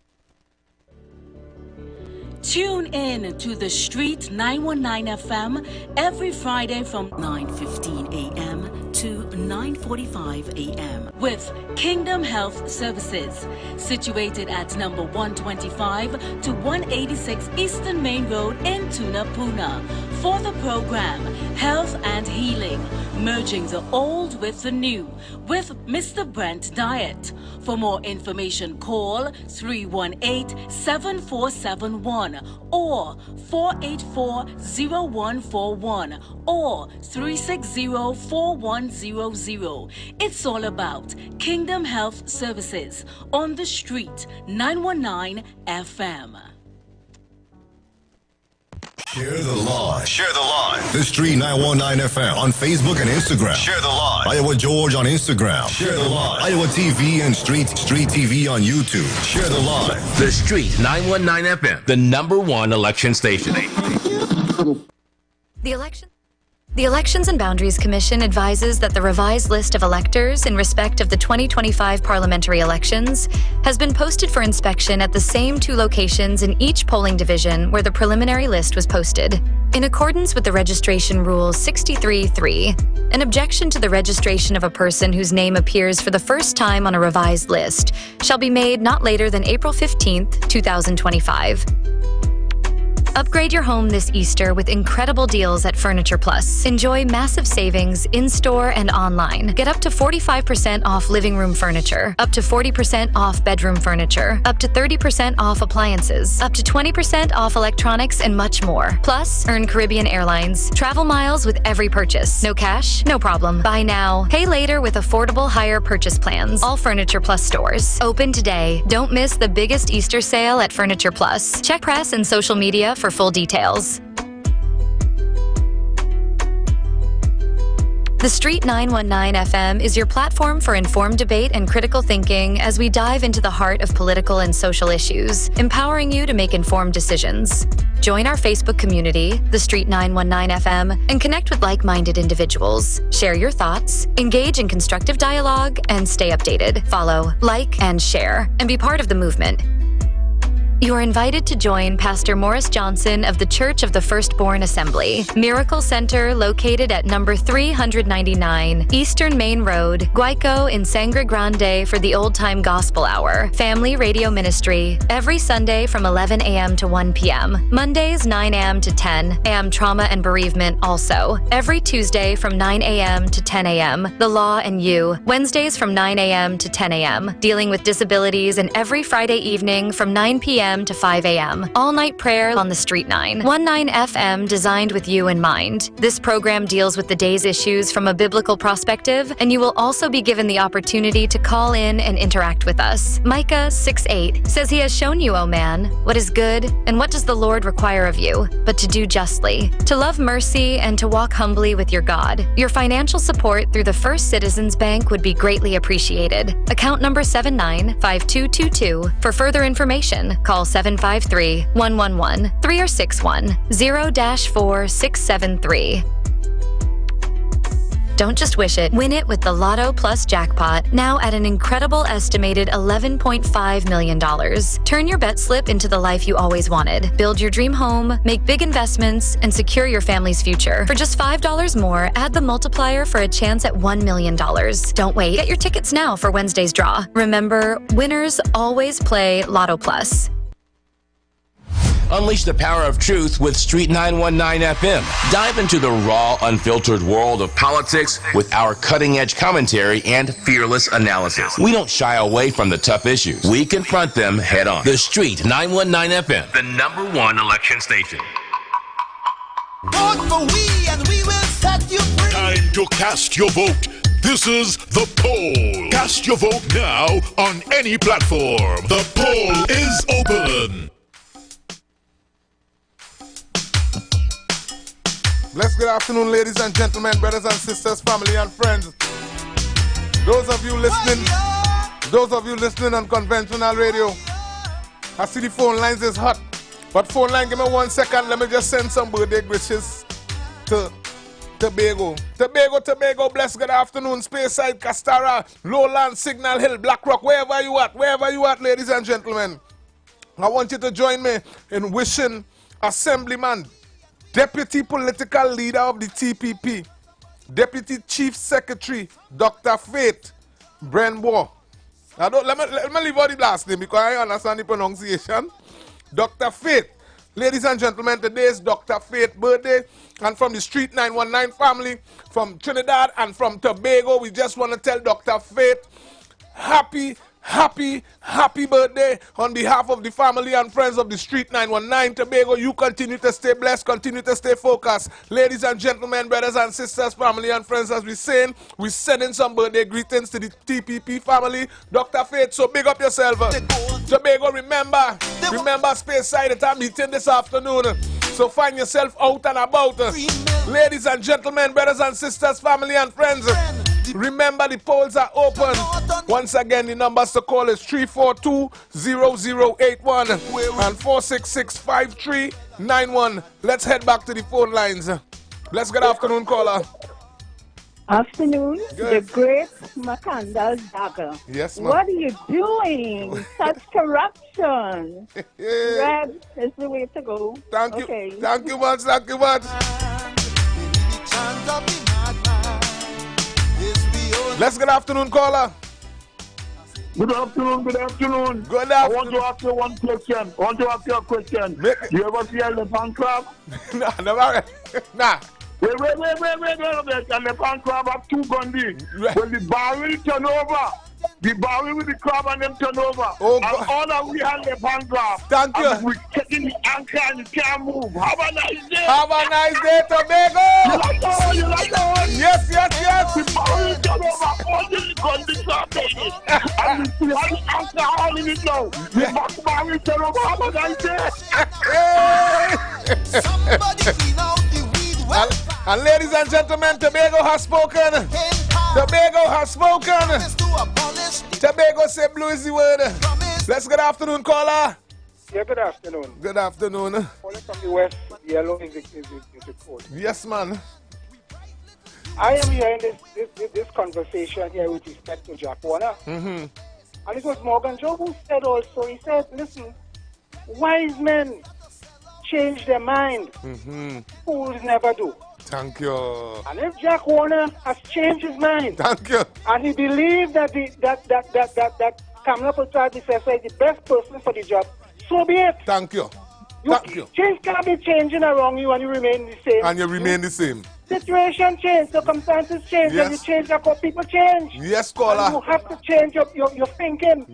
Tune in to The Street 919 FM every Friday from 9:15 a.m. to 9:45 a.m. with Kingdom Health Services, situated at number 125 to 186 Eastern Main Road in Tunapuna. For the program, Health and Healing, merging the old with the new, with Mr. Brent Diet. For more information, call 318-7471 or 484-0141 or 360-4100. It's all about Kingdom Health Services on The Street 919 FM. Share the live. Share the live. The Street 919 FM on Facebook and Instagram. Share the live. Iowa George on Instagram. Share the live. Iowa TV and Street TV on YouTube. Share the live. The Street 919 FM, the #1 election station. The Elections and Boundaries Commission advises that the revised list of electors in respect of the 2025 parliamentary elections has been posted for inspection at the same 2 locations in each polling division where the preliminary list was posted. In accordance with the Registration Rule 63.3, an objection to the registration of a person whose name appears for the first time on a revised list shall be made not later than April 15th, 2025. Upgrade your home this Easter with incredible deals at Furniture Plus. Enjoy massive savings in-store and online. Get up to 45% off living room furniture, up to 40% off bedroom furniture, up to 30% off appliances, up to 20% off electronics, and much more. Plus, earn Caribbean Airlines travel miles with every purchase. No cash? No problem. Buy now, pay later with affordable hire purchase plans. All Furniture Plus stores. Open today. Don't miss the biggest Easter sale at Furniture Plus. Check press and social media for full details. The Street 919 FM is your platform for informed debate and critical thinking as we dive into the heart of political and social issues, empowering you to make informed decisions. Join our Facebook community, The Street 919 FM, and connect with like-minded individuals. Share your thoughts, engage in constructive dialogue, and stay updated. Follow, like, and share, and be part of the movement. You are invited to join Pastor Morris Johnson of the Church of the Firstborn Assembly, Miracle Center located at number 399 Eastern Main Road, Guayco in Sangre Grande for the Old Time Gospel Hour, Family Radio Ministry, every Sunday from 11 a.m. to 1 p.m., Mondays 9 a.m. to 10 a.m. Trauma and Bereavement also, every Tuesday from 9 a.m. to 10 a.m., The Law and You, Wednesdays from 9 a.m. to 10 a.m., Dealing with Disabilities, and every Friday evening from 9 p.m. to 5 a.m. All-night prayer on the Street 919 FM, designed with you in mind. This program deals with the day's issues from a biblical perspective, and you will also be given the opportunity to call in and interact with us. Micah 6:8 says, "He has shown you, O man, what is good, and what does the Lord require of you, but to do justly, to love mercy, and to walk humbly with your God." Your financial support through the First Citizens Bank would be greatly appreciated. Account number 795222. For further information, call 753-111 3 or 61 0-4673. Don't just wish it, win it with the Lotto Plus jackpot, now at an incredible estimated $11.5 million. Turn your bet slip into the life you always wanted. Build your dream home, make big investments, and secure your family's future. For just $5 more, add the multiplier for a chance at $1 million. Don't wait. Get your tickets now for Wednesday's draw. Remember, winners always play Lotto Plus. Unleash the power of truth with Street 919 FM. Dive into the raw, unfiltered world of politics with our cutting-edge commentary and fearless analysis. We don't shy away from the tough issues. We confront them head on. The Street 919 FM, the #1 election station. Vote for we and we will set you free. Time to cast your vote. This is the poll. Cast your vote now on any platform. The poll is open. Blessed good afternoon, ladies and gentlemen, brothers and sisters, family and friends. Those of you listening on conventional radio, I see the phone lines is hot. But phone line, give me 1 second. Let me just send some birthday wishes to Tobago. Tobago, blessed good afternoon, Speyside, Castara, Lowland, Signal Hill, Blackrock, wherever you at, ladies and gentlemen. I want you to join me in wishing Assemblyman, Deputy Political Leader of the TPP, Deputy Chief Secretary, Dr. Faith Brenbois. Let me leave out the last name because I understand the pronunciation. Dr. Faith. Ladies and gentlemen, today is Dr. Faith's birthday. And from the Street 919 family, from Trinidad and from Tobago, we just want to tell Dr. Faith, happy birthday on behalf of the family and friends of the Street 919 Tobago. You continue to stay blessed, continue to stay focused. Ladies and gentlemen, brothers and sisters, family and friends, as we're sending some birthday greetings to the TPP family. Dr. Faith, so big up yourself. Tobago, remember Speyside at our meeting this afternoon. So find yourself out and about. Ladies and gentlemen, brothers and sisters, family and friends, remember the polls are open. Once again, the numbers to call is 342-0081 and 466-5391. Let's head back to the phone lines. Let's good afternoon, caller. Afternoon, Good. The great Macandal Dagger. Yes, ma'am. What are you doing? Such corruption. Red is the way to go. Thank you. Okay. Thank you much. Let's good afternoon, caller. Good afternoon. I want to ask you one question. A question. You ever see a elephant crab? Nah, never. Nah. Wait. Elephant crab have two gundy. When the barrel turn over, the barrel with the crab and them turn over. Oh, and all that we have elephant crab. Thank you. And we're taking the anchor and you can't move. Have a nice day. Have a nice day, Tobago. You like that one? Yes. The barrel turn over, all the gundy crab taking it. And we still have the anchor all in it now. The barrel turn over. Have a nice day. Somebody clean out the weed well. And ladies and gentlemen, Tobago has spoken. Tobago say blue is the word. Let's good afternoon, caller. Yeah, good afternoon. Good afternoon. Calling from the west, yellow is the code. Yes, man. I am hearing this conversation here with respect to Jack Warner. Mm-hmm. And it was Morgan Joe who said also, he said, listen, wise men change their mind. Mm-hmm. Fools never do. Thank you. And if Jack Warner has changed his mind, thank you, and he believes that that Kamala Prasad is the best person for the job, so be it. Thank you. Change can't be changing around you and you remain the same. And you remain the same. Situation change, circumstances change, Yes. and you change, people change. Yes, caller. And you have to change your thinking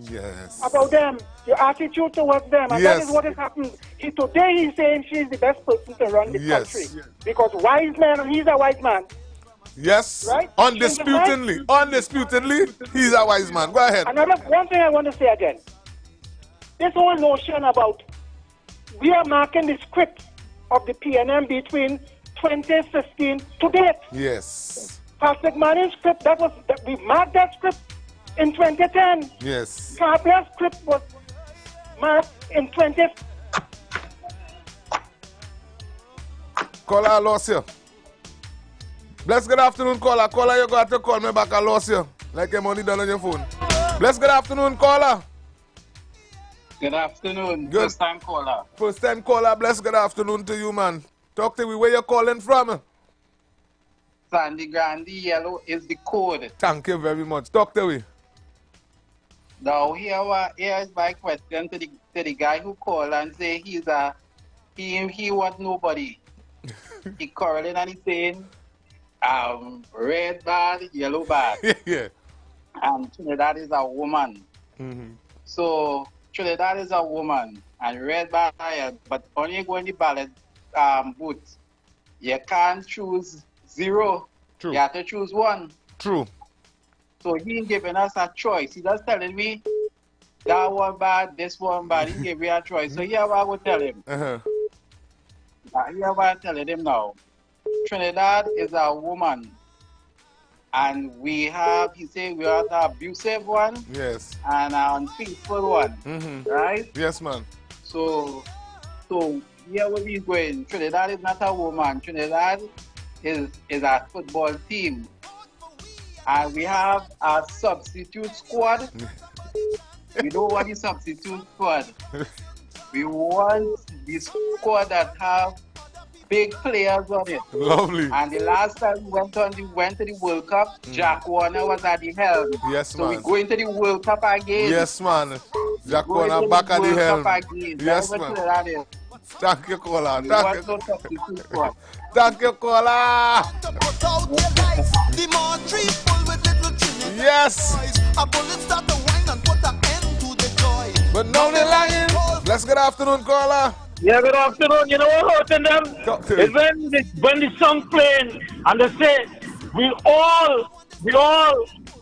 about them, your attitude towards them, and Yes. that is what has happened. Today he's saying she's the best person to run the Yes. country. Because wise man, and he's a wise man. Yes. Right? Undisputedly, he's a wise man. Go ahead. Another one thing I want to say again. This whole notion about we are marking the script of the PNM between 2015 to date. Yes. Patrick Manning's script, we marked that script in 2010. Yes. Carpler's script was marked in 20. Caller, I lost you. Bless, good afternoon, caller. Caller, you got to call me back. I lost you. Like your money done on your phone. Bless, good afternoon, caller. Good afternoon. Good. First time caller. First time caller. Bless, good afternoon to you, man. Talk to me. Where you calling from? Sandy Grandi Yellow is the code. Thank you very much. Talk to me. Now here is my question to the guy who called and say he was nobody. He calling and he saying red bad, yellow bad. Yeah. And Trinidad is a woman. So Trinidad is a woman and red bad, but when you go in the ballot booth, you can't choose 0. True. You have to choose 1. True. So he ain't giving us a choice. He just telling me that one bad, this one bad. He gave me a choice. So here I would tell him. Here I'm telling him now. Trinidad is a woman. And we have, he said we have the abusive one. Yes. And an unfaithful one. Right? Yes, man. So here where we going. Trinidad is not a woman. Trinidad is a football team. And we have a substitute squad. We don't want the substitute squad. We want the squad that have big players on it. Lovely. And the last time we went to the World Cup, Jack Warner was at the helm. Yes, so man. we going to the World Cup again. Yes, man. Jack Warner back at the helm. Yes, man. Thank you, caller. Thank you, caller. Yes. But now they're lying. Let's good afternoon, caller. Yeah, good afternoon. You know what hurting them? Is when the song playing and they say we all,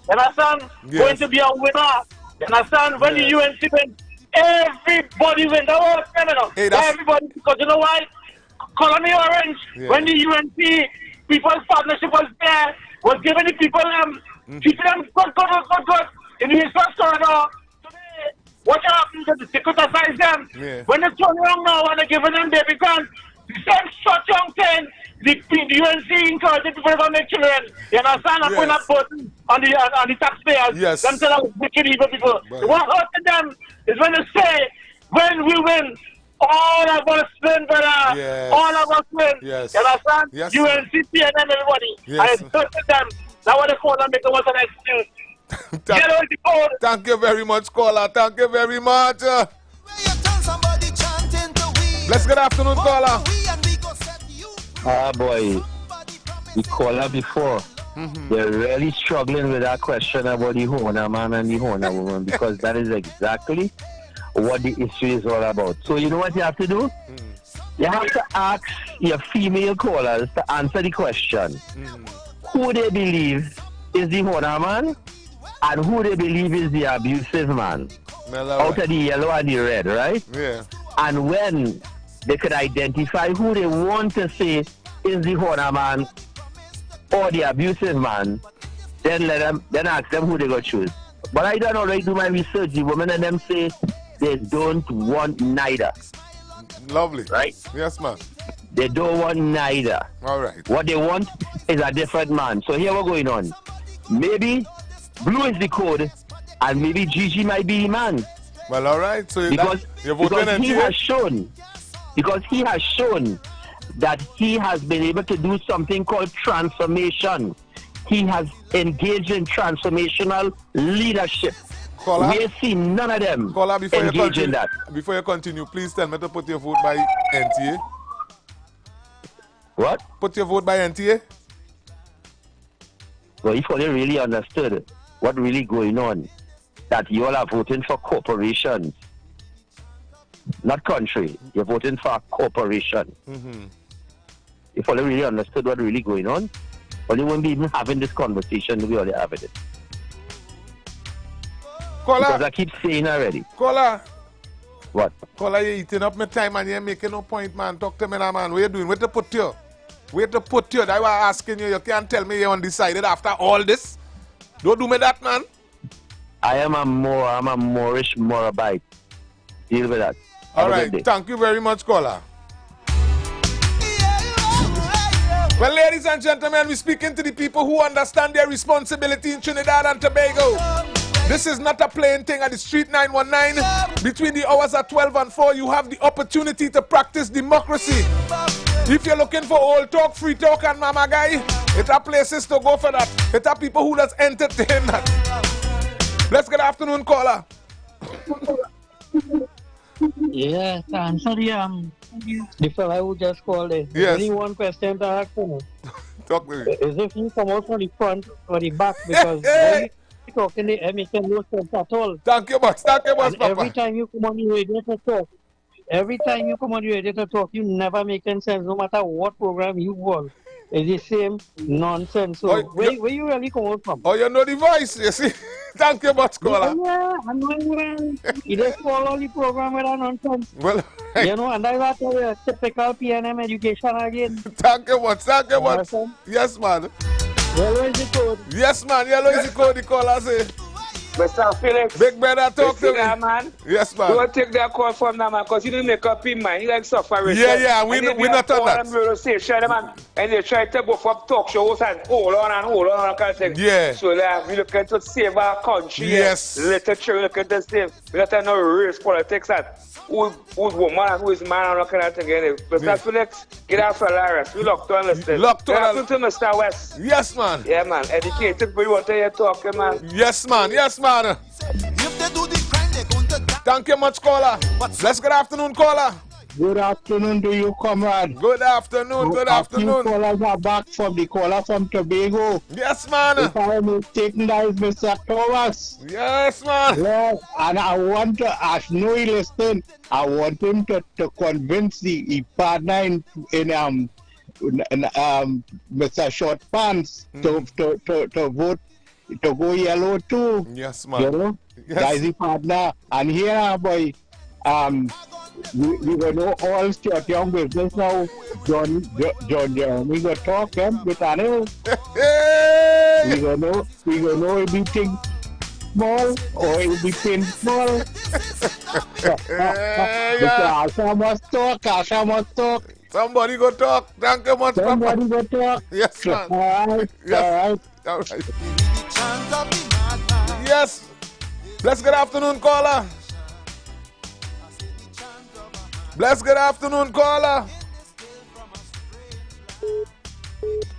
understand, going to be a winner. You understand? When the UNC win, everybody win. That was criminal. Everybody, because you know why? Colony Orange, when the UNC People's Partnership was there, was giving the people keeping them good. In the first corridor, today, what happened to the criticize them? When they turn around now and they're giving them baby grants, the same such young thing, the UNC encouraging people to make children. You understand? And putting that burden on the taxpayers. Yes. Them tell us wicked evil people. What hurting them is when they say, when we win, all of us win, brother. Yes. All of us win. Yes. You understand? Yes, UNC, PNM, everybody. Yes. And it's hurting them. That's what they call them, make them want an excuse. Thank you very much, caller. Thank you very much. Let's good afternoon, caller. Ah, boy. The caller before, they're really struggling with that question about the Hona man and the Hona woman because that is exactly what the issue is all about. So you know what you have to do? You have to ask your female callers to answer the question. Who they believe is the Hona man and who they believe is the abusive man. Out of the yellow and the red, right? Yeah. And when they could identify who they want to say is the Hona man or the abusive man, then ask them who they go choose. But I don't already do my research. The women and them say they don't want neither. Lovely. Right? Yes, ma'am. They don't want neither. All right. What they want is a different man. So here what's going on. Maybe blue is the code, and maybe Gigi might be the man. Well, all right. So because he has shown that he has been able to do something called transformation. He has engaged in transformational leadership. We see none of them engage in that. Before you continue, please tell me to put your vote by NTA. What? Put your vote by NTA? Well, if only really understood what really going on, that you all are voting for corporations, not country. You're voting for a corporation. If only really understood what really going on, only wouldn't be even having this conversation we already having it. Caller. Because I keep saying already. Caller. What? Caller, you're eating up my time and you're making no point, man. Talk to me now, man. What you doing? Where to put you? Where to put you? That's why I'm asking you. You can't tell me you're undecided after all this. Don't do me that, man. I'm a Moorish Morabite. Deal with that. All right. Thank you very much, caller. Well, ladies and gentlemen, we're speaking to the people who understand their responsibility in Trinidad and Tobago. This is not a playing thing at the Street 919. Between the hours of 12 and 4, you have the opportunity to practice democracy. If you're looking for old talk, free talk, and mama guy, it's a places to go for that. It's a people who just entertain that. Let's good afternoon, caller. Yes, answer the fella who just called in. Yes. Only one question to ask him. Talk to me. Is if you come out from the front or the back, because when you talking the air making no sense at all. Thank you much, Papa. Every time you come on the radio to talk, you never making sense, no matter what program you want. It's the same nonsense. So where you really come out from? Oh, you know the voice, you see? Thank you much, caller. Yeah, I'm not you just follow the program with a nonsense. Well, you know, and that's a typical PNM education again. Thank you much, Yes, man. Yellow is the code. Yes, man, yellow is the code, the caller say. Mr. Felix. Big brother, talk to me. Man. Yes, man. Don't take that call from them, man, because you didn't make up in mind. You like suffering. Yeah, we're not on that. Radio station, man, and they try to go for talk shows and hold on, kind of thing. Yeah. So we looking to save our country. Yes. Literature, looking to save. We don't know race politics and who's woman and who is man and all kind of thing. Mr. Felix, get out for Laris. We locked on listening. Locked on. To Mr. West. Yes, man. Yeah, man. Educated, but you want to hear talking, man. Yes, man. Thank you much, caller. Let's good afternoon, caller. Good afternoon to you, comrade. Good afternoon, good afternoon. Callers are back from the caller from Tobago. Yes, man. If I am mistaken, that is Mr. Thomas. Yes, man. Yes, and I want to ask no listen. I want him to convince the partner in Mr. Short Pants to vote to go yellow too. Yes, man. You know? Yes. That is the partner. And here, boy, we will know all short young business now. John, we go talk with Anil. We will know everything small or it will be pin small. Asha must talk. Somebody go talk. Thank you much, Somebody go talk. Yes, man. All right. Yes. Bless good afternoon, caller. Bless good afternoon, caller.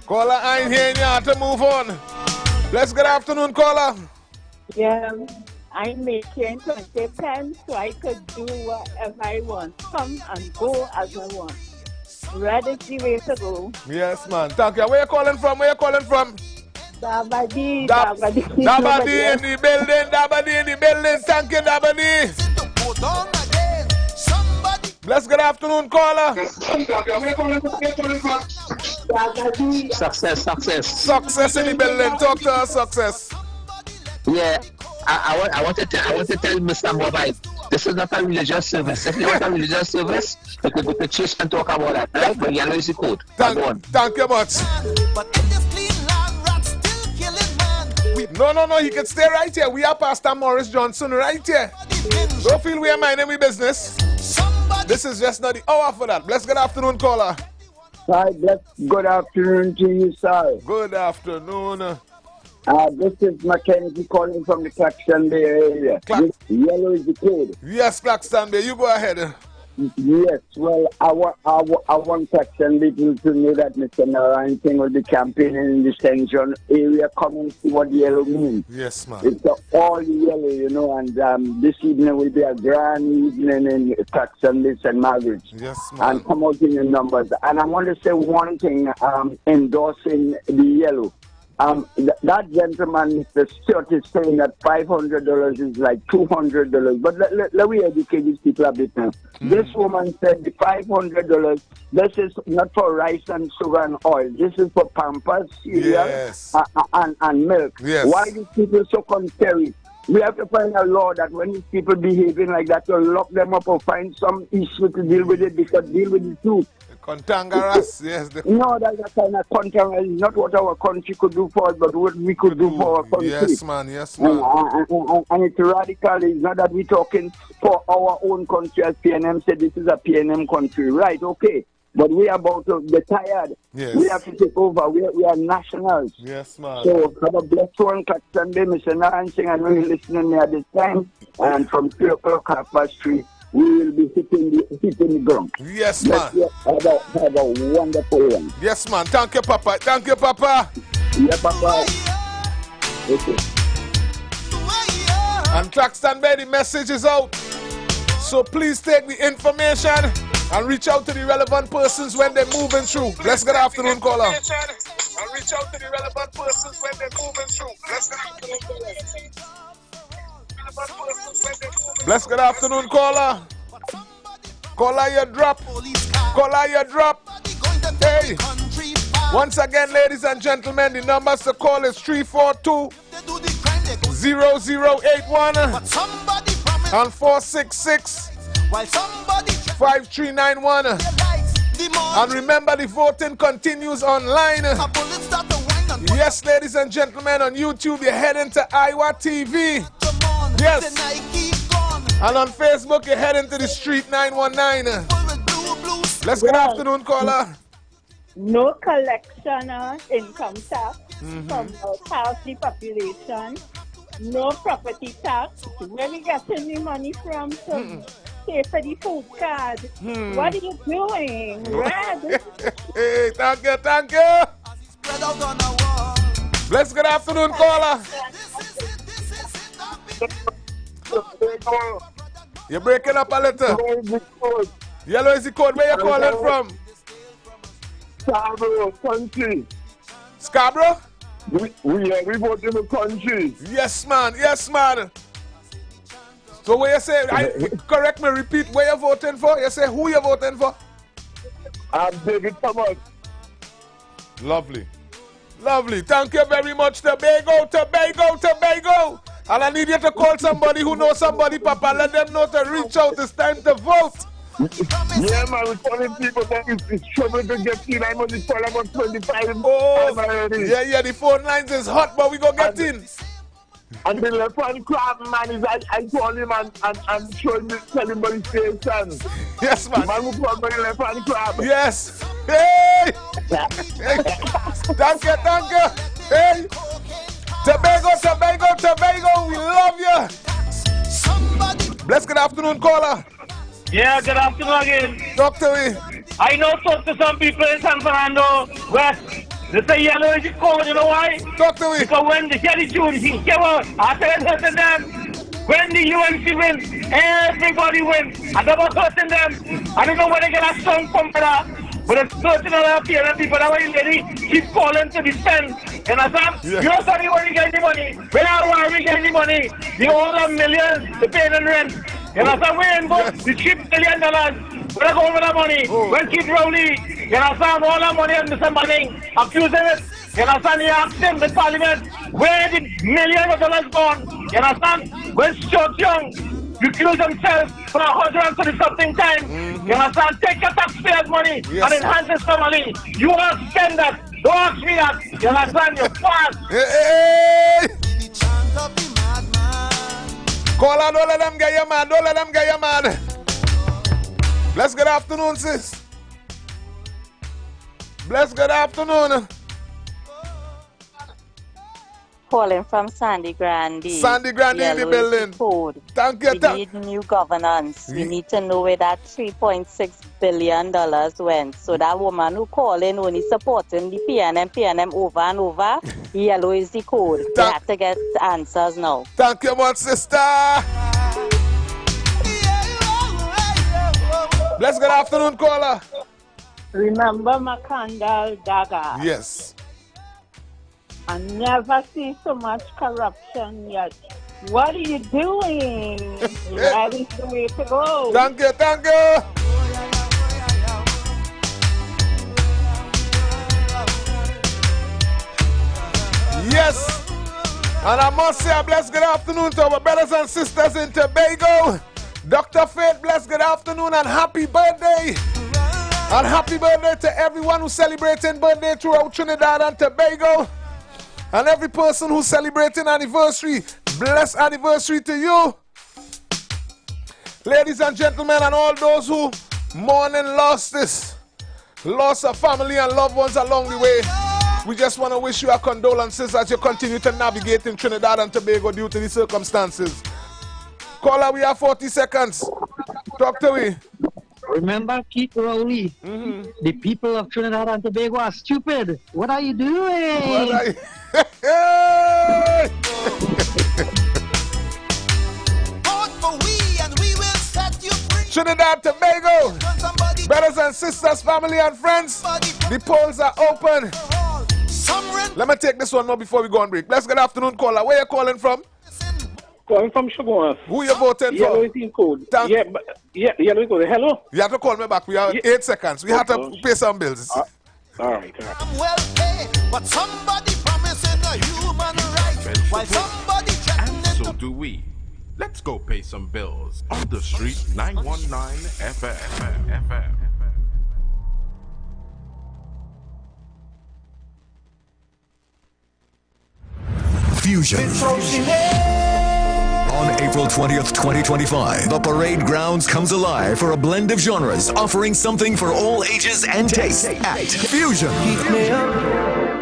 Caller, I ain't hearing you. I have to move on. Bless good afternoon, caller. Yeah, I'm making 20 pence so I could do whatever I want. Come and go as I want. Red is the way to go. Yes, man. Thank you. Where you calling from? Dabadi. Dabadi in the building. Thank you, Dabadi. Bless good afternoon, caller. Success in the building. Talk to us, success. Yeah, I want to tell Mr. Mobile, this is not a religious service. If you want a religious service, you could go to church and talk about that, right? But yellow is the code. Thank you much. No, he can stay right here. We are Pastor Morris Johnson right here. Don't feel we are minding we business. This is just not the hour for that. Bless good afternoon, caller. Hi, good afternoon to you, sir. Good afternoon. This is Mackenzie calling from the Claxton Bay area. Yellow is the code. Yes, Claxton Bay. You go ahead. Yes, well, I want Claxton Bay to know that Mr. Narayan King will be campaigning in the Central area. Come and see what yellow means. Yes, man. It's all yellow, you know, and this evening will be a grand evening in Claxton Bay, St. Margaret's. Yes, man. And come out in your numbers. And I want to say one thing, endorsing the yellow. That gentleman, Mr. Stewart, is saying that $500 is like $200. But let me educate these people a bit now. This woman said the $500, this is not for rice and sugar and oil. This is for Pampers, cereal, and milk. Yes. Why are these people so contrary? We have to find a law that when these people behaving like that, to lock them up or find some issue to deal with it, because deal with it too. Contangaras, yes. No, that's a kind of contangaras. It's not what our country could do for us, but what we could do for our country. Yes, man. And it's radical. It's not that we're talking for our own country, as PNM said, this is a PNM country. Right, okay. but we are about to get tired. Yes. We have to take over. We are nationals. Yes, man. So have a blessed one, Sunday, Mr. Nansing, and we're listening at this time. And from 3 o'clock, 3:30, we will be hitting the ground. Yes, man. Have a wonderful one. Yes, man. Thank you, Papa. Thank you, Papa. Yeah, Papa. Okay. And Claxton Bay, the message is out. So please take the information and reach out to the relevant persons when they're moving through. Bless good afternoon, caller. And reach out to the relevant persons when they're moving through. Bless good afternoon, caller. Caller, you drop. Caller, you drop. Hey. Once again, ladies and gentlemen, the numbers to call is 342-0081 and 466-5391. And remember, the voting continues online. Yes, ladies and gentlemen, on YouTube, you're heading to IWER TV. Yes. And on Facebook, you're heading to the Street 919. Let's good afternoon, caller. No collection income tax from half the population. No property tax. Where we getting the money from to pay for the food card? What are you doing, Red? Hey, thank you, thank you. Bless good afternoon, caller. You're breaking up a little. Yellow is the code. Where you calling from? Scarborough country. Scarborough? We vote in the country. Yes, man. Yes, man. So where you say, correct me, repeat, where you voting for? You say who you voting for? I'm David Thomas. Lovely. Lovely. Thank you very much, Tobago, Tobago, Tobago. And I need you to call somebody who knows somebody, Papa. Let them know to reach out. It's time to vote. Yeah, man, we're calling people that it's trouble to get in. I'm only calling about 25. Oh, yeah, the phone lines is hot, but we go get in. And the left-hand crab, man, is I call him and showing him, tell him what he says, son. Yes, man. Man who called me the left-hand crab. Yes. Hey! Hey. Thank you, thank you. Hey! Tobago, Tobago, Tobago, we love you. Bless good afternoon, caller. Yeah, good afternoon again. Talk to me. I know talk to some people in San Fernando West. They say yellow is cold, you know why? Talk to me. Because when the Jelly June came out, I said hurting them. When the UNC wins, everybody wins. I never hurting them. I don't know where they get a song from for that. But it's certain other people that way lady keep calling to defend. You understand? Yeah. You know somebody when you get the money. When I want to get the money, the older millions, the paying the rent. You understand? We ain't got the $3 billion. Where I go over the money? When Kid Rowley, you understand? All that money on December thing, accusing it. You understand? He asked him, the parliament, where the millions of dollars gone? You understand? When Stuart Young, you kill themselves for 130-something time. You understand? Take your taxpayers' money and enhance his family. You want to spend that. Don't ask me that. You understand? You're fast. Hey! Call on, don't let them get you mad. Don't let them get you mad. Bless good afternoon, sis. Bless good afternoon. Calling from Sandy Grande. Sandy Grande in the building. Code. Thank you. We need new governance. We need to know where that $3.6 billion went. So that woman who calling only supporting the PNM over and over, yellow is the code. We have to get answers now. Thank you much, sister. Bless good afternoon, caller. Remember Makandal Daga? Yes. I never see so much corruption yet. What are you doing? That is the way to go. Thank you, thank you. Yes. And I must say a blessed good afternoon to our brothers and sisters in Tobago. Dr. Faith, blessed good afternoon and happy birthday. And happy birthday to everyone who's celebrating birthday throughout Trinidad and Tobago. And every person who's celebrating anniversary, blessed anniversary to you. Ladies and gentlemen, and all those who mourn and lost this. loss of family and loved ones along the way. We just want to wish you our condolences as you continue to navigate in Trinidad and Tobago due to the circumstances. Caller, we have 40 seconds. Talk to me. Remember Keith Rowley. The people of Trinidad and Tobago are stupid. What are you doing? What are you? Trinidad, Tobago, brothers and sisters, family and friends, the polls are open. Let me take this one more before we go on break. Let's good afternoon, caller. Where are you calling from? Calling from Sugar. Who you voting for? Yellow is in code. Yellow is code. Hello? You have to call me back. We have 8 seconds. We have to pay some bills. All right. I'm well paid, but somebody promising a human right, while somebody threatening and so do we. Let's go pay some bills on the street 919 FM. Fusion. On April 20th, 2025, the parade grounds comes alive for a blend of genres, offering something for all ages and tastes at Fusion.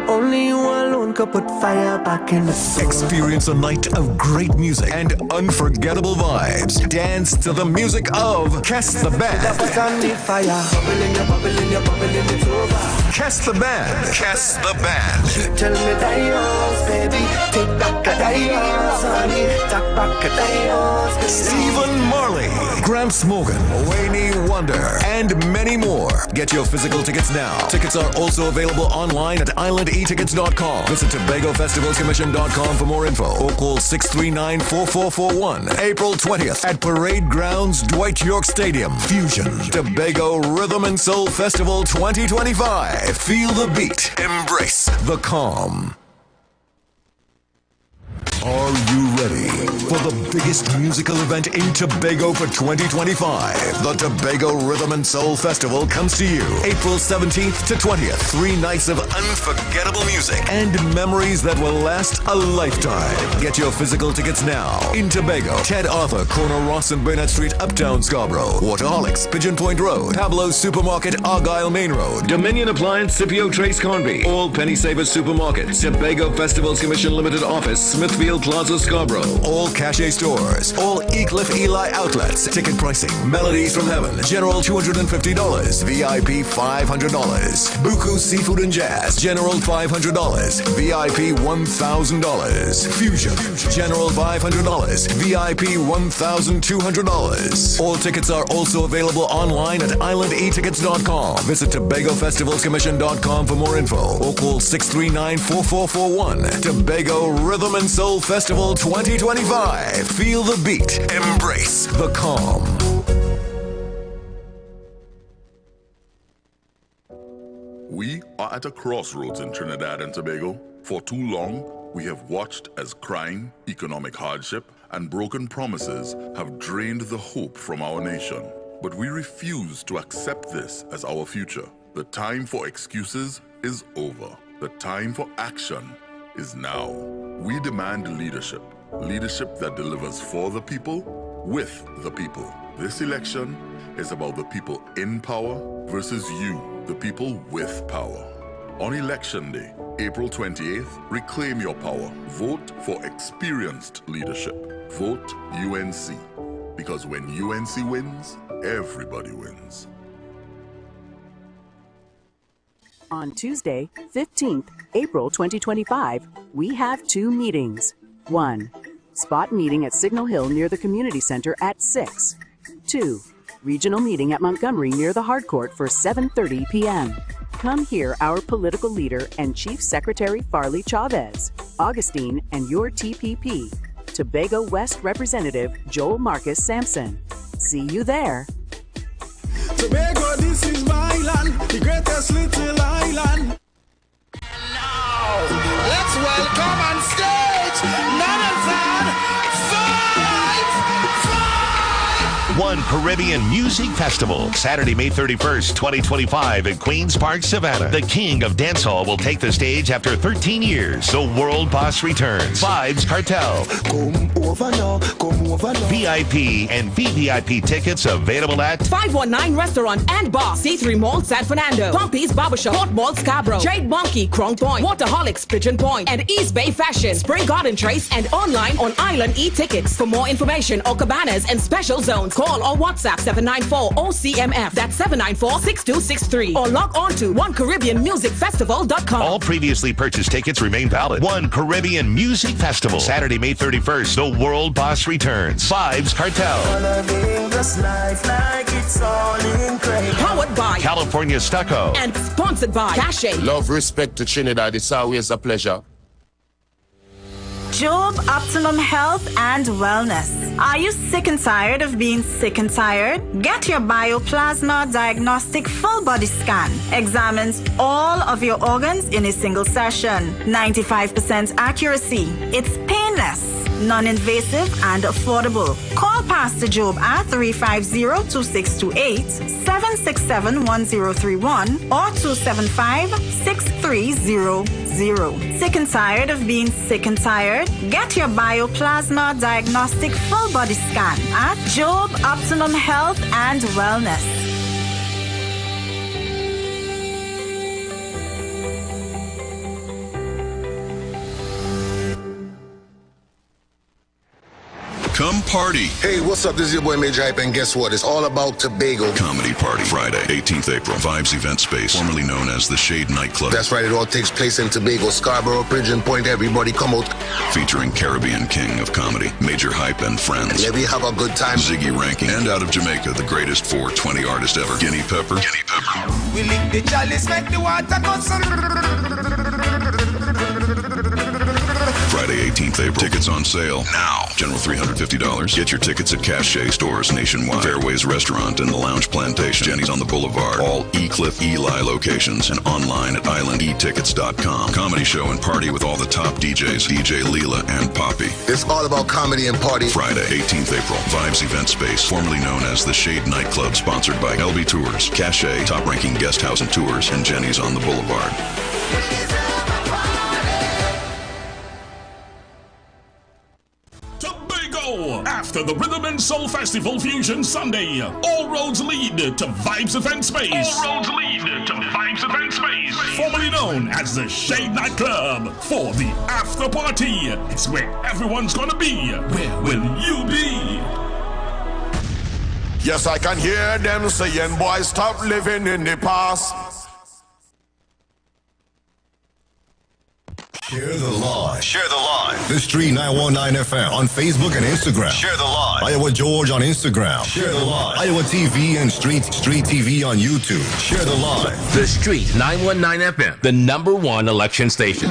Only you alone could put fire back in the soul. Experience a night of great music and unforgettable vibes. Dance to the music of Kess the Band. Kess the Band. Kess the Band. Tell me dios, baby. Take back a dios, honey. Take back a dios, baby. Stephen Marley, Gramps Morgan, Wayne Wonder, and many more. Get your physical tickets now. Tickets are also available online at islandetickets.com. Visit TobagoFestivalsCommission.com for more info or call 639-4441. April 20th at Parade Grounds, Dwight York Stadium. Fusion Tobago Rhythm and Soul Festival 2025. Feel the beat. Embrace the calm. Are you ready for the biggest musical event in Tobago for 2025? The Tobago Rhythm and Soul Festival comes to you April 17th to 20th. 3 nights of unforgettable music and memories that will last a lifetime. Get your physical tickets now in Tobago. Ted Arthur, Corner Ross and Burnett Street, Uptown Scarborough. Waterholics, Pigeon Point Road. Pablo's Supermarket, Argyle Main Road. Dominion Appliance, Scipio Trace Conby. All Penny Savers Supermarkets. Tobago Festivals Commission Limited Office, Smithfield Plaza, Scarborough. All Cache stores. All Ecliff Eli outlets. Ticket pricing. Melodies from Heaven. General $250. VIP $500. Buku Seafood and Jazz. General $500. VIP $1,000. Fusion. General $500. VIP $1,200. All tickets are also available online at islandetickets.com. Visit TobagoFestivalsCommission.com for more info or call 639-4441. Tobago Rhythm and Soul Festival 2025. Feel the beat. Embrace the calm. We are at a crossroads in Trinidad and Tobago. For too long, we have watched as crime, economic hardship, and broken promises have drained the hope from our nation. But we refuse to accept this as our future. The time for excuses is over. The time for action is now. We demand leadership. Leadership that delivers for the people, with the people. This election is about the people in power versus you, the people with power. On Election Day, April 28th, reclaim your power. Vote for experienced leadership. Vote UNC. Because when UNC wins, everybody wins. On Tuesday, 15th, April 2025, we have 2 meetings. 1. Spot meeting at Signal Hill near the Community Center at 6. 2. Regional meeting at Montgomery near the Hardcourt for 7:30 p.m. Come hear our political leader and Chief Secretary Farley Chavez, Augustine, and your TPP, Tobago West Representative Joel Marcus Sampson. See you there. Tobago, this is my land, the greatest little island. Now, let's welcome on stage none other than 5. One Caribbean Music Festival, Saturday, May 31st, 2025 at Queens Park, Savannah. The king of dancehall will take the stage after 13 years. The World Boss returns. Vibes Cartel. Come over now. VIP and VVIP tickets available at 519 Restaurant and Bar, C3 Mall, San Fernando, Pompey's Barbershop, Port Mall, Scarborough, Jade Monkey, Crown Point, Waterholics, Pigeon Point, and East Bay Fashion, Spring Garden Trace, and online on Island e-tickets. For more information or cabanas and special zones, call or WhatsApp 794-OCMF. That's 794-6263. Or log on to OneCaribbeanMusicFestival.com. All previously purchased tickets remain valid. One Caribbean Music Festival, Saturday, May 31st. The World Boss returns. Vibes Cartel. Powered by California Stucco. And sponsored by Cache. Love, respect to Trinidad. It's always a pleasure. Job Optimum Health and Wellness. Are you sick and tired of being sick and tired? Get your Bioplasma Diagnostic Full Body Scan. Examines all of your organs in a single session. 95% accuracy. It's painless, non-invasive, and affordable. Call Pastor Job at 350-2628, 767-1031, or 275-6300. Sick and tired of being sick and tired? Get your Bioplasma Diagnostic Full Body Scan at Job Optimum Health and Wellness. Come party. Hey, what's up? This is your boy Major Hype, and guess what? It's all about Tobago. Comedy Party, Friday, 18th April, Vibes Event Space, formerly known as the Shade Nightclub. That's right, it all takes place in Tobago, Scarborough, Pigeon Point. Everybody come out. Featuring Caribbean King of Comedy, Major Hype and friends. Let me have a good time. Ziggy Ranking, and out of Jamaica, the greatest 420 artist ever, Guinea Pepper. We lick the chalice, make the water go. Friday, 18th April. Tickets on sale now. General $350. Get your tickets at Cache stores nationwide. Fairways Restaurant and the Lounge Plantation. Jenny's on the Boulevard. All E-Cliff Eli locations and online at islandetickets.com. Comedy show and party with all the top DJs. DJ Leela and Poppy. It's all about comedy and party. Friday, 18th April. Vibes Event Space, formerly known as the Shade Nightclub, sponsored by LB Tours, Cache, top-ranking guest house and tours, and Jenny's on the Boulevard. After the Rhythm and Soul Festival Fusion Sunday, all roads lead to Vibes Event Space. All roads lead to Vibes Event Space, formerly known as the Shade Nightclub, for the after party. It's where everyone's gonna be. Where will you be? Yes, I can hear them saying, boy, stop living in the past. Share the live. Share the live. The Street 919 FM on Facebook and Instagram. Share the live. Iowa George on Instagram. Share the live. Iowa TV and Street TV on YouTube. Share the live. The Street 919 FM, the #1 election station.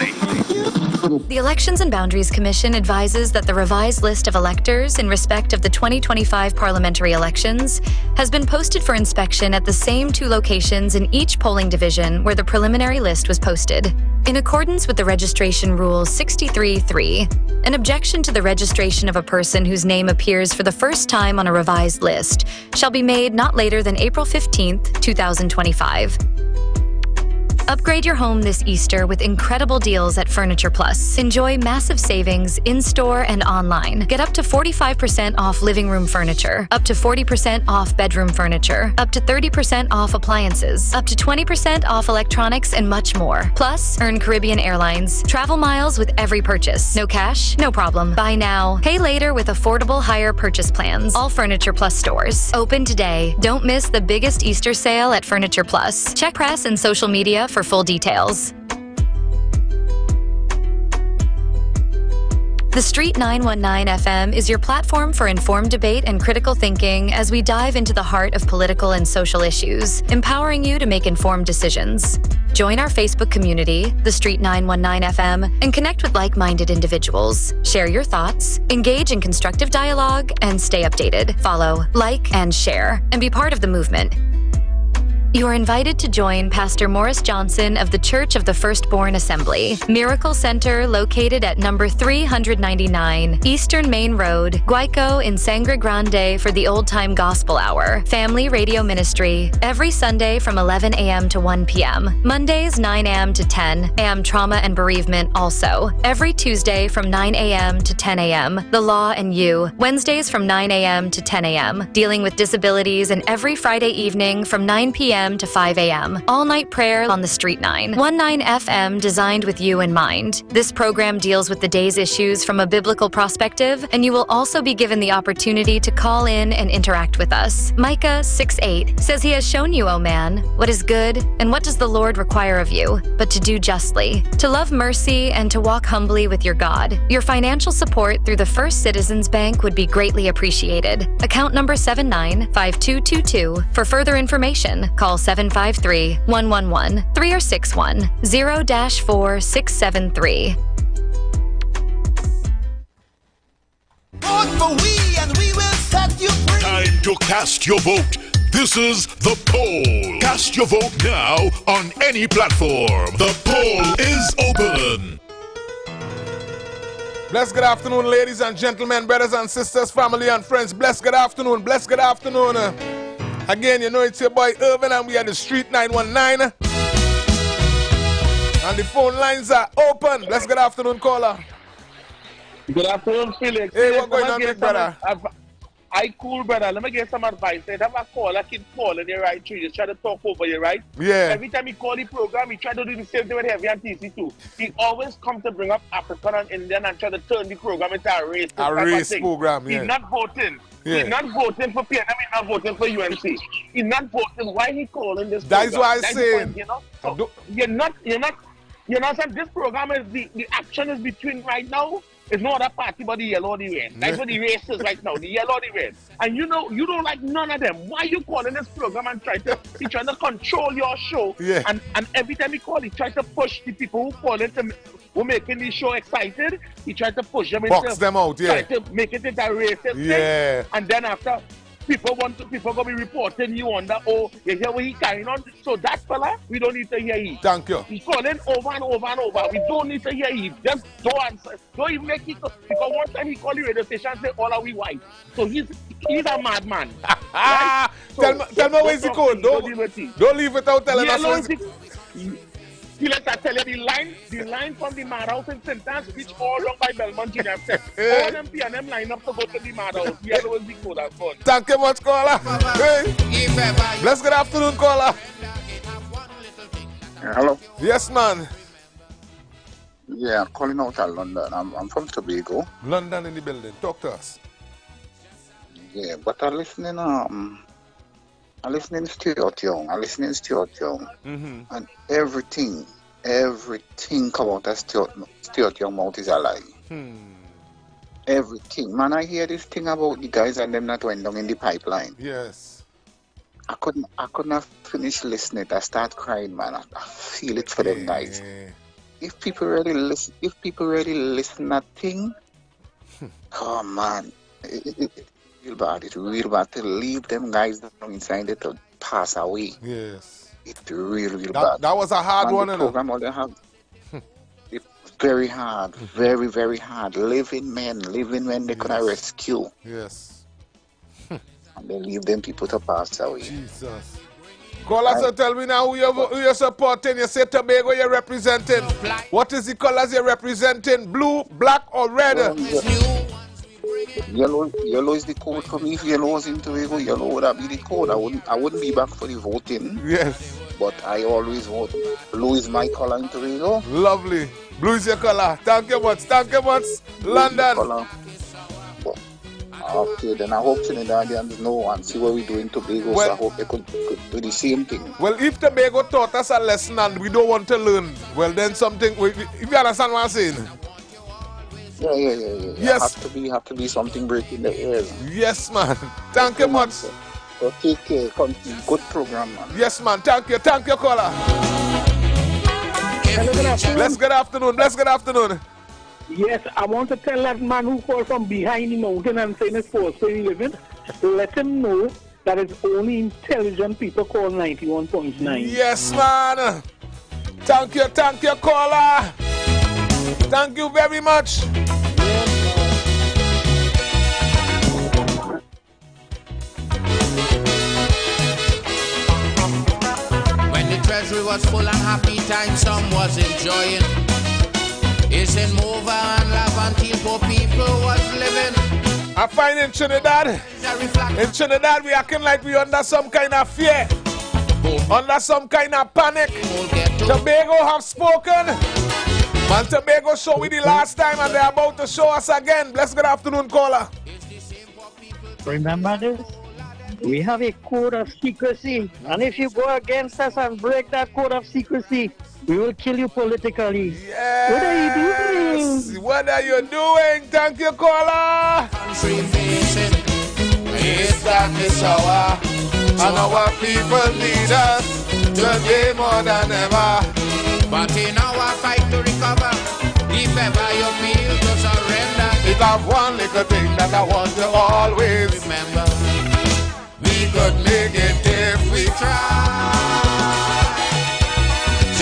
The Elections and Boundaries Commission advises that the revised list of electors in respect of the 2025 parliamentary elections has been posted for inspection at the same 2 locations in each polling division where the preliminary list was posted. In accordance with the Registration Rule 63.3, an objection to the registration of a person whose name appears for the first time on a revised list shall be made not later than April 15th, 2025. Upgrade your home this Easter with incredible deals at Furniture Plus. Enjoy massive savings in-store and online. Get up to 45% off living room furniture, up to 40% off bedroom furniture, up to 30% off appliances, up to 20% off electronics, and much more. Plus, earn Caribbean Airlines travel miles with every purchase. No cash? No problem. Buy now, pay later with affordable hire purchase plans. All Furniture Plus stores. Open today. Don't miss the biggest Easter sale at Furniture Plus. Check press and social media for full details. The Street 919 FM is your platform for informed debate and critical thinking as we dive into the heart of political and social issues, empowering you to make informed decisions. Join our Facebook community, The Street 919 FM, and connect with like-minded individuals. Share your thoughts, engage in constructive dialogue, and stay updated. Follow, like, and share, and be part of the movement. You are invited to join Pastor Morris Johnson of the Church of the Firstborn Assembly, Miracle Center located at number 399 Eastern Main Road, Guayco in Sangre Grande for the Old Time Gospel Hour, Family Radio Ministry, every Sunday from 11 a.m. to 1 p.m. Mondays 9 a.m. to 10 a.m. Trauma and Bereavement also, every Tuesday from 9 a.m. to 10 a.m. The Law and You, Wednesdays from 9 a.m. to 10 a.m. Dealing with Disabilities, and every Friday evening from 9 p.m. to 5 a.m. All-night prayer on the Street 919 FM, designed with you in mind. This program deals with the day's issues from a biblical perspective, and you will also be given the opportunity to call in and interact with us. Micah 6:8 says he has shown you, O man, what is good, and what does the Lord require of you, but to do justly, to love mercy, and to walk humbly with your God. Your financial support through the First Citizens Bank would be greatly appreciated. Account number 795222. For further information, call 753-111 3 or 61 0-4673. Vote for we and we will set you free. Time to cast your vote. This is the poll. Cast your vote now on any platform. The poll is open. Blessed good afternoon, ladies and gentlemen, brothers and sisters, family and friends. Blessed good afternoon. Blessed good afternoon. Again, you know it's your boy Irvin, and we are the Street 919. And the phone lines are open. Blessed good afternoon, caller. Good afternoon, Felix. Hey, what's going on, big brother? I cool, brother. Let me get some advice. If I call, I keep calling you right through. You try to talk over you, right? Yeah. Every time he call the program, he try to do the same thing with Heavy and TC too. He always come to bring up African and Indian and try to turn the program into a race. A race program, yeah. He's not voting. Yeah. He's not voting for PNM. He's not voting for UNC. He's not voting. Why he calling this That's program? why I say. You know? So you're not, you know, this program is the action is between right now. It's no other party but the yellow or the red. That's what the race is right now, the yellow or the red. And you know, you don't like none of them. Why you calling this program and trying to control your show? Yeah. And every time he call, he tries to push the people who call it, who making the show excited. He tries to push them Box them out, yeah. Try to make it into a racist yeah. thing. And then after, people gonna be reporting you on that, oh, you hear what he carrying on. So that fella, we don't need to hear him. Thank you. He's calling over and over and over. We don't need to hear him. Just don't answer. Don't even make it. Because one time he called the radio station and said, all are we white. So he's a madman. Right? Tell me where's the code. Don't leave without telling us where's the code. Let's tell you the line from the Madhouse in St. Anne's reach all along by Belmont Junior Set. All them PNM line up to go to the Madhouse. Yellow is the code that's gone. Thank you much, caller. Hey. Blessed good afternoon, caller. Hello. Yes, man. Yeah, I'm calling out of London. I'm from Tobago. London in the building. Talk to us. Yeah, but I'm listening Stuart Young. Mm-hmm. And everything come out of Stuart Young mouth is a lie. Everything. Man, I hear this thing about the guys and them that went down in the pipeline. Yes. I couldn't have finished listening. I start crying, man. I feel it for them guys. If people really listen that thing, oh man, it's real bad to leave them guys down inside it to pass away. Yes. It's real bad. That was a hard one, the program all they have. It's very hard, very, very hard. Living men they could rescue. Yes. And they leave them people to pass away. Jesus. Callers, so tell me now who you're supporting. You say Tobago you're representing. What is the colors you're representing? Blue, black, or red? Yellow is the code for me. If yellow was in Tobago, yellow would be the code. I wouldn't be back for the voting. Yes. But I always vote. Blue is my color in Tobago. Lovely. Blue is your color. Thank you much. London. Okay, then I hope Trinidadians know and see what we do in Tobago. So I hope they could do the same thing. Well, if Tobago taught us a lesson and we don't want to learn, well then something, if you understand what I'm saying. Yeah. Yes. Have to be something breaking the ears. Yes, man. Thank you much. So take care. Good program, man. Yes, man. Thank you, caller. Blessed good afternoon. Yes, I want to tell that man who called from behind the mountain and saying it's forced where he living, let him know that is only intelligent people call 91.9. Yes, man. Thank you, caller. Thank you very much. When the treasury was full and happy times, some was enjoying. It's in Mova and Lavantil poor people was living. I find in Trinidad, we acting like we under some kind of fear, under some kind of panic. Tobago have spoken, and Tobago showed we the last time, and they're about to show us again. Bless good afternoon, caller. Remember this? We have a code of secrecy, and if you go against us and break that code of secrecy, we will kill you politically. Yes. What are you doing? What are you doing? Thank you, caller. Country facing, it's darkest hour, and our people need us today more than ever. But in our fight to recover, if ever you feel to surrender, it have one little thing that I want to always remember. We could make it if we try.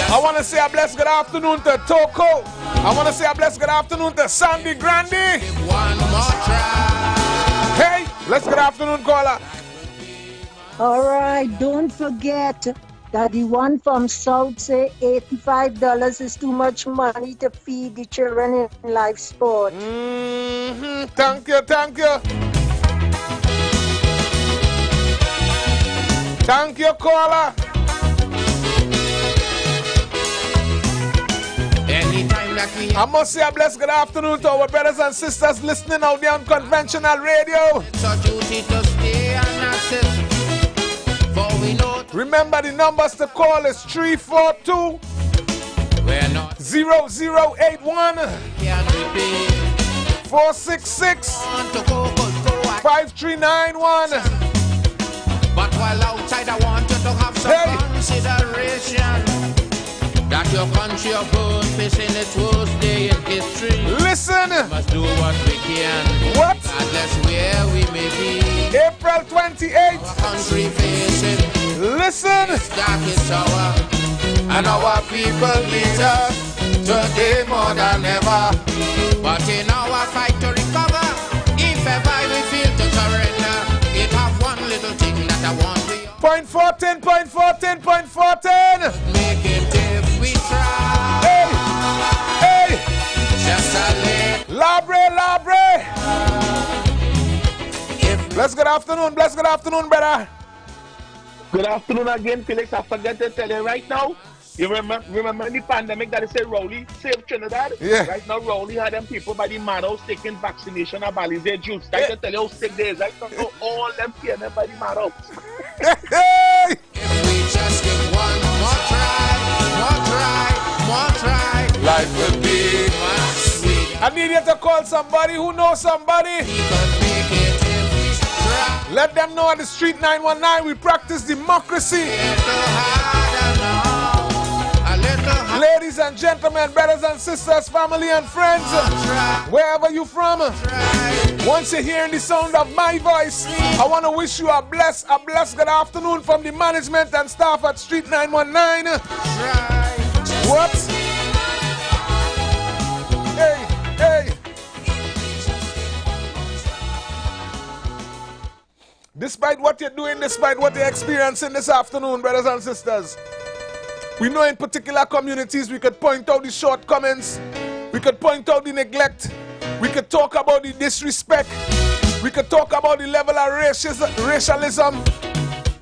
I want to say a blessed good afternoon to Toko. I want to say a blessed good afternoon to Sandy Grandi. One more try. Hey, blessed good afternoon, caller. All right, don't forget that the one from South say $85 is too much money to feed the children in live sport. Thank you. Thank you, caller. I must say a blessed good afternoon to our brothers and sisters listening out there on conventional radio. It's our duty to stay and assist. For we know remember the numbers to call is 342 0081 466 5391. But while outside I want you to have some consideration that your country of good facing its worst day in history. Listen! We must do what we can. What? Regardless where we may be. April 28th. Our country facing. Listen! Its darkest hour. And our people need us today more than ever. But in our fight to recover, if ever we feel to surrender, it have one little thing that I want. Point 14. Make it if we try. Hey. Just a little. Labre. Bless good afternoon, brother. Good afternoon again, Felix. I forgot to tell you right now. You remember the pandemic that they said Rowley saved Trinidad? Yeah. Right now, Rowley had them people by the madhouse taking vaccination of Balize juice. I can tell you how sick they is. Right now, all them PNM by the madhouse. Hey! If we just give one more try, life will be much sweeter. I need you to call somebody who knows somebody. We could make it if we try. Let them know at the Street 919 we practice democracy. Ladies and gentlemen, brothers and sisters, family and friends, wherever you from, once you're hearing the sound of my voice, I want to wish you a blessed good afternoon from the management and staff at Street 919. What? Hey. Despite what you're doing, despite what you're experiencing this afternoon, brothers and sisters, we know in particular communities we could point out the shortcomings, we could point out the neglect, we could talk about the disrespect, we could talk about the level of racialism.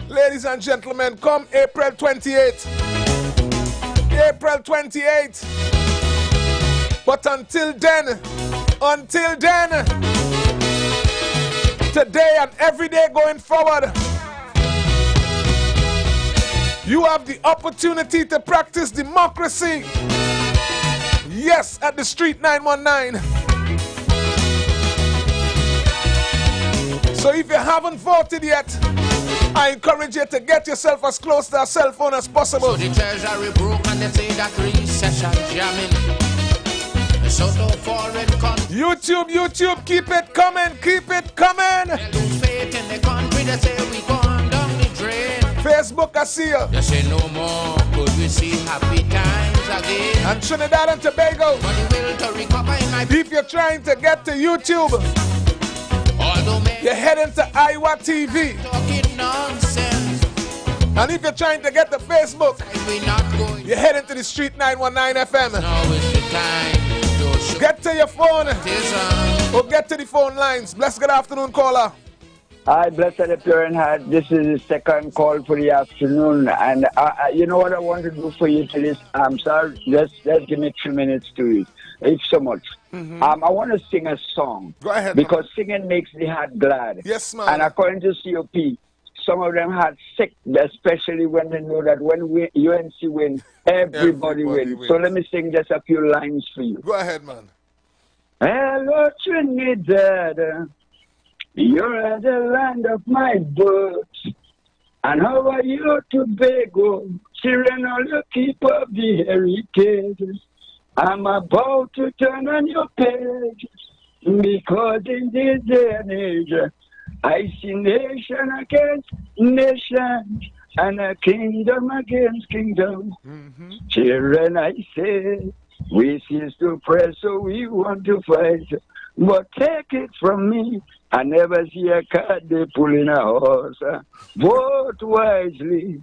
Ladies and gentlemen, come April 28th. April 28th. But until then, today and every day going forward, you have the opportunity to practice democracy. Yes, at the Street 919. So if you haven't voted yet, I encourage you to get yourself as close to a cell phone as possible. So the treasury broke and they say that recession jamming. So no foreign country. YouTube, keep it coming. They lose faith in the country, they say we gone. Facebook, I see you. You say no more, could we see happy times again? And Trinidad and Tobago. For the will to recover in my... If you're trying to get to YouTube, you're heading to IWER TV. Talking nonsense. And if you're trying to get to Facebook, you're heading to the Street 919 FM. Now is the time to get to your phone or get to the phone lines. Blessed good afternoon, caller. Hi, blessed the pure in heart. This is the second call for the afternoon. And you know what I want to do for you to this? I'm sorry, just give me 2 minutes to it. It's so much. I want to sing a song. Go ahead. Because singing makes the heart glad. Yes, man. And according to COP, some of them had sick, especially when they know that when UNC win, everybody wins. So let me sing just a few lines for you. Go ahead, man. Hello, Trinidad. You're the land of my birth. And how are you, Tobago? Children, all you keep up the heritage. I'm about to turn on your page. Because in this day and age, I see nation against nation and a kingdom against kingdom. Children, I say, we cease to pray, so we want to fight. But take it from me, I never see a cart they pulling a horse. Vote wisely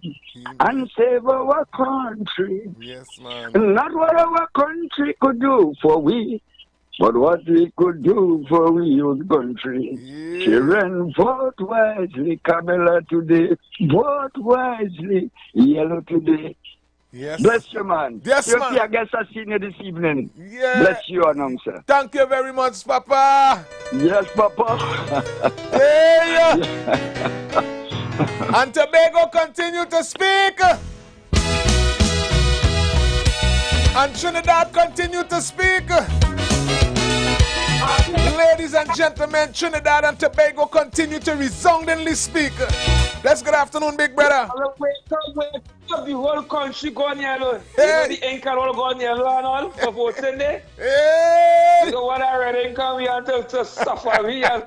and save our country. Yes, man. Not what our country could do for we, but what we could do for we own country. Yeah. Children, vote wisely, Camilla today. Vote wisely, Yellow today. Yes. Bless you, man. Yes, man. I guess I've seen you this evening. Yeah. Bless you, announcer. Thank you very much, Papa. Yes, Papa. Hey! And Tobago continue to speak. And Trinidad continue to speak. Ladies and gentlemen, Trinidad and Tobago continue to resoundingly speak. Let's good afternoon, big brother. Wait, the whole country gone yellow. Hey. You know the ink all gone yellow and all for voting day. Hey. So what I read ink come here to suffer me. And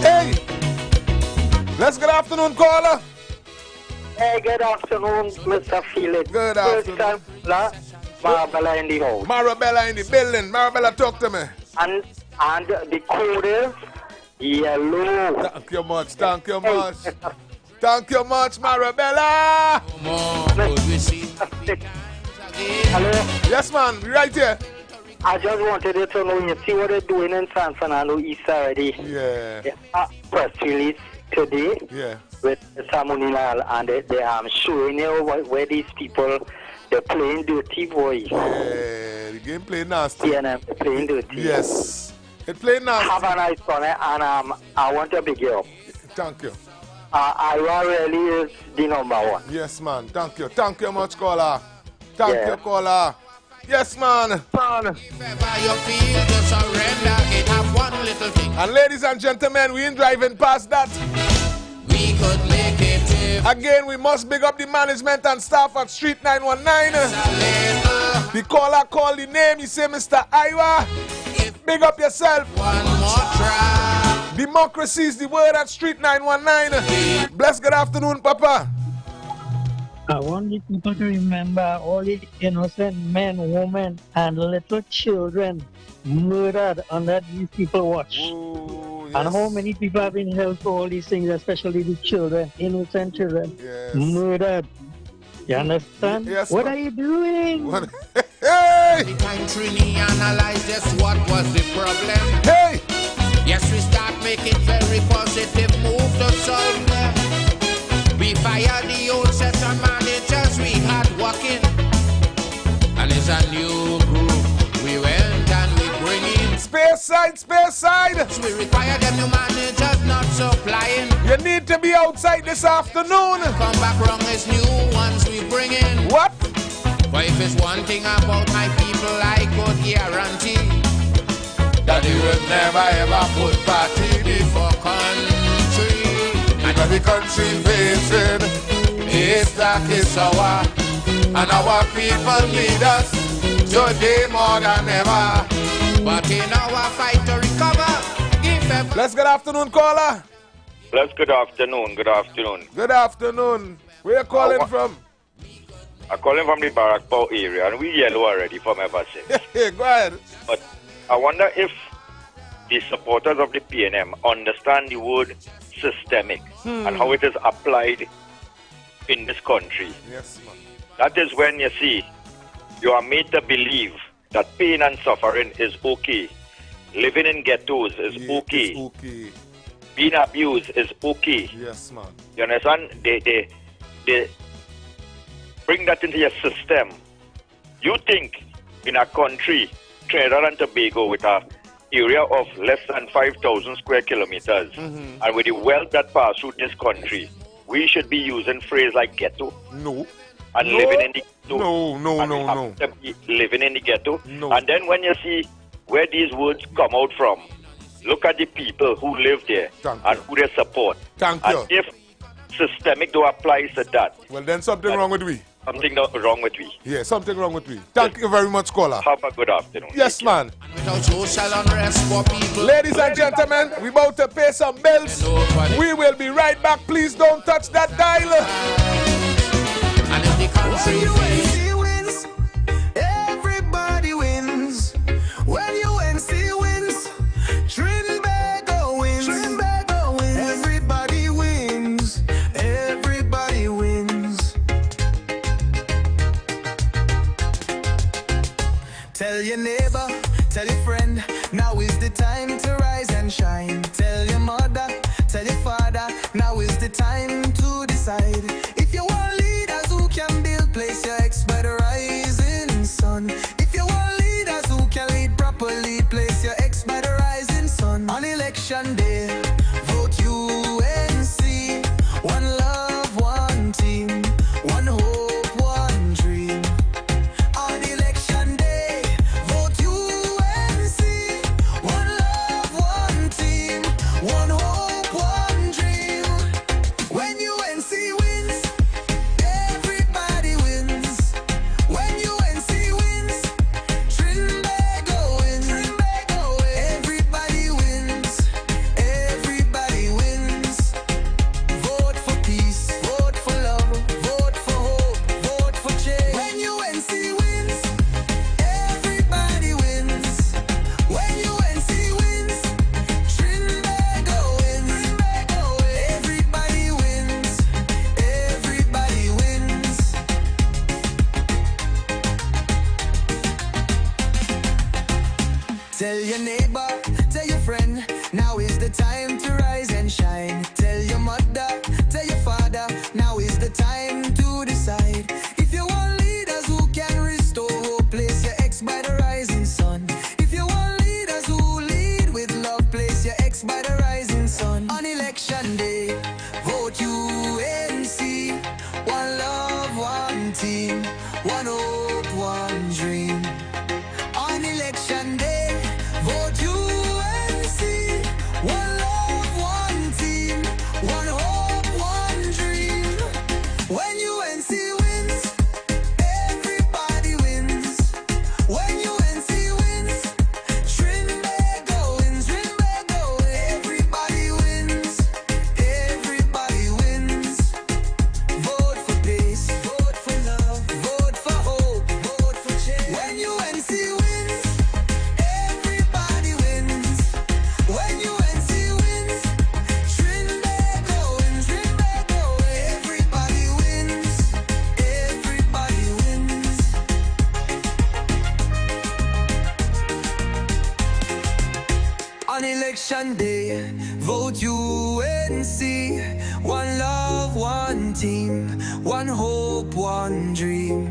hey. Let's good afternoon, caller. Hey, good afternoon, Mr. Felix. Good afternoon. Marabella in the house. Marabella in the building. Marabella, talk to me. And the code is yellow. Thank you much. Thank you much. Thank you much, Marabella. Hello? Yes, man. We right here. I just wanted you to know, you see what they're doing in San Fernando East already? Yeah. Press release today. Yeah. With Samuninal, and they showing you where these people, they're playing dirty, boy. Yeah, the game playing nasty. Yeah, they're playing dirty. Yes. It playing nasty. Have a nice one, and I want to big you up. Thank you. IWER really is the number one. Yes, man. Thank you. Thank you much, caller. Thank you, caller. Yes, man. And ladies and gentlemen, we ain't driving past that. We could make it. Again, we must big up the management and staff at Street 919. The caller called the name, he said, Mr. IWER, big up yourself. One more try. Democracy is the word at Street 919. Bless good afternoon, Papa. I want the people to remember all the innocent men, women, and little children murdered under these people watch. Ooh, yes. And how many people have been held for all these things, especially the children, innocent children, murdered. You understand? Yes, what are you doing? Hey! The country analyze just what was the problem. Hey! Yes, we start making very positive move to solve them. We fired the old set of managers we had working. And it's a new group. We went and we bring in. Space side, space side. So we require them new managers not supplying. You need to be outside this afternoon. Come back wrong, it's new ones we bring in. What? But if it's one thing about my people, I could guarantee that they would never ever put party before country. Because the country facing is dark, is sour, and our people need us today more than ever. But in our Bless good afternoon, caller. Bless good afternoon. Good afternoon. Good afternoon. Where you calling from? I'm calling from the Barakpur area, and we yellow already from ever since. Go ahead. But I wonder if the supporters of the PNM understand the word systemic and how it is applied in this country. Yes, man. That is when you see you are made to believe that pain and suffering is okay. Living in ghettos is okay. Okay. Being abused is okay. Yes, man. You understand? They bring that into your system. You think in a country, Trinidad and Tobago, with an area of less than 5,000 square kilometers, and with the wealth that passes through this country, we should be using phrase like ghetto? No. And living in the ghetto? No. To be living in the ghetto? No. And then when you see where these words come out from, look at the people who live there and who they support. Thank and you. if systemic do applies to that, well, then something wrong with we. Something wrong with we. Yeah, something wrong with we. Thank you very much, caller. Have a good afternoon. Yes, man. Without social unrest for people. Ladies and gentlemen, we're about to pay some bills. We will be right back. Please don't touch that dial. And if the country wins, everybody wins. When UNC wins, Trinbago wins. Trinbago wins. Everybody wins. Everybody wins. Tell your neighbor, tell your friend, now is the time to rise and shine. Tell your mother, tell your father, now is the time to decide. If you want leaders who can build, place your ex by the rising sun. If you want leaders who can lead properly, place your ex by the rising sun. On election day, vote UNC. One love, one team, one hope, one dream. On election day, vote UNC. One love, one team, one hope, one dream. When UNC wins, everybody wins. When UNC wins, Trinbago wins. Trinbago wins. Everybody wins. Everybody wins. Vote for peace. Vote for love. Vote for hope. Vote for change. When UNC wins, everybody wins. When UNC wins, Trinbago wins. Trinbago wins. Everybody wins. Everybody wins. Tell your neighbor, tell your friend, now is the time to rise and shine. Tell your mother, tell your father, now is the time to decide. If you want leaders who can restore hope, place your ex by the rising sun. If you want leaders who lead with love, place your ex by the rising sun. On election day, vote UNC. One love, one team, one hope, one dream. On election day, vote UNC. One love, one team, one hope, one dream. When UNC wins, everybody wins. When UNC wins, Trinbago wins. Trinbago wins. Everybody wins. Everybody wins. Vote for peace. Vote for love. Vote for hope. Vote for change. When UNC wins, everybody wins. When UNC wins, Trinbago wins. Trinbago wins. Everybody wins. Everybody wins. On election day, vote UNC. One love, one team, one hope, one dream.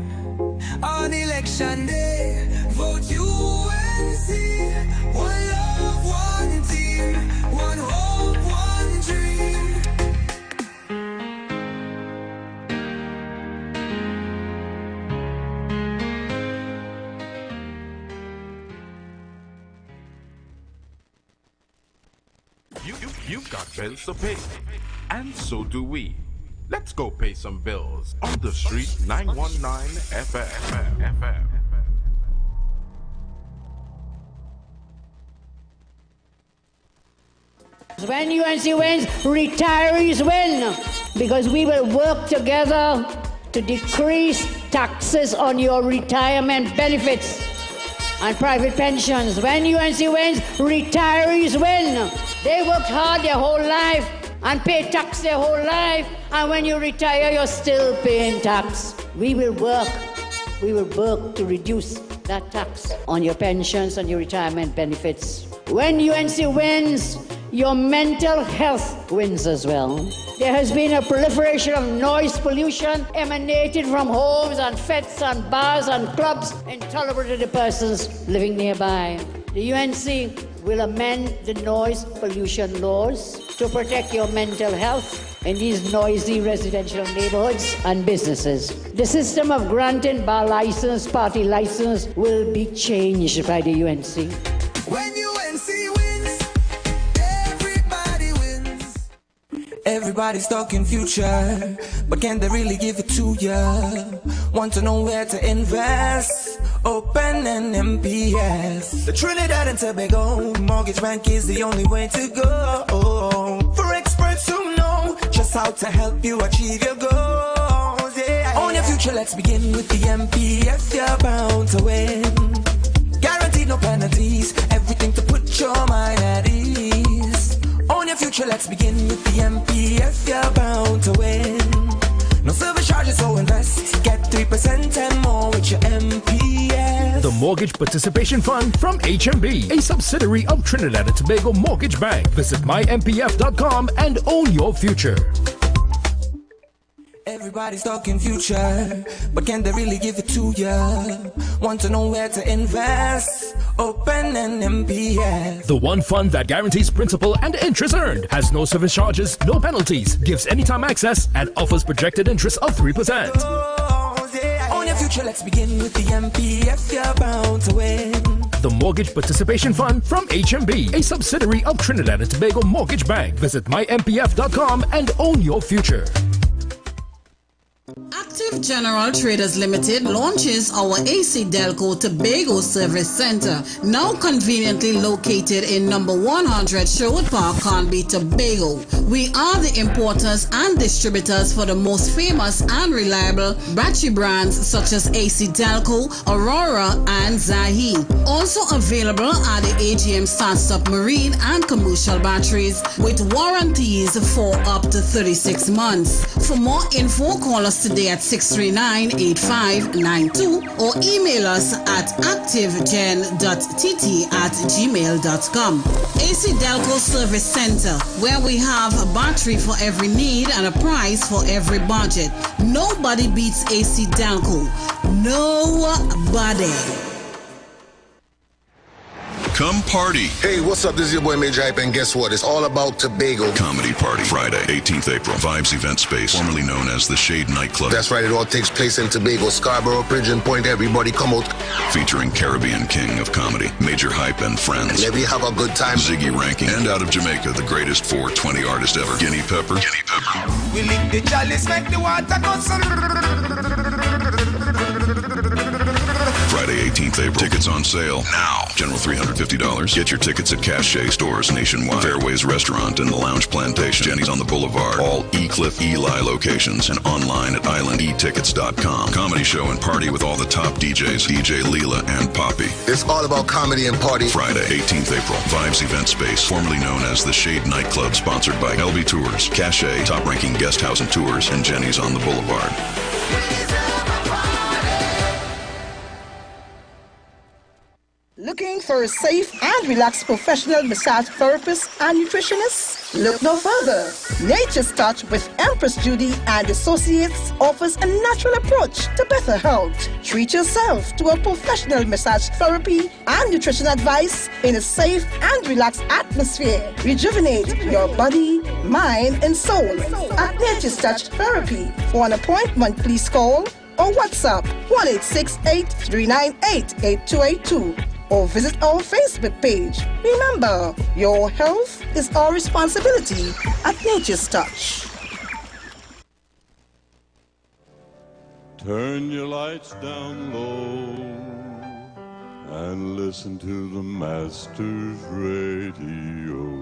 On election day, vote UNC. One love, one team, one hope, one dream. You've got bills to pay, and so do we. Let's go pay some bills on the street 919 FM. When UNC wins, retirees win. Because we will work together to decrease taxes on your retirement benefits and private pensions. When UNC wins, retirees win. They worked hard their whole life and pay tax their whole life. And when you retire, you're still paying tax. We will work to reduce that tax on your pensions and your retirement benefits. When UNC wins, your mental health wins as well. There has been a proliferation of noise pollution emanating from homes and fetes and bars and clubs intolerable to the persons living nearby. The UNC will amend the noise pollution laws to protect your mental health in these noisy residential neighborhoods and businesses. The system of granting bar license, party license will be changed by the UNC. When UNC wins, everybody wins. Everybody's talking future, but can they really give it to you? Want to know where to invest? Open an MPF. The Trinidad and Tobago Mortgage Bank is the only way to go. For experts who know just how to help you achieve your goals. Yeah. Own your future, let's begin with the MPF. You're bound to win. Guaranteed no penalties, everything to put your mind at ease. Own your future, let's begin with the MPF. You're bound to win. No service charges, so invest. Get 3% and more with your MPF. The Mortgage Participation Fund from HMB, a subsidiary of Trinidad and Tobago Mortgage Bank. Visit mympf.com and own your future. Everybody's talking future, but can they really give it to you? Want to know where to invest? Open an MPF. The one fund that guarantees principal and interest earned, has no service charges, no penalties, gives anytime access, and offers projected interest of 3%. Own your future, let's begin with the MPF. You're bound to win. The Mortgage Participation Fund from HMB, a subsidiary of Trinidad and Tobago Mortgage Bank. Visit mympf.com and own your future. Active General Traders Limited launches our AC Delco Tobago Service Center, now conveniently located in number 100 Sherwood Park, Conby, Tobago. We are the importers and distributors for the most famous and reliable battery brands such as AC Delco, Aurora, and Zahi. Also available are the AGM Start-Stop Marine and commercial batteries with warranties for up to 36 months. For more info, call us today at 639-8592 or email us at activegen.tt@gmail.com. AC Delco Service Center, where we have a battery for every need and a price for every budget. Nobody beats AC Delco. Nobody. Come party. Hey, what's up? This is your boy Major Hype, and guess what? It's all about Tobago. Comedy Party, Friday, 18th April, Vibes Event Space, formerly known as the Shade Nightclub. That's right, it all takes place in Tobago, Scarborough, Pigeon Point. Everybody come out. Featuring Caribbean King of Comedy, Major Hype and Friends. And let me have a good time. Ziggy Ranking, and out of Jamaica, the greatest 420 artist ever, Guinea Pepper. We lick the chalice, make the water go. Friday, 18th April. Tickets on sale now. General $350. Get your tickets at Cache stores nationwide. Fairways Restaurant and the Lounge Plantation. Jenny's on the Boulevard. All E-Cliff Eli locations and online at islandetickets.com. Comedy show and party with all the top DJs, DJ Leela and Poppy. It's all about comedy and party. Friday, 18th April. Vibes Event Space, formerly known as the Shade Nightclub, sponsored by LB Tours, Cache, top-ranking guest house and tours, and Jenny's on the Boulevard. Looking for a safe and relaxed professional massage therapist and nutritionist? Look no further. Nature's Touch with Empress Judy and Associates offers a natural approach to better health. Treat yourself to a professional massage therapy and nutrition advice in a safe and relaxed atmosphere. Rejuvenate your body, mind, and soul at Nature's Touch Therapy. For an appointment, please call or WhatsApp 1-868-398-8282. or visit our Facebook page. Remember, your health is our responsibility at Nature's Touch. Turn your lights down low and listen to the Master's radio.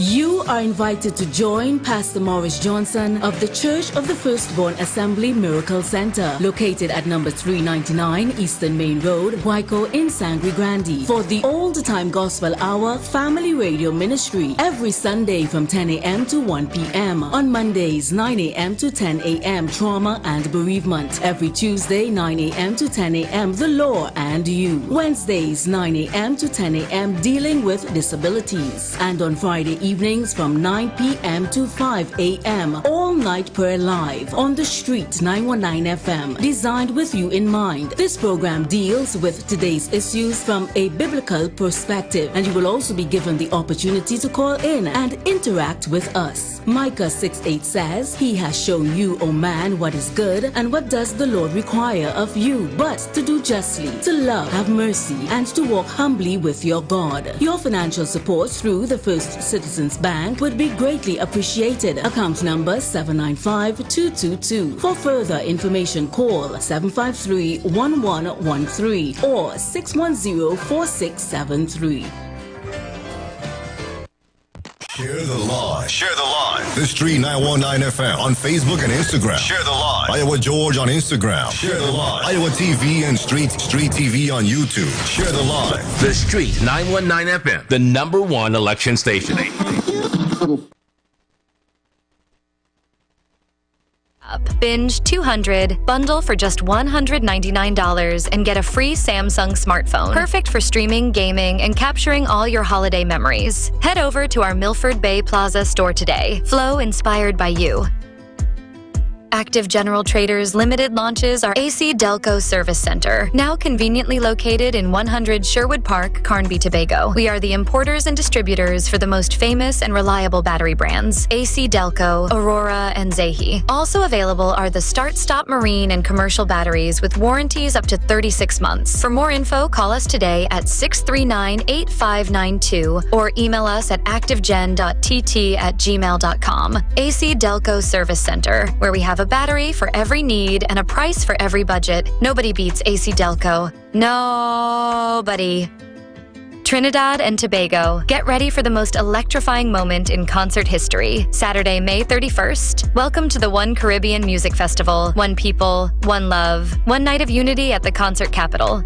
You are invited to join Pastor Morris Johnson of the Church of the Firstborn Assembly Miracle Center, located at number 399 Eastern Main Road, Waiko in Sangre Grande, for the Old Time Gospel Hour Family Radio Ministry every Sunday from 10 a.m. to 1 p.m. On Mondays, 9 a.m. to 10 a.m. Trauma and Bereavement. Every Tuesday, 9 a.m. to 10 a.m. The Law and You. Wednesdays, 9 a.m. to 10 a.m. Dealing with Disabilities. And on Friday evenings from 9 p.m. to 5 a.m. All Night Prayer Live on The Street 919 FM. Designed with you in mind. This program deals with today's issues from a biblical perspective, and you will also be given the opportunity to call in and interact with us. Micah 6:8 says, He has shown you, O man, what is good, and what does the Lord require of you, but to do justly, to love, have mercy, and to walk humbly with your God. Your financial support through the First Citizens Bank would be greatly appreciated. Account number 795-222. For further information, call 753-1113 or 610-4673. Share the live. Share the live. The Street 919 FM on Facebook and Instagram. Share the live. Iowa George on Instagram. Share the live. Iowa TV and Street TV on YouTube. Share the live. The Street 919 FM, the #1 election station. Binge 200, bundle for just $199 and get a free Samsung smartphone. Perfect for streaming, gaming, and capturing all your holiday memories. Head over to our Milford Bay Plaza store today. Flow inspired by you. Active General Traders Limited launches our AC Delco Service Center, now conveniently located in 100 Sherwood Park, Carnby, Tobago. We are the importers and distributors for the most famous and reliable battery brands, AC Delco, Aurora, and Zehi. Also available are the Start-Stop Marine and commercial batteries with warranties up to 36 months. For more info, call us today at 639-8592 or email us at activegen.tt@gmail.com. AC Delco Service Center, where we have a battery for every need and a price for every budget. Nobody beats AC Delco. Nobody. Trinidad and Tobago, get ready for the most electrifying moment in concert history. Saturday, May 31st. Welcome to the One Caribbean Music Festival. One people, one love, one night of unity at the concert capital.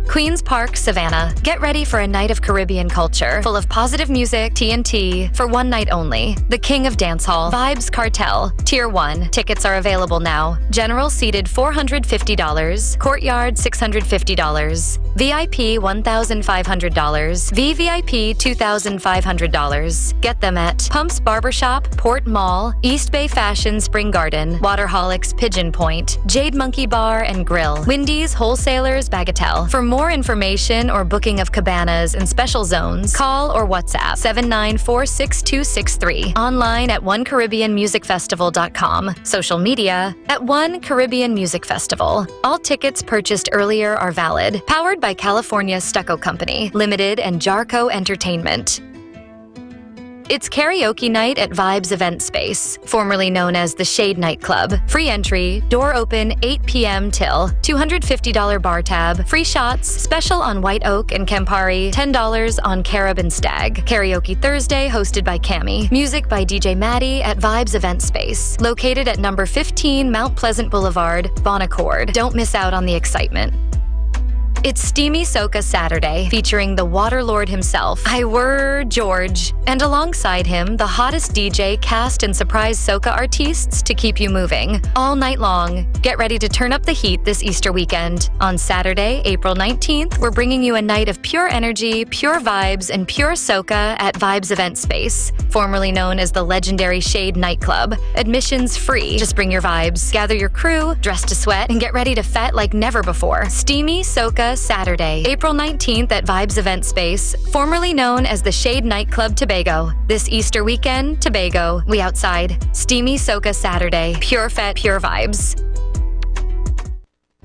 Queen's Park, Savannah. Get ready for a night of Caribbean culture, full of positive music, TNT, for one night only. The King of Dancehall, Vibes Cartel, Tier 1. Tickets are available now. General seated $450, Courtyard $650, VIP $1,500, VVIP $2,500. Get them at Pumps Barbershop, Port Mall, East Bay Fashion Spring Garden, Waterholics Pigeon Point, Jade Monkey Bar and Grill, Wendy's Wholesalers Bagatelle. For more information or booking of cabanas and special zones, call or WhatsApp 794-6263. Online at OneCaribbeanMusicFestival.com. Social media at One Caribbean Music Festival. All tickets purchased earlier are valid. Powered by California Stucco Company, Limited and Jarco Entertainment. It's karaoke night at Vibes Event Space, formerly known as the Shade Nightclub. Free entry, door open 8 p.m. till, $250 bar tab, free shots, special on White Oak and Campari, $10 on Carib and Stag. Karaoke Thursday hosted by Cami. Music by DJ Maddie at Vibes Event Space, located at number 15 Mount Pleasant Boulevard, Bon Accord. Don't miss out on the excitement. It's Steamy Soca Saturday, featuring the Water Lord himself, IWER George, and alongside him, the hottest DJ, cast, and surprise soca artists to keep you moving all night long. Get ready to turn up the heat this Easter weekend. On Saturday, April 19th, we're bringing you a night of pure energy, pure vibes, and pure soca at Vibes Event Space, formerly known as the legendary Shade Nightclub. Admissions free. Just bring your vibes, gather your crew, dress to sweat, and get ready to fet like never before. Steamy Soca Saturday, April 19th at Vibes Event Space, formerly known as the Shade Nightclub Tobago. This Easter weekend, Tobago, we outside. Steamy Soca Saturday, pure fet, pure vibes.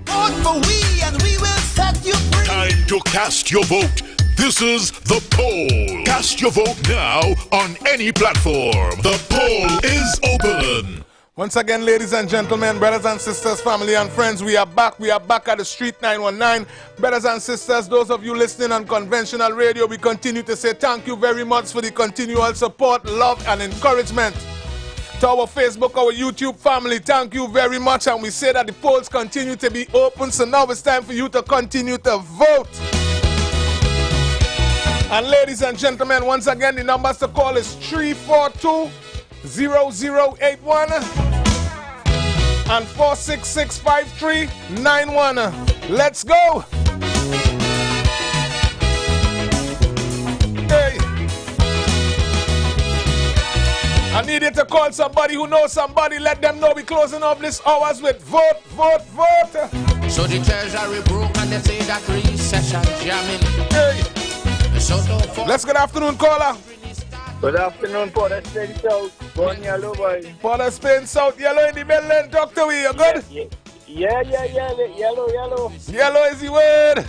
Vote for we and we will set you free. Time to cast your vote. This is the poll. Cast your vote now on any platform. The poll is open. Once again, ladies and gentlemen, brothers and sisters, family and friends, we are back. We are back at the Street 919. Brothers and sisters, those of you listening on conventional radio, we continue to say thank you very much for the continual support, love, and encouragement. To our Facebook, our YouTube family, thank you very much. And we say that the polls continue to be open, so now it's time for you to continue to vote. And ladies and gentlemen, once again, the numbers to call is 342-0081 and 466-5391. Let's go. Hey. I need you to call somebody who knows somebody. Let them know we're closing off this hours with vote, vote, vote. So the treasury broke and they say that recession jamming. Hey. Let's good afternoon, caller. Good afternoon, Port of Spain South. Born yellow, boy. Port of Spain South, yellow in the building. Talk to me, you good? Yeah. Yellow. Yellow is the word.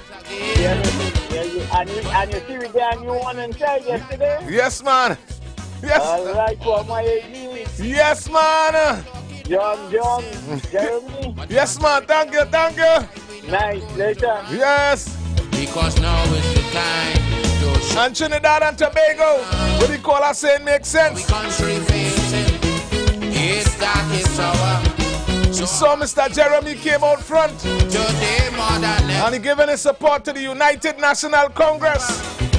And you see we got a new one inside yesterday? Yes, man. Yes. All right, for my AD. Yes, man. John, Jeremy. Yes, man. Thank you. Nice, later. Yes. Because now is the time. And Trinidad and Tobago, what the caller saying makes sense. So Mr. Jeremy came out front and he given his support to the United National Congress.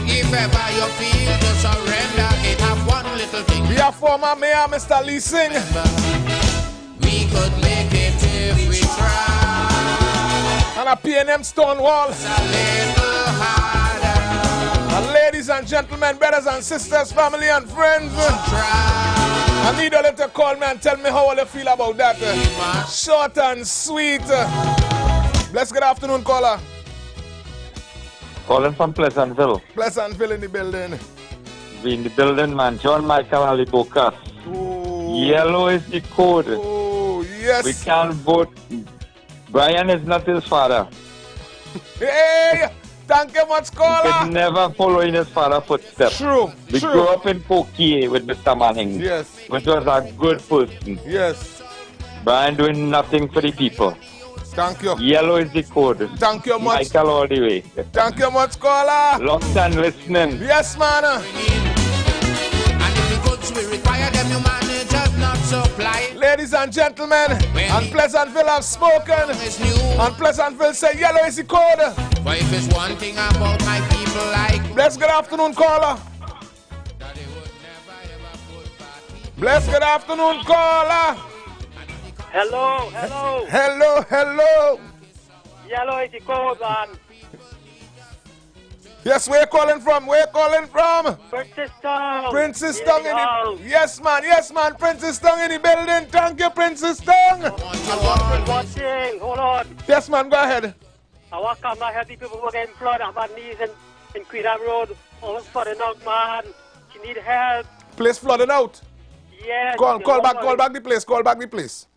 If ever you feel to surrender, it have one little thing. We are former Mayor Mr. Lee Singh. We could make it if we try. And a P&M Stonewall. It's a little harder. And ladies and gentlemen, brothers and sisters, family and friends, I need a little call me and tell me how you feel about that. Short and sweet. Bless good afternoon, caller. Calling from Pleasantville. Pleasantville in the building. We in the building, man. John Michael Ali Bocas. Yellow is the code. Oh, yes. We can't vote. Brian is not his father. Hey! Thank you much, caller. He could never follow in his father's footsteps. True. We grew up in Pokie with Mr. Manning. Yes. Which was a good person. Yes. Brian doing nothing for the people. Thank you. Yellow is the code. Thank you much. Michael all the way. Thank you much, caller. Long time listening. Yes, man. And if the goods we require them, you managers not supply. Ladies and gentlemen, and Pleasantville have spoken. And Pleasantville say yellow is the code. But if it's one thing about my people like. Bless good afternoon, caller. Bless good afternoon, caller. Hello. Hello. Yellow is the code, man. Yes, where you calling from? Princess Town. in the... Yes, man. Princess Town in the building. Thank you, Princess Town. One thing, hold on. Yes, man, go ahead. I want to come and help the people who are getting flooded on my knees in Queenham Road. Almost flooding out, man. She need help. Place flooded out? Yes. Call back the place.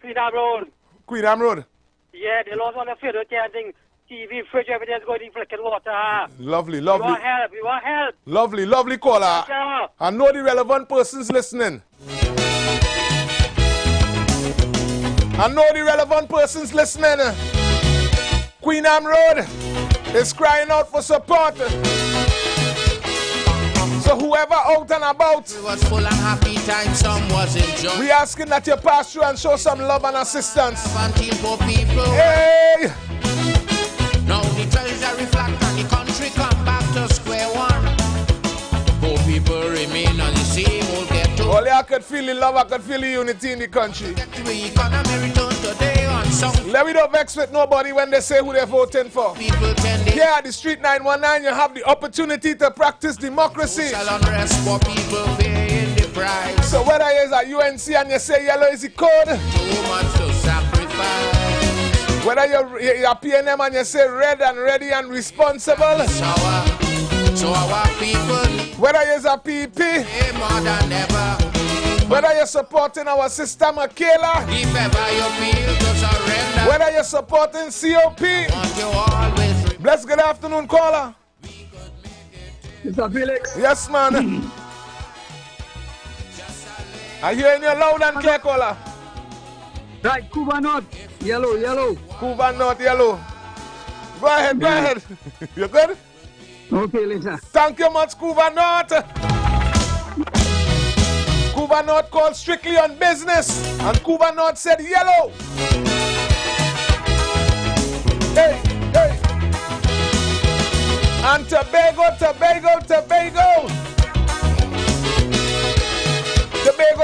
Queenham Road. Yeah, they lost all the food, everything. TV, fridge, everything's going in flicking water. Lovely. We want help. Lovely caller. I know the relevant persons listening. Queenham Road is crying out for support. So whoever out and about, It was full and happy time, some was enjoying. we asking that you pass through and show some love and assistance. Until poor people. Hey! Now the treasury flat and the country come back to square one. Poor people remain on the same old ghetto. Only I could feel the love, I could feel the unity in the country. The economy return today on some. Let me don't vex with nobody when they say who they're voting for. People tend to. Here at the Street 919, you have the opportunity to practice democracy. Social unrest for people paying the price. So whether you're at UNC and you say yellow is the code, Too much to sacrifice. whether you're a P&M and you say red and ready and responsible, So our people whether you're a PP, more than ever. whether you're supporting our sister Michaela, If ever you feel to surrender, whether you're supporting COP. want you always. Bless good afternoon, caller. Mr. Felix. Yes, man. I hear you loud and clear, caller. Right, Cuba North, yellow. Cuba North, yellow. Go ahead. You good? Okay, Lisa. Thank you much, Cuba North. Cuba North called strictly on business, and Cuba North said yellow. Hey. And Tobago. Tobago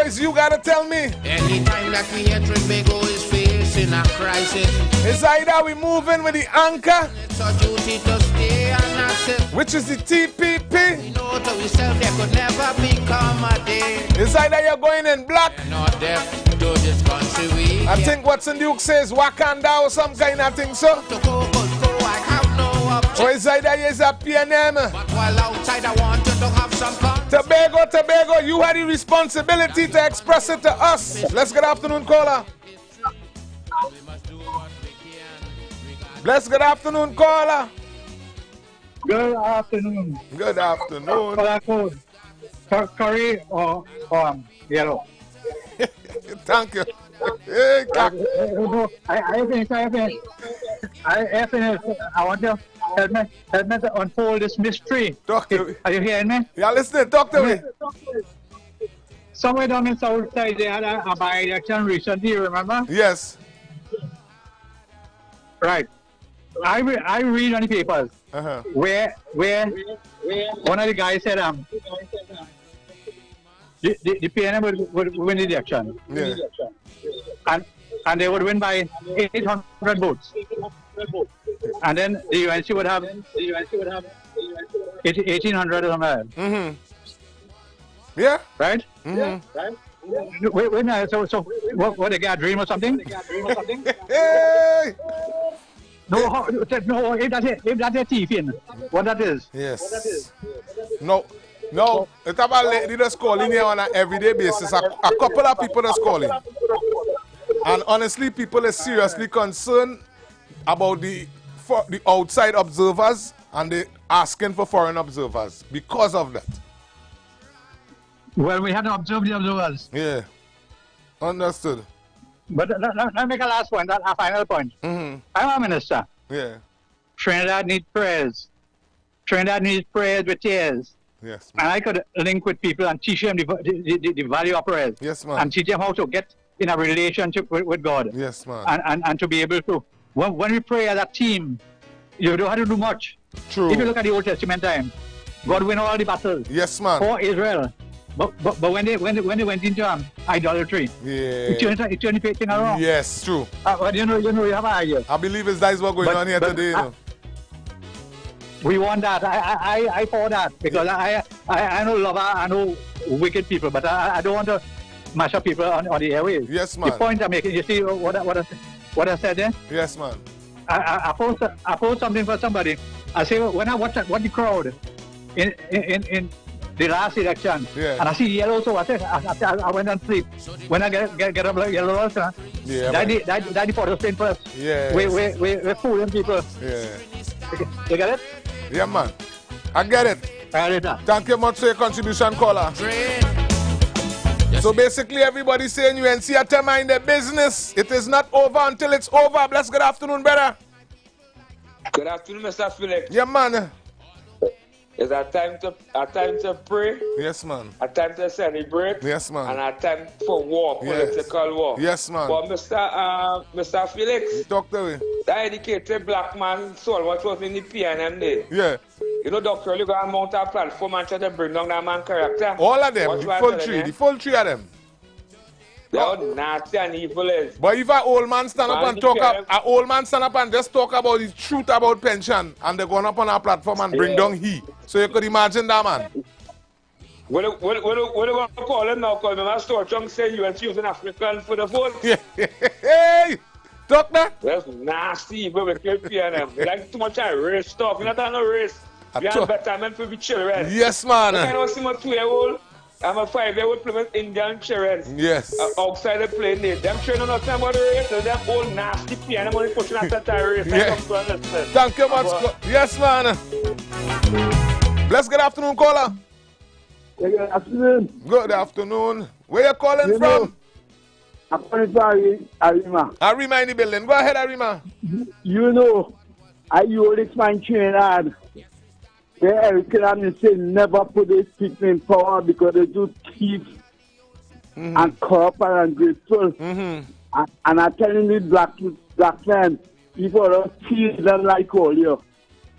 is you gotta tell me. Anytime that we hear Tobago is facing a crisis, it's either we moving with the anchor, it's our duty to stay and assist, which is the TPP. We know to ourselves there could never become a day. It's either you're going in black, not deaf to this country we I think Watson Duke says Wakanda or some kind of thing, so. I have no objection. Or it's either you're a PNM. But while outside I want you to have some fun. Tobago, you had the responsibility to express it to us. Let's good afternoon, caller. Bless good afternoon, caller. Good afternoon. Good afternoon. Color code. Curry or yellow. Thank you. Hey, I finished. I want to help me to unfold this mystery. Doctor, are you hearing me? Yeah, listen, talk to me. Somewhere down in South Side, they had a by-election recently, remember? Yes. Right. I read on the papers where one of the guys said the PNM would win the election. Yeah. And they would win by 800 votes. And then the UNC would have 1,800 or something. Yeah. Right? Yeah. Right? Wait, so what, they got a dream or something? Hey! No, if that's a thief in, what that is? Yes. No, it's about lady that's calling here on an everyday basis. A couple of people that's calling. And honestly, people are seriously concerned about the outside observers, and they're asking for foreign observers because of that. Well, we had to observe the observers. Yeah. Understood. But let me make a last point, a final point. I'm a minister. Yeah. Trinidad needs prayers. Trinidad needs prayers with tears. Yes, man. And I could link with people and teach them the value of prayers. Yes, man. And teach them how to get in a relationship with God. Yes, man. And to be able to, when we pray as a team, you don't have to do much. True. If you look at the Old Testament time, God win all the battles. Yes, man. For Israel. But when they went into idolatry, it turned the thing around. Yes, true. But you have an idea. I believe that is what's going on here today. We want that. I for that because I know lover, I know wicked people, but I don't want to mash up people on the airways. Yes, man. The point I'm making, you see what I said there? Yes, man. I post something for somebody. I say when I watch the crowd in the last election, and I see yellow, so I went and sleep. When I get up like yellow, daddy photo spin first. Yeah. We're fooling people. Yeah. You get it? Yeah, man. I get it. Thank you much for your contribution, caller. So basically, everybody's saying UNC have to mind their business. It is not over until it's over. Bless good afternoon, brother. Good afternoon, Mr. Felix. Yeah, man. It's a time to pray. Yes, man. A time to celebrate. Yes, man. And a time for war, political war. Yes, man. But Mr. Felix, talk to me. The educated black man soul what was in the PNM day. Yeah. You know, Dr. Oli got mount a platform and try to bring down that man character. All of them, the full three of them. They're all nasty and evil is. But if an old man stand up and just talk about the truth about pension, and they're going up on our platform and bring down he. So you could imagine that, man. What are we going to call him now? Because my store chunk say you and using African for the vote. Hey! Doctor? That's nasty, but we can't fear them. Like too much race stuff. We're not on no race. We have betterment for the children. Yes, man. I don't see my 2-year-old. I'm a 5-year-old playing with Indian children. Yes. Outside the plane there. Them children don't know about the race. So them old nasty piano money pushing after that race. Yeah. Thank you much. Yes, man. Bless good afternoon, caller. Good afternoon. Good afternoon. Where you calling from? I'm calling for Arima. Arima in the building. Go ahead, Arima. You know, I always find Trinidad. The American say never put these people in power because they do thief and corrupt and ungrateful. And I'm telling you, black men, people don't thief them like all you.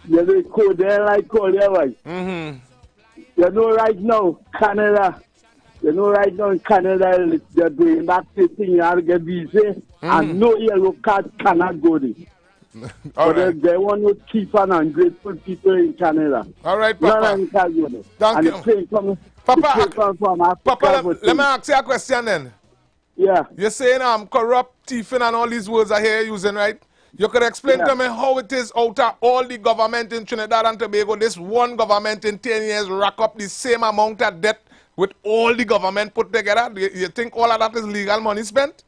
You know, code there like all you, right? You know, right now, Canada. You know, right now in Canada, they're doing that thing, you have to get visa, and no yellow card cannot go there. But they want to keep an ungrateful people in Canada. All right, Papa. Thank you. Papa, let me ask you a question then. Yeah. You're saying corrupt, thieving, and all these words I hear you using, right? You could explain to me how it is out of all the government in Trinidad and Tobago, this one government in 10 years rack up the same amount of debt with all the government put together? You think all of that is legal money spent?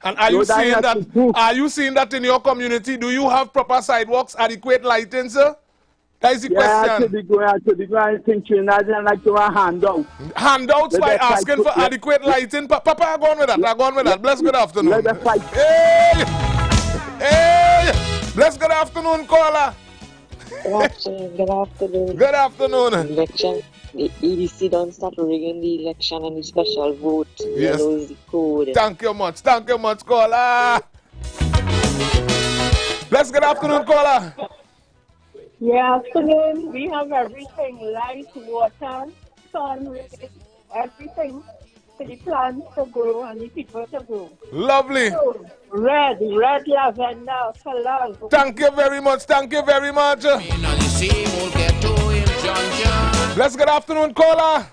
And are you seeing that? Are you seeing that in your community? Do you have proper sidewalks, adequate lighting, sir? That is the question. I think Trinidadian like to have handouts. Handouts by asking for adequate lighting. Papa, I'm going with that. I'm going with that. Bless good afternoon. Hey! Hey! Bless good afternoon, caller. Good afternoon. Good afternoon. Good afternoon. Election. The EDC don't start rigging the election and the special vote. Yes. Yellow is the code. Thank you much. Thank you much, caller. Bless good afternoon, caller. Yeah, afternoon. We have everything: light, water, sun, everything for the plants to grow and the people to grow. Lovely. So, red lavender colors. Thank you very much. Thank you very much. Bless good afternoon, caller.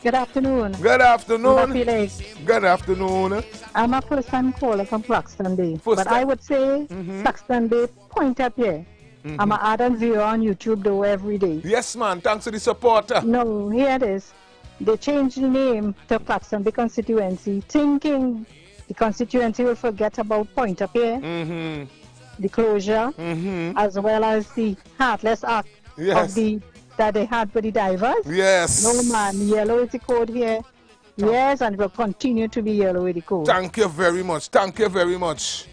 Good afternoon. Good afternoon. Good afternoon. I'm a first-time caller from Claxton Bay. But I would say Claxton Bay point up here. I'm a Adam Zero on YouTube though every day. Yes, man. Thanks for the support. No, here it is. They changed the name to Claxton Bay constituency, thinking the constituency will forget about point up here, the closure, as well as the heartless act of that they had for the divers. Yes. No, man. Yellow is the code here. Yes, and it will continue to be yellow with the code. Thank you very much. Thank you very much.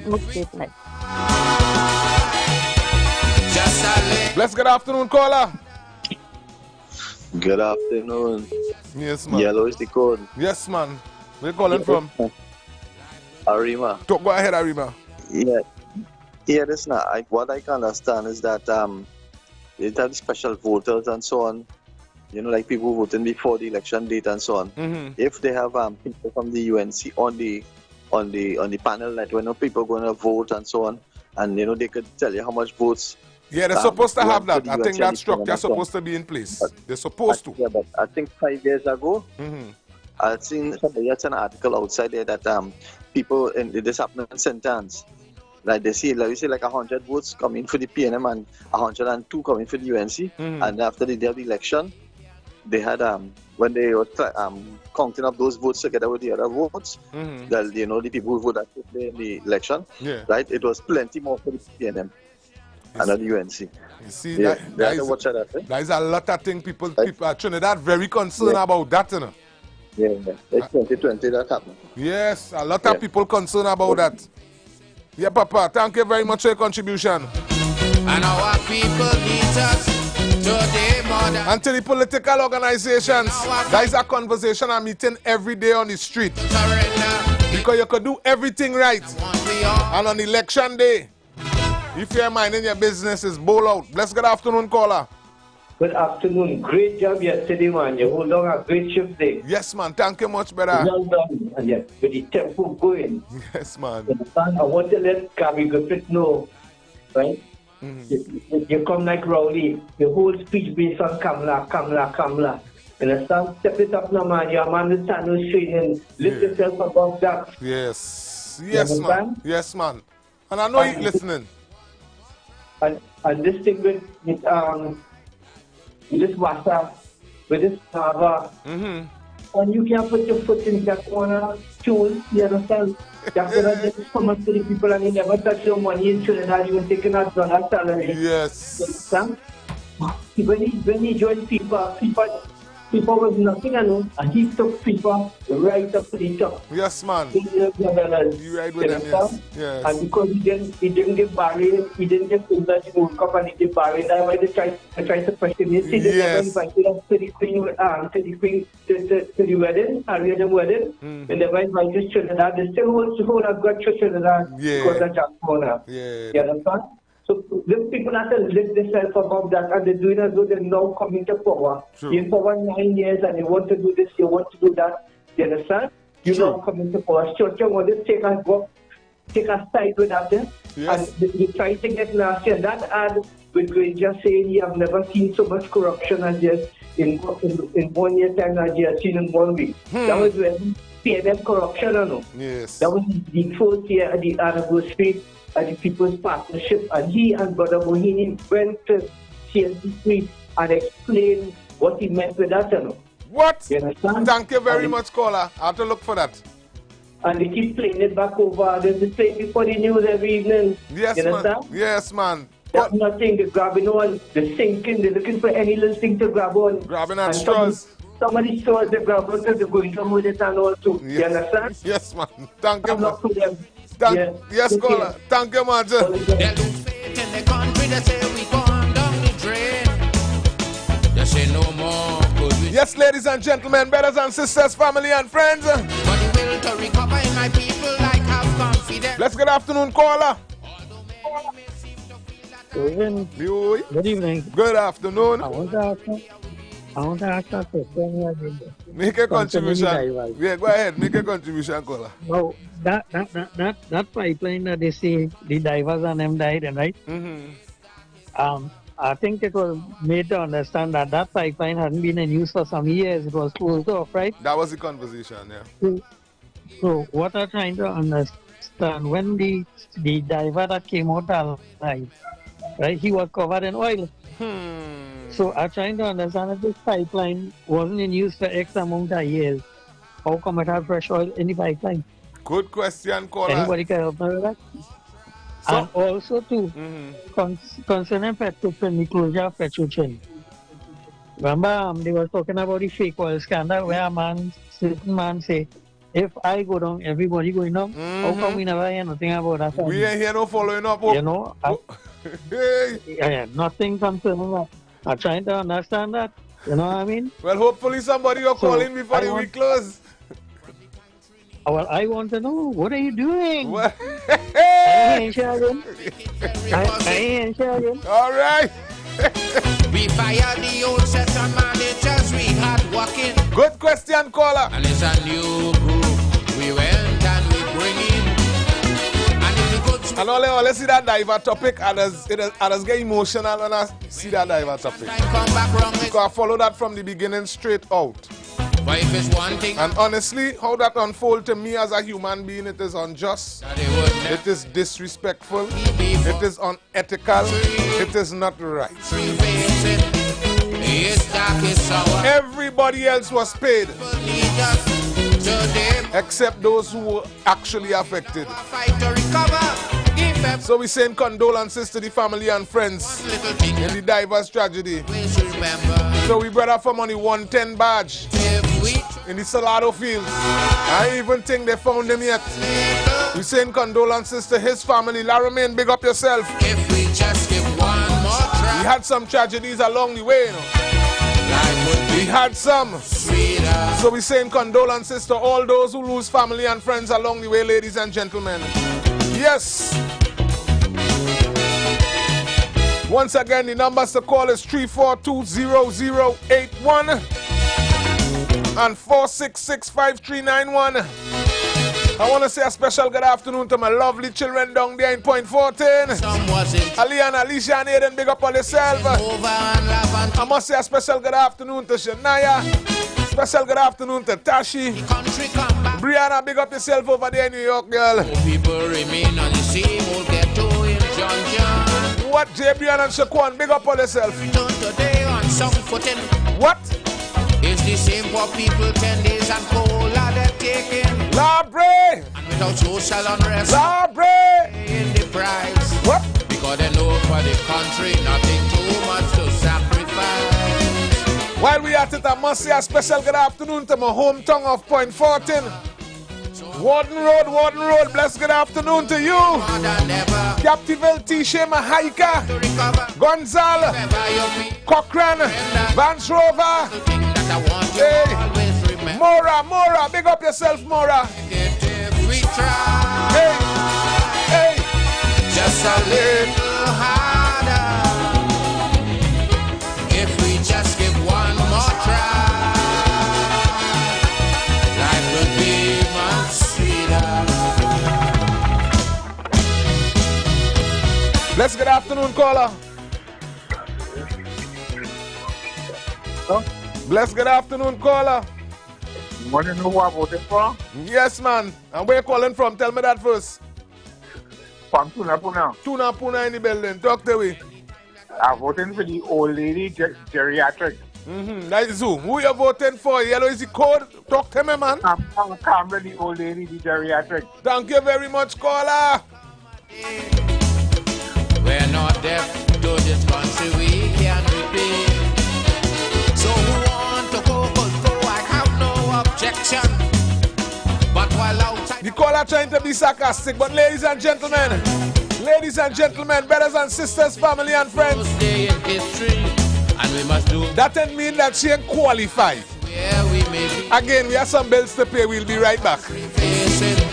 Okay, Bless good afternoon, caller. Good afternoon. Yes, man. Yellow is the code. Yes, man. Where you calling from? Arima. Go ahead, Arima. Yeah. Yeah, this now. What I can understand is that they have the special voters and so on. You know, like people voting before the election date and so on. If they have people from the UNC on the panel, like when people going to vote and so on, and you know they could tell you how much votes. Yeah, they're supposed to have that. I think that structure is supposed to be in place. They're supposed to. Yeah, but I think 5 years ago, I'd seen somebody had an article outside there that people in this happened in St. Anne's. Like they see, like you say, like 100 votes coming for the PNM and 102 coming for the UNC. And after the day of the election, they had when they were counting up those votes together with the other votes, that you know the people who voted in the election, right? It was plenty more for the PNM and the UNC. You see, that is a lot of things people at Trinidad very concerned about that, you know. Yeah, it's 2020 that happened. Yes, a lot of people concerned about that. Yeah, Papa, thank you very much for your contribution. And our people need us today more than... And to the political organizations, that is a conversation I'm meeting every day on the street. Because you could do everything right. And on election day, if you're minding your business, is bowl out. Bless good afternoon, caller. Good afternoon. Great job yesterday, man. You hold on a great shift day. Yes, man. Thank you much, brother. Well done. And yes, with the tempo going. Yes, man. I want to let Gabby Griffith know, right? You come like Rowley. Your whole speech based on Kamla. And I start step it up now, man. You're a man with stand straight and lift yourself above that. Yes. Yes, man. Yes, man. And I know you're listening. And this thing with this water, with this lava, and you can't put your foot in that corner, too, you understand? That's what I just come up to the people and you never touch your money in Trinidad, you were taking out dollar salary. Yes. You understand? When he joins people People was nothing, and he took people right up to the top. Yes, man. You right with them, yes. Yes. And because he didn't get buried, he didn't get in that World Cup and he get buried. That's why they tried to question him. They never invited us to the Queen, to the wedding, Harriet wedding. They never invited Trinidad. They still hold a grudge to Trinidad because of Jack Bonner. You understand? So these people have to lift themselves above that, and they're doing as though they're now coming to power. In power 9 years, and they want to do this, you want to do that. You understand? You're now coming to power. Church, you want to take a side with that, and they try to get nasty. And that ad with Granger saying, "You have never seen so much corruption as just in 1 year time as you have seen in 1 week." That was when PNM corruption, I know. Yes. That was the first year at the anniversary at the People's Partnership, and he and Brother Mohini went to CNC Street and explained what he meant with that, you know. What? You understand? Thank you very much, caller. I have to look for that. And they keep playing it back over. They play it before the news every evening. Yes, you man. Yes, man. That's nothing. They're grabbing on. They're sinking. They're looking for any little thing to grab on. Grabbing on straws. Some of the straws they grab on because they're going to hold it and all too. You understand? Yes, man. Thank you, man. Them. Yes, caller. Thank you, man. They lose faith in the country, they say we gone down the drain. They say no more. Yes, ladies and gentlemen, brothers and sisters, family and friends. But the will to recover in my people like have confidence. Let's good afternoon, caller. Good evening. Good afternoon. I want to ask a question. Make a contribution. Yeah, go ahead. Make a contribution, caller. No, that pipeline that they say the divers and them died, right? I think it was made to understand that that pipeline hadn't been in use for some years. It was closed off, right? That was the conversation, yeah. So what I'm trying to understand, when the diver that came out alive, right, he was covered in oil. So I'm trying to understand if this pipeline wasn't in use for X amount of years, how come it had fresh oil in the pipeline? Good question, caller. Anybody can help me with that? So, and also too, concerning Petrochin, the closure of Petrochin. Remember, they were talking about the fake oil scandal where a certain man say, if I go down, everybody going down. How come we never hear nothing about that? We ain't hear no following up. You know, nothing concerning that. I'm trying to understand that. You know what I mean? Well, hopefully somebody will call in before the week close. Well, I want to know, what are you doing? What? I ain't sharing. I ain't sharing. All right. We fired the old set of managers we had working. Good question, caller. And it's a new group. We went and we bring in. And if the goods... And let's see that diver topic, and I get emotional when I see that diver topic. Because I follow that from the beginning straight out. But if it's one thing, and honestly, how that unfolds to me as a human being, it is unjust, it is disrespectful, it is unethical, it is not right. Everybody else was paid, except those who were actually affected. So we send condolences to the family and friends in the diver's tragedy. So we brought up from on the 110 badge in the Salado field. I even think they found him yet. We send condolences to his family. Laramine, big up yourself. If we just give one more try, we had some tragedies along the way, you know. We had some. So we send condolences to all those who lose family and friends along the way, ladies and gentlemen. Yes. Once again, the numbers to call is 342-0081 and 466-5391. I want to say a special good afternoon to my lovely children down there in Point 14. Ali and Alicia and Aiden, big up on yourself. I must say a special good afternoon to Shania. Special good afternoon to Tashi. Brianna, big up yourself over there in New York, girl. People remain on the same old ghetto in John. What, Jabrian and Shaquan, big up on yourself. Return today on some footing. What? It's the same for people 10 days and cola they're taking. Labre! And without social unrest, Labre! in the price. What? Because they know for the country nothing too much to sacrifice. While we at it, I must say a special good afternoon to my hometown of Point 14. Warden Road, blessed good afternoon to you. Captiville T. Shema Haika, Gonzal, Cochran, Vance Rover. Hey, Mora, big up yourself, Mora. Hey, just a little harder. If we just give one more try, life would be much sweeter. Bless good afternoon, caller. Huh? Bless good afternoon, caller. You want to know who I voted for? Yes, man. And where you calling from? Tell me that first. From Tuna. Tuna in the building. Talk to me. I'm voting for the old lady geriatric. That is who you voting for? Yellow is the code. Talk to me, man. I'm the old lady, the geriatric. Thank you very much, caller. We're not deaf to this country, we can't repeat. So who want to go, I have no objection. But while outside... The caller trying to be sarcastic, but ladies and gentlemen, brothers and sisters, family and friends, that doesn't mean that she ain't qualified. Again, we have some bills to pay. We'll be right back.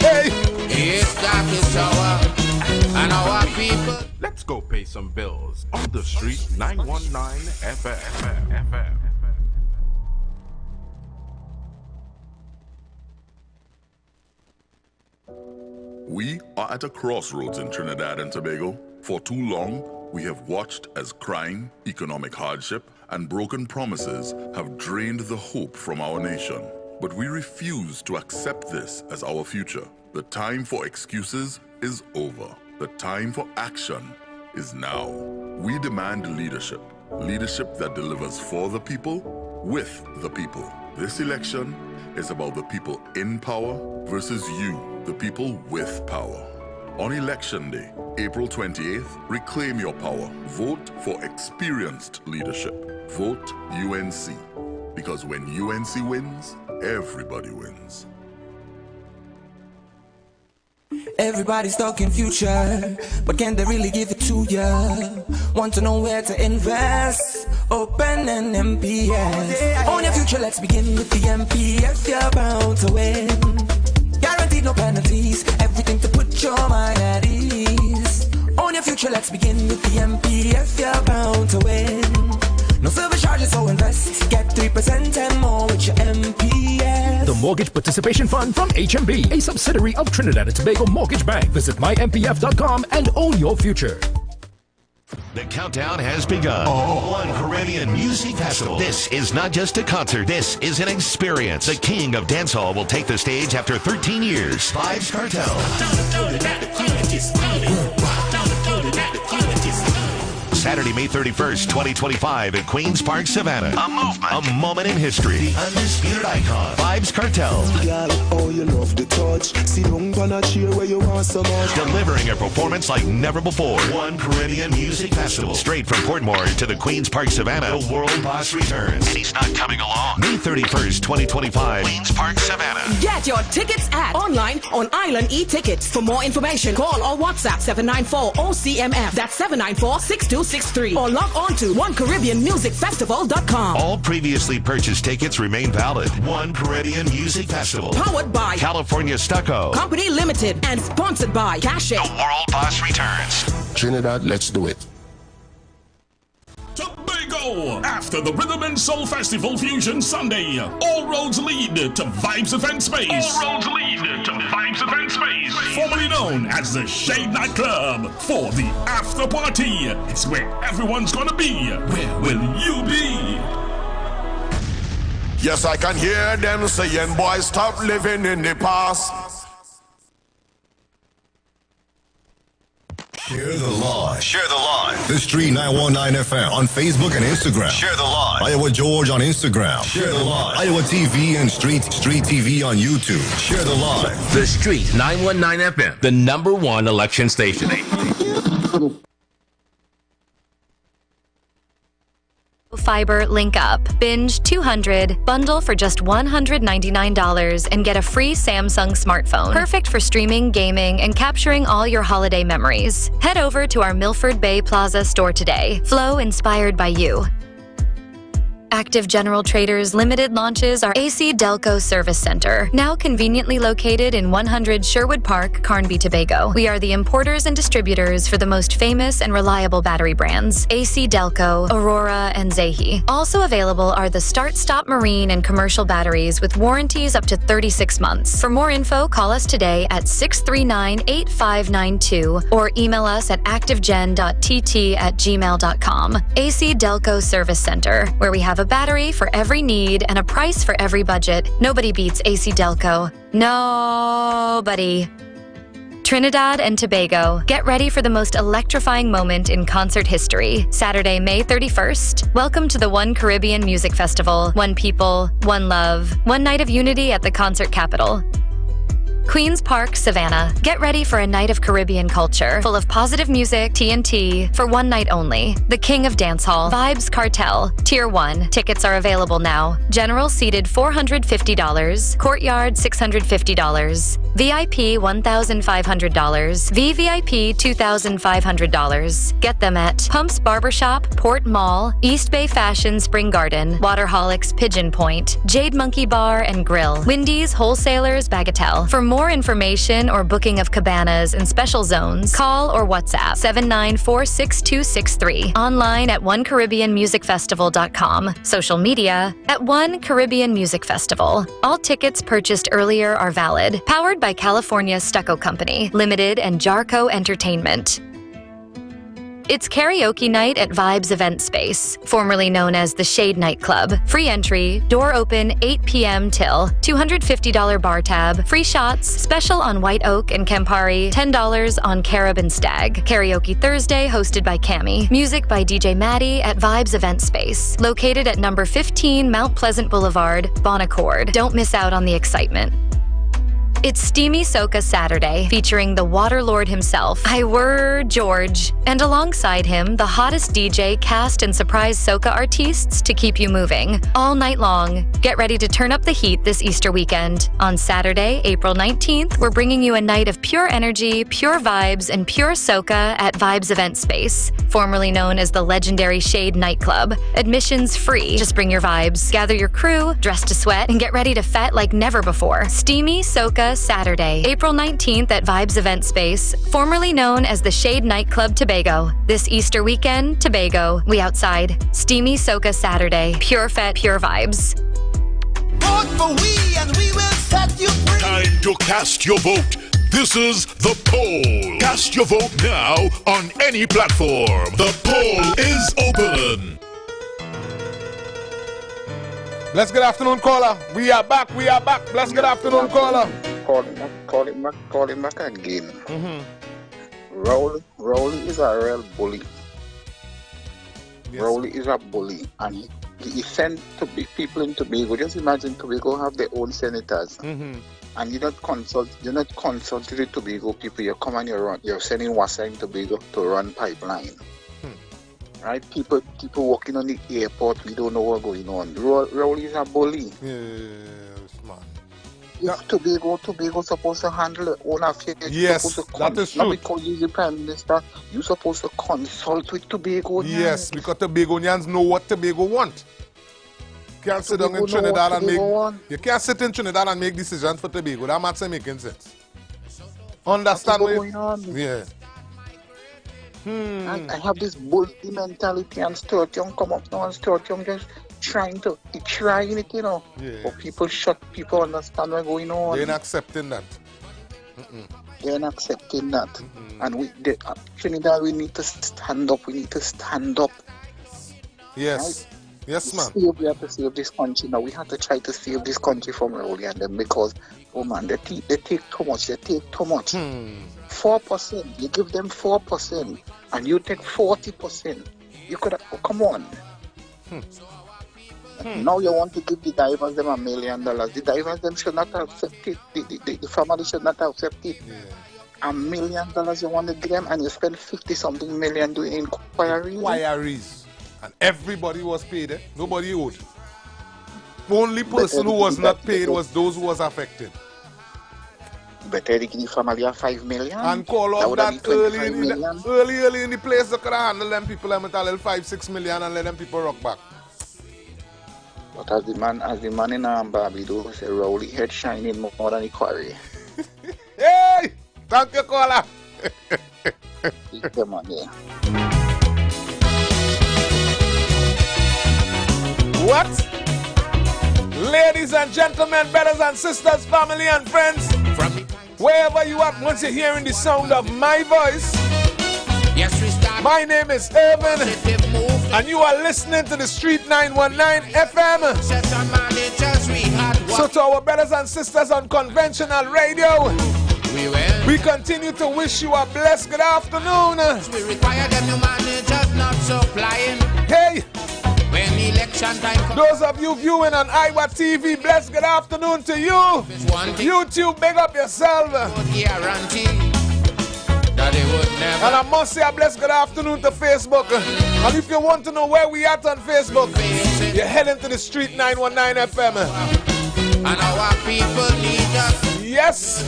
Hey! Let's go pay some bills on the street 919 FM. We are at a crossroads in Trinidad and Tobago. For too long, we have watched as crime, economic hardship, and broken promises have drained the hope from our nation. But we refuse to accept this as our future. The time for excuses is over. The time for action is now. We demand leadership. Leadership that delivers for the people, with the people. This election is about the people in power versus you, the people with power. On Election Day, April 28th, reclaim your power. Vote for experienced leadership. Vote UNC. Because when UNC wins, everybody wins. Everybody's talking future, but can they really give it to ya? Want to know where to invest? Open an MPF. Own your future, let's begin with the MPF. You're bound to win. Guaranteed no penalties, everything to put your mind at ease. Own your future, let's begin with the MPF. You're bound to win. No service charges, so invest. Get 3% and more with your MPF. The Mortgage Participation Fund from HMB, a subsidiary of Trinidad and Tobago Mortgage Bank. Visit mympf.com and own your future. The countdown has begun. One Caribbean Music Festival. This is not just a concert. This is an experience. The king of dancehall will take the stage after 13 years. Vybz Kartel. Saturday, May 31st, 2025 at Queen's Park, Savannah. A movement. A moment in history. The undisputed icon. Vybz Kartel. Oh, you love the touch. See, don't wanna cheer where you want so much. Delivering a performance like never before. One Caribbean Music Festival. Straight from Portmore to the Queen's Park, Savannah. The World Boss returns. And he's not coming along. May 31st, 2025. Queen's Park, Savannah. Get your tickets at online on Island e-Tickets. For more information, call or WhatsApp 794-OCMF. That's 794-6263. Or log on to OneCaribbeanMusicFestival.com. All previously purchased tickets remain valid. One Caribbean Music Festival. Powered by California Stucco Company Limited and sponsored by Cash. The World Boss returns. Trinidad, let's do it. Tobago! After the Rhythm and Soul Festival Fusion Sunday, all roads lead to Vybz Event Space. All roads lead to Vybz Event Space. Formerly known as the Shade Nightclub. For the after party, it's where everyone's gonna be. Where will you be? Yes, I can hear them saying, boys, stop living in the past. Share the live. Share the live. The Street 919 FM on Facebook and Instagram. Share the live. Iowa George on Instagram. Share the live. Iowa TV and Street TV on YouTube. Share the live. The Street 919 FM, the #1 election station. Fiber link up. Binge 200, bundle for just $199 and get a free Samsung smartphone. Perfect for streaming, gaming, and capturing all your holiday memories. Head over to our Milford Bay Plaza store today. Flow inspired by you. Active General Traders Limited launches our AC Delco Service Center, now conveniently located in 100 Sherwood Park, Carnby, Tobago. We are the importers and distributors for the most famous and reliable battery brands, AC Delco, Aurora, and Zehi. Also available are the Start-Stop Marine and commercial batteries with warranties up to 36 months. For more info, call us today at 639-8592 or email us at activegen.tt@gmail.com. AC Delco Service Center, where we have a battery for every need and a price for every budget. Nobody beats AC Delco. Nobody. Trinidad and Tobago, get ready for the most electrifying moment in concert history. Saturday, May 31st. Welcome to the One Caribbean Music Festival. One people, one love, one night of unity at the concert capital. Queen's Park, Savannah. Get ready for a night of Caribbean culture, full of positive music, TNT, for one night only. The King of Dancehall, Vibes Cartel, Tier 1. Tickets are available now. General seated $450, Courtyard $650, VIP $1,500, VVIP $2,500. Get them at Pumps Barbershop, Port Mall, East Bay Fashion Spring Garden, Waterholics Pigeon Point, Jade Monkey Bar and Grill, Wendy's Wholesalers Bagatelle. For more information or booking of cabanas and special zones, call or WhatsApp 794-6263. Online at OneCaribbeanMusicFestival.com. Social media at One Caribbean Music Festival. All tickets purchased earlier are valid. Powered by California Stucco Company, Limited and Jarco Entertainment. It's karaoke night at Vibes Event Space, formerly known as the Shade Nightclub. Free entry, door open 8 p.m. till, $250 bar tab, free shots, special on White Oak and Campari, $10 on Carib and Stag. Karaoke Thursday hosted by Cami. Music by DJ Maddie at Vibes Event Space, located at number 15 Mount Pleasant Boulevard, Bon Accord. Don't miss out on the excitement. It's Steamy Soca Saturday, featuring the Water Lord himself, IWER George, and alongside him, the hottest DJ, cast, and surprise soca artists to keep you moving all night long. Get ready to turn up the heat this Easter weekend. On Saturday, April 19th, we're bringing you a night of pure energy, pure vibes, and pure soca at Vibes Event Space, formerly known as the legendary Shade Nightclub. Admissions free. Just bring your vibes, gather your crew, dress to sweat, and get ready to fet like never before. Steamy Soca Saturday, April 19th at Vibes Event Space, formerly known as the Shade Nightclub Tobago. This Easter weekend, Tobago, we outside. Steamy Soca Saturday, pure fet, pure vibes. Vote for we and we will set you free. Time to cast your vote. This is the poll. Cast your vote now on any platform. The poll is open. Blessed good afternoon, caller. We are back. Blessed good afternoon, caller. Call him back again. Rowley is a real bully. Yes. Rowley is a bully, and he sent people in Tobago. Just imagine Tobago have their own senators, and you're not consulting the Tobago people. You come and you're sending Wassa in Tobago to run pipeline. Right? People walking on the airport, we don't know what's going on. Rowley is a bully. Yes, man. If Tobago supposed to handle their own affairs. Yes, that is true. Because you're the Prime Minister, you're supposed to consult with Tobagonians. Yes, because Tobagonians know what Tobago want. You can't sit down in Trinidad and you can't sit in Trinidad and make decisions for Tobago. That matters making sense. Understand what going on? Yeah. I have this bully mentality, and Stuart Young come up now, and Stuart Young just trying it, you know. Yeah. But people understand what's going on. They're not accepting that. They're not accepting that. And Trinidad, we need to stand up. Yes. Right? Yes, ma'am. We have to save this country now. We have to try to save this country from Rowley and them, because, oh man, they take too much. 4%. You give them 4%, and you take 40%. You could have, come on. Now you want to give the divers them $1 million. The divers them should not accept it. The family should not accept it. $1 million you want to give them, and you spend 50-something million doing inquiries. And everybody was paid, eh? Nobody owed. Only person who was not paid was those who was affected. Better they give the family a 5 million. And call off that early in the place that could handle them people and with a little 5-6 million and let them people rock back. But as the man in Barbados say, Rowley head shining more than the quarry. Hey! Thank you, caller. Come on, yeah. What? Ladies and gentlemen, brothers and sisters, family and friends, wherever you are, once you're hearing the sound of my voice, my name is Irvin, and you are listening to the Street 919 FM. So to our brothers and sisters on conventional radio, we continue to wish you a blessed good afternoon. We require them new managers not supplying. Hey! When election time comes. Those of you viewing on IWER TV, blessed good afternoon to you. YouTube, big up yourself. Guarantee that they would never. And I must say a blessed good afternoon to Facebook. And if you want to know where we at on Facebook, you're heading to the Street 919 FM. And our people need us. Yes.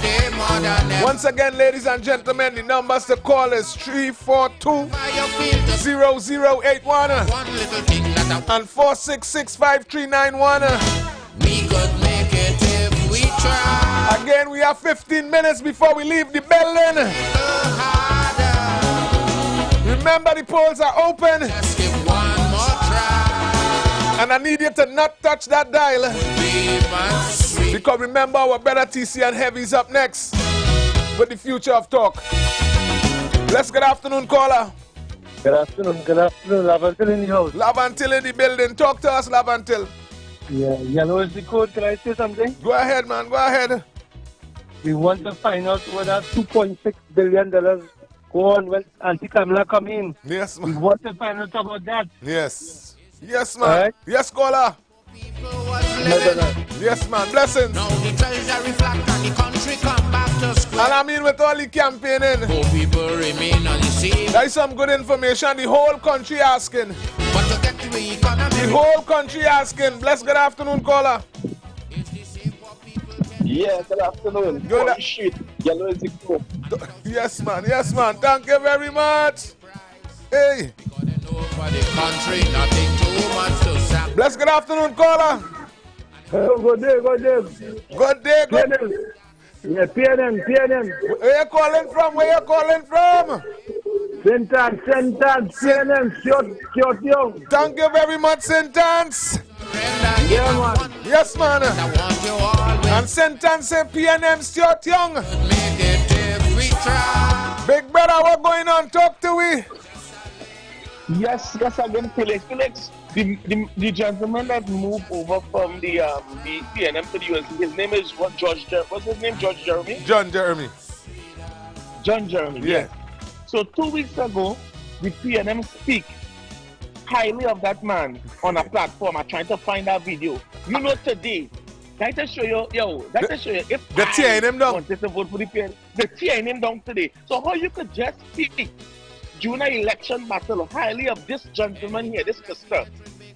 Once again, ladies and gentlemen, the numbers to call is 342-0081 and 466-5391. We could make it if we try. Again, we have 15 minutes before we leave the building. Remember, the polls are open. Just give one more try. And I need you to not touch that dial. Because remember, our brother TC and Heavy's up next with the future of talk. Let's good afternoon, caller. Good afternoon, Lavantil in the house. Lavantil in the building. Talk to us, Lavantil. Yeah, yellow is the code. Can I say something? Go ahead, man. Go ahead. We want to find out where that $2.6 billion go on when Auntie Kamala come in. Yes, man. We want to find out about that. Yes. Yes, man. Right? Yes, caller. Yes, man. Blessings. Now the treasury flat and the country come back to square. And I mean with all the campaigning, people remain on the same. There is some good information. The whole country asking. But to get to the economy. The whole country asking. Bless good afternoon, caller. Yeah, good afternoon. Good shit. Yellow is the code. Yes, man. Yes, man. Thank you very much. Hey. For the country, nothing too much to say. Bless good afternoon, caller. Good day. Good day, good day. Yeah, PNM. Where you calling from? PNM, short young. Thank you very much, Sentence. Yeah, man. Yes, man. And Sentence say PNM, short young. Big brother, what going on? Talk to we. Yes, again, Felix. The gentleman that moved over from the PNM to the US, his name is what? What's his name? John Jeremy. Yeah. So 2 weeks ago, the PNM speak highly of that man on a platform. I'm trying to find that video. You know today, that to show you, if the tearing him down. Wanted to vote for the PNM, the tearing him down today. So how you could just speak during an election battle highly of this gentleman here, this mister.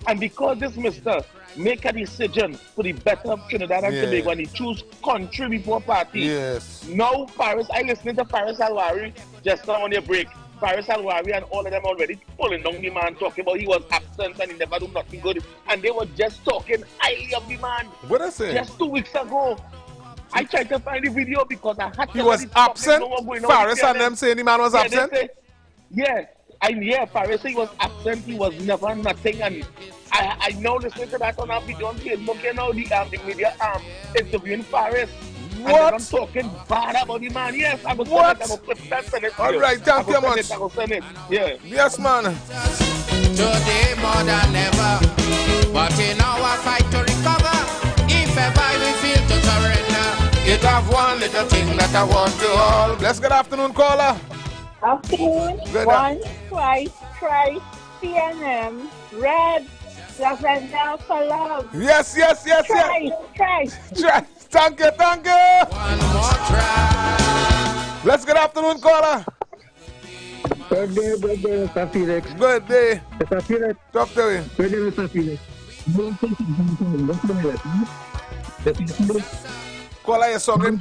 And because this mister make a decision for the better of Trinidad and Tobago and he choose country before party. Yes. Now I listening to Faris Alwari just now on your break. Faris Alwari and all of them already pulling down the man, talking about he was absent and he never do nothing good. And they were just talking highly of the man. What I say? Just 2 weeks ago. I tried to find the video because I had to. He was absent? Faris and them saying the man was absent? Faris was absent. He was never nothing. And I now listen to that on our video on Facebook. You know, the media interviewing Faris. What? And I'm talking bad about the man. Yes, I will what? Send it. All right, thank you much. I will send it. Yeah. Yes, man. Today more than ever, but in our fight to recover, if ever we feel to surrender, it have one little thing that I want to all. Bless good afternoon, caller. Afternoon. Once, twice, thrice, PNM, red, lavender for love. Yes. Twice. Thank you. One more try. Bless good afternoon, caller. Good day, Mr. Felix. Good day. Mr. Felix. Talk to me. Good day, Mr. Felix. Caller, you're singing.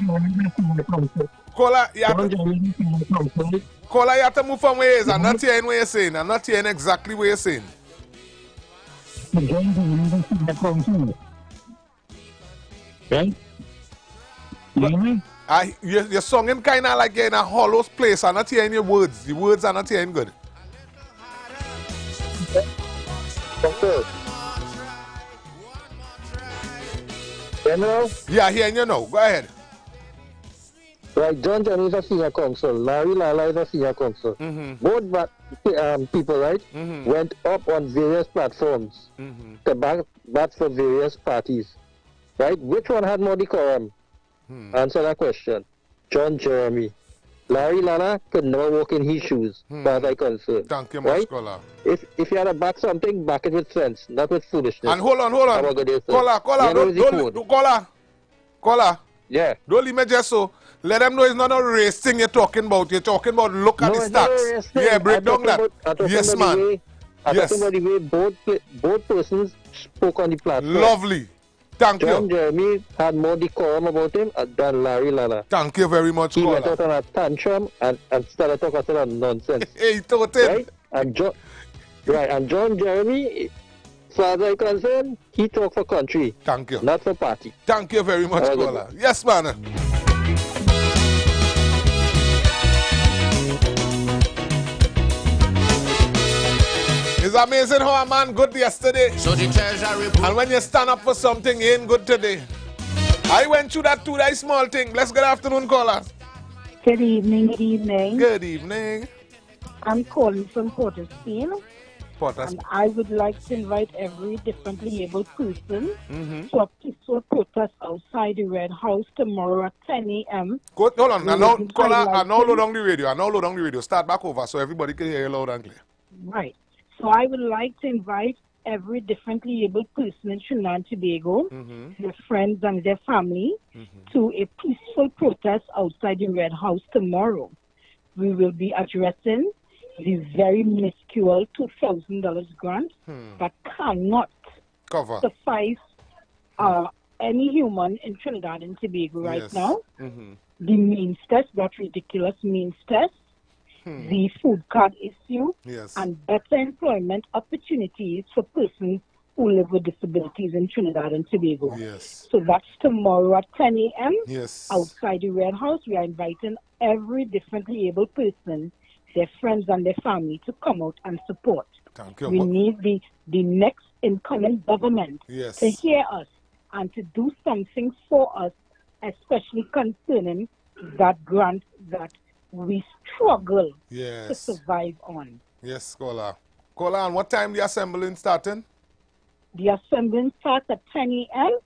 Caller, you have to move from where you is. I'm not hearing what you're saying. I'm not hearing exactly what you're saying. Right? You're singing kind of like you're in a hollow place. I'm not hearing your words. The words are not hearing good. Hello? Yeah, hearing you now. Go ahead. Right, John Johnny is a senior counsel. Larry Lala is a senior counsel. Both people, right, went up on various platforms to bat for various parties. Right? Which one had more decorum? Answer that question. John Jeremy. Larry Lala could never walk in his shoes, as far as I'm concerned. Thank you much, Caller. If you had to back something, back it with sense, not with foolishness. And hold on. Caller. Yeah. Don't leave me just so. Let them know it's not a race thing you're talking about. You're talking about look at the stats. Yeah, break down that. Yes, man. Yes. About the way both persons spoke on the platform. Lovely. Thank you. John Jeremy had more decorum about him than Larry Lala. Thank you very much, He went out on a tantrum and started talking about nonsense. He told him. Right? And John Jeremy, as far as I'm concerned, he talked for country. Thank you. Not for party. Thank you very much, caller. Yes, man. It's amazing how a man good yesterday. And when you stand up for something, you ain't good today. I went through that too, that small thing. Bless good afternoon, caller. Good evening, good evening. Good evening. I'm calling from Portersfield. And I would like to invite every differently abled person to a peaceful protest outside the Red House tomorrow at 10 a.m. Hold on. I now load on the radio. Start back over so everybody can hear you loud and clear. Right. So I would like to invite every differently abled person in Trinidad and Tobago, their friends and their family, to a peaceful protest outside the Red House tomorrow. We will be addressing the very minuscule $2,000 grant that cannot suffice any human in Trinidad and Tobago right now. The means test, that ridiculous means test, the food card issue, and better employment opportunities for persons who live with disabilities in Trinidad and Tobago. So that's tomorrow at 10 a.m. outside the Red House. We are inviting every differently able person, their friends and their family to come out and support. We need the next incoming government to hear us and to do something for us, especially concerning that grant that we struggle to survive on. Yes, caller. Caller, and what time the assembling starting? The assembling starts at 10 a.m.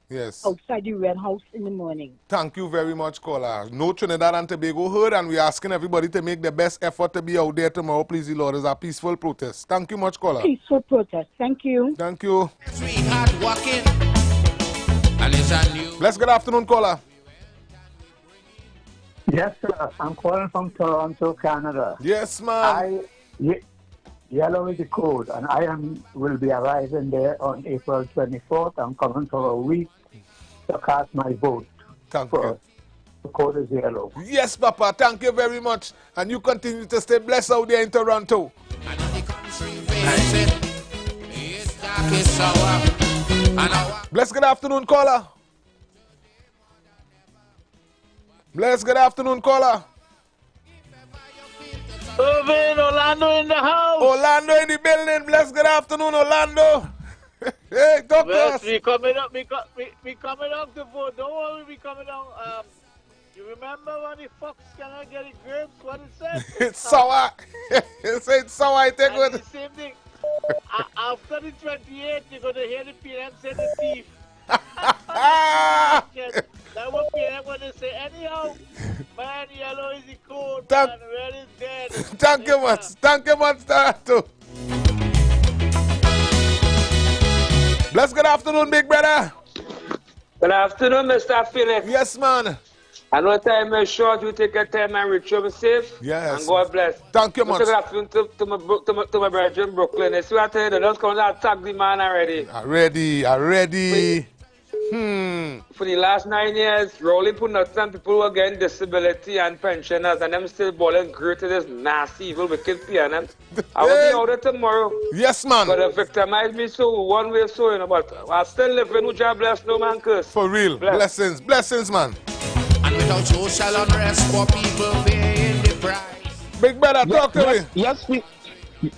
outside the Red House in the morning. Thank you very much, caller. No Trinidad and Tobago heard, and we're asking everybody to make the best effort to be out there tomorrow. Please, the Lord, it's a peaceful protest. Thank you much, caller. Peaceful protest. Thank you. Thank you. Bless good afternoon, caller. Yes, sir. I'm calling from Toronto, Canada. Yes, man. Yellow is the code, and I will be arriving there on April 24th. I'm coming for a week to cast my vote. Thank you. The code is yellow. Yes, Papa. Thank you very much. And you continue to stay blessed out there in Toronto. Bless good afternoon, caller. Bless good afternoon, caller. Irvin, Orlando in the house. Orlando in the building. Bless good afternoon, Orlando. Hey, talk to us. We coming up to vote. Don't worry, we coming up. You remember when the fox cannot get the grapes? What it said? It's sour. It's sour. I think and the same thing. After the 28th, you're going to hear the PM say the thief. That's what PM going to say. Anyhow, man, yellow is the code, man. Red is dead. Thank you much. Thank you much, Toronto. Bless good afternoon, big brother. Good afternoon, Mr. Philip. Yes, man. I know time is short. You take your time and reach home safe. Yes. And God bless. Thank you much. Good afternoon to my brother in Brooklyn. You see what I tell you? They don't come to attack the man already. Already. For the last 9 years, Rowley put out some people who are getting disability and pensioners, and them still balling great to this nasty, evil, wicked PNM. I will be out there tomorrow. Yes, man. But they victimize me so one way, so, you know, but I still living with God bless, no man curse. For real. Blessings, man. And without social unrest, poor people paying the price. Big brother, talk to me.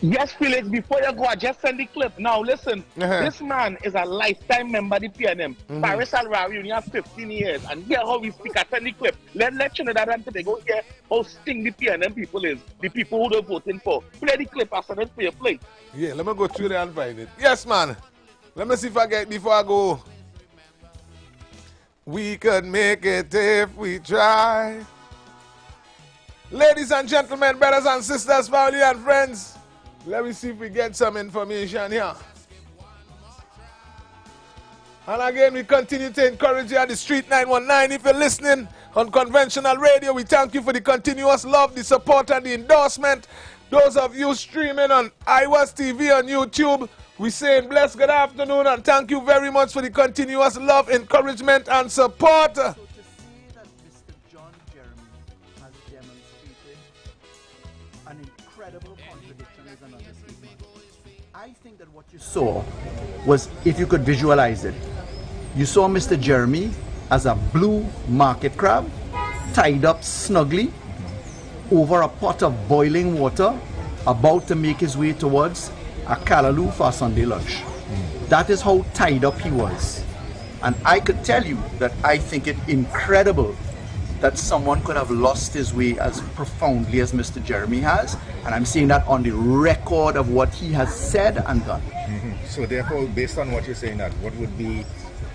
Yes, Felix, before you go, I just send the clip. Now, listen, this man is a lifetime member of the PNM. Paris Alvaro, you have 15 years. And hear how we speak. I send the clip. Let Trinidad and Tobago hear how sting the PNM people is. The people who they're voting for. Play the clip. I send it for you. Play. Yeah, let me go through there and find it. Yes, man. Let me see if I get it before I go. We could make it if we try. Ladies and gentlemen, brothers and sisters, family and friends, let me see if we get some information here. And again, we continue to encourage you at the Street 919. If you're listening on conventional radio, we thank you for the continuous love, the support, and the endorsement. Those of you streaming on IWER TV on YouTube, we saying blessed good afternoon and thank you very much for the continuous love, encouragement, and support. So to say that Mr. John Jeremy has demonstrated an incredible contradiction is an understatement. I think that what you saw was, if you could visualize it, you saw Mr. Jeremy as a blue market crab tied up snugly over a pot of boiling water, about to make his way towards a Callaloo for Sunday lunch. That is how tied up he was. And I could tell you that I think it incredible that someone could have lost his way as profoundly as Mr. Jeremy has. And I'm saying that on the record of what he has said and done. So therefore, based on what you're saying, that what would be,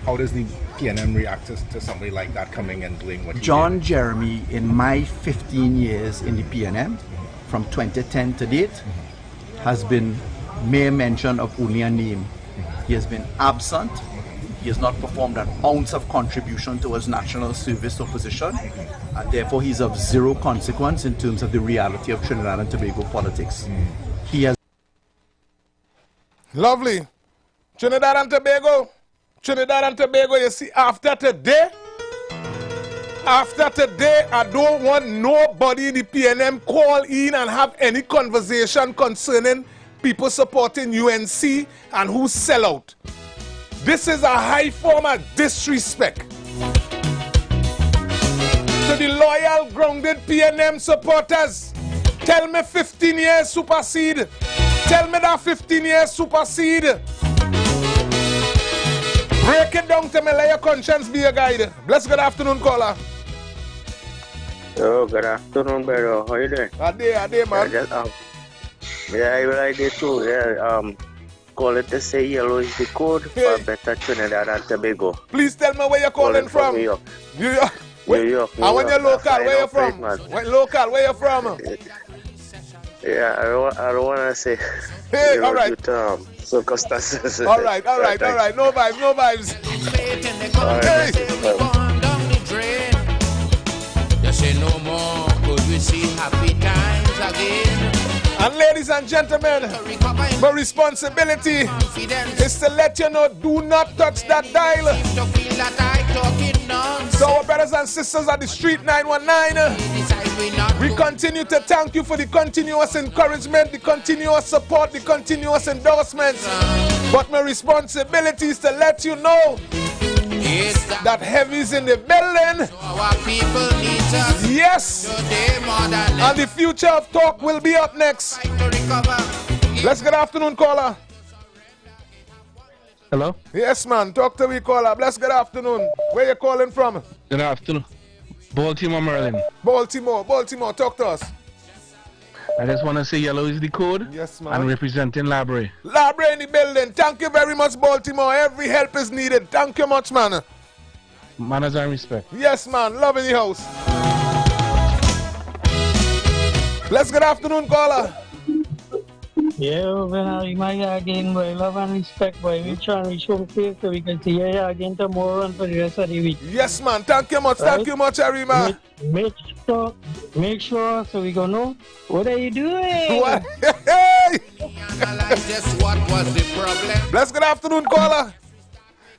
how does the PNM react to somebody like that coming and doing what he John did? Jeremy, in my 15 years in the PNM, from 2010 to date, has been mere mention of only a name. He has been absent. He has not performed an ounce of contribution towards national service or position, and therefore he's of zero consequence in terms of the reality of Trinidad and Tobago politics. He has... Lovely. Trinidad and Tobago, you see, after today, I don't want nobody in the PNM call in and have any conversation concerning people supporting UNC and who sell out. This is a high form of disrespect to the loyal, grounded PNM supporters. Tell me 15 years supersede. Tell me that 15 years supersede. Break it down to me, let your conscience be a guide. Bless good afternoon, caller. Oh, good afternoon, brother. How you doing? A day, man. Yeah, I like it too. Yeah, call it to say yellow is the code for better Trinidad and Tobago. Please tell me where you're calling from. New York. New York. New York. And when you're local, where you from? Local, where you from? Yeah, I don't want to say. Hey, all right. Circumstances. All right. No vibes. You say no more, could we see happy times again? And ladies and gentlemen, my responsibility is to let you know, do not touch that dial. So our brothers and sisters at the Street 919, we continue to thank you for the continuous encouragement, the continuous support, the continuous endorsements. But my responsibility is to let you know that heavy's in the building. Yes. And the future of talk will be up next. Let's good afternoon, caller. Hello? Yes, man. Talk to me, caller. Bless good afternoon. Where you calling from? Good afternoon. Baltimore, Maryland. Baltimore. Talk to us. I just want to say yellow is the code. Yes, man. And representing Library. Library in the building. Thank you very much, Baltimore. Every help is needed. Thank you much, man. Manners and respect. Yes, man. Love in the house. Bless good afternoon, caller. Yeah, when I my again, boy, love and respect, boy. We try to show face so we can see you again tomorrow and for the rest of the week. Yes, man. Thank you much. Thank you much, Arima. Make sure so we go know what are you doing? What? Just what was the problem? Bless, good afternoon, caller.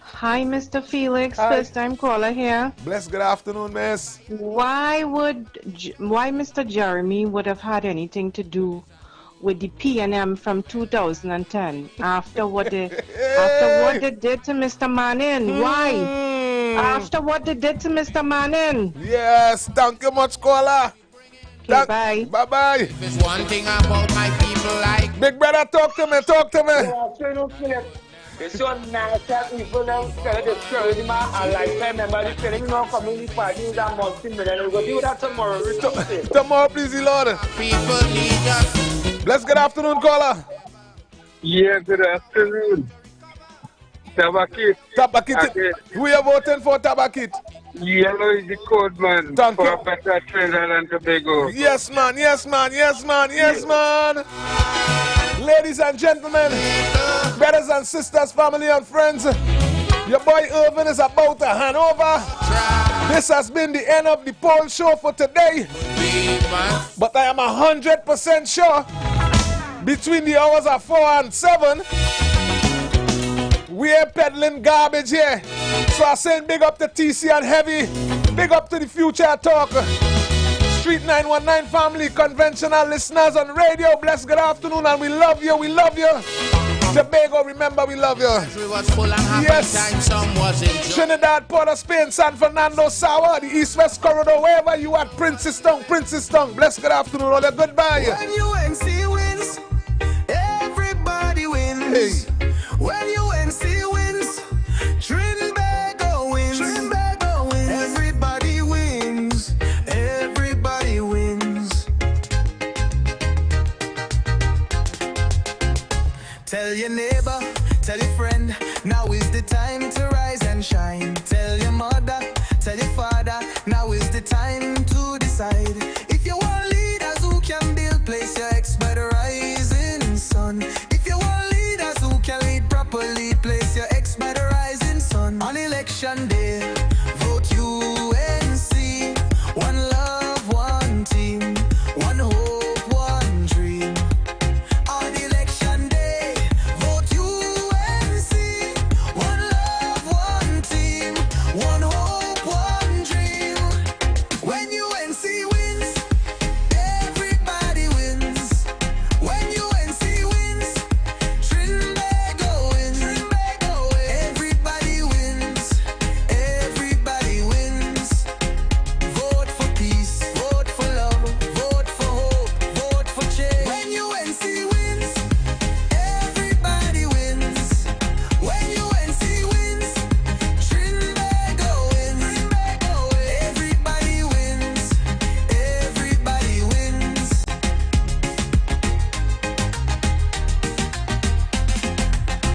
Hi, Mr. Felix. Hi. First time caller here. Bless, good afternoon, miss. Why Mr. Jeremy would have had anything to do with the PNM from 2010 after what they did to Mr. Manning? Why? After what they did to Mr. Manning? Yes, thank you much, caller. Okay, bye. Bye-bye. There's one thing about my people like... Big brother, talk to me, talk to me. It's so nice that people now tell the story, man. I like remember the feeling now community parties and multi-million. We'll go do that tomorrow. Tomorrow, please, Lord. People need us. Bless, good afternoon, caller. Yeah, good afternoon. Tabakit. Tabakit. Who are you voting for, Tabakit? Yellow is the code, man. Thank for you. A better Trinidad and Tobago. Yes, man. Yes, man. Yes, man. Yes, man. Ladies and gentlemen, brothers and sisters, family and friends, your boy Irvin is about to hand over. This has been the end of the poll show for today. But I am 100% sure between the hours of 4 and 7, we are peddling garbage here. So I say big up to TC and Heavy, big up to the Future Talk. Street 919 family, conventional listeners on radio, bless good afternoon, and we love you, we love you. Tobago, remember we love you. Yes, Trinidad, Port of Spain, San Fernando, Sour, the East-West Corridor, wherever you at, Princess Tongue, bless good afternoon, all your goodbye. When UNC wins, everybody wins. Hey. When UNC wins, Trinbago wins. Everybody wins. Everybody wins. Tell your neighbor, tell your friend, now is the time to rise and shine.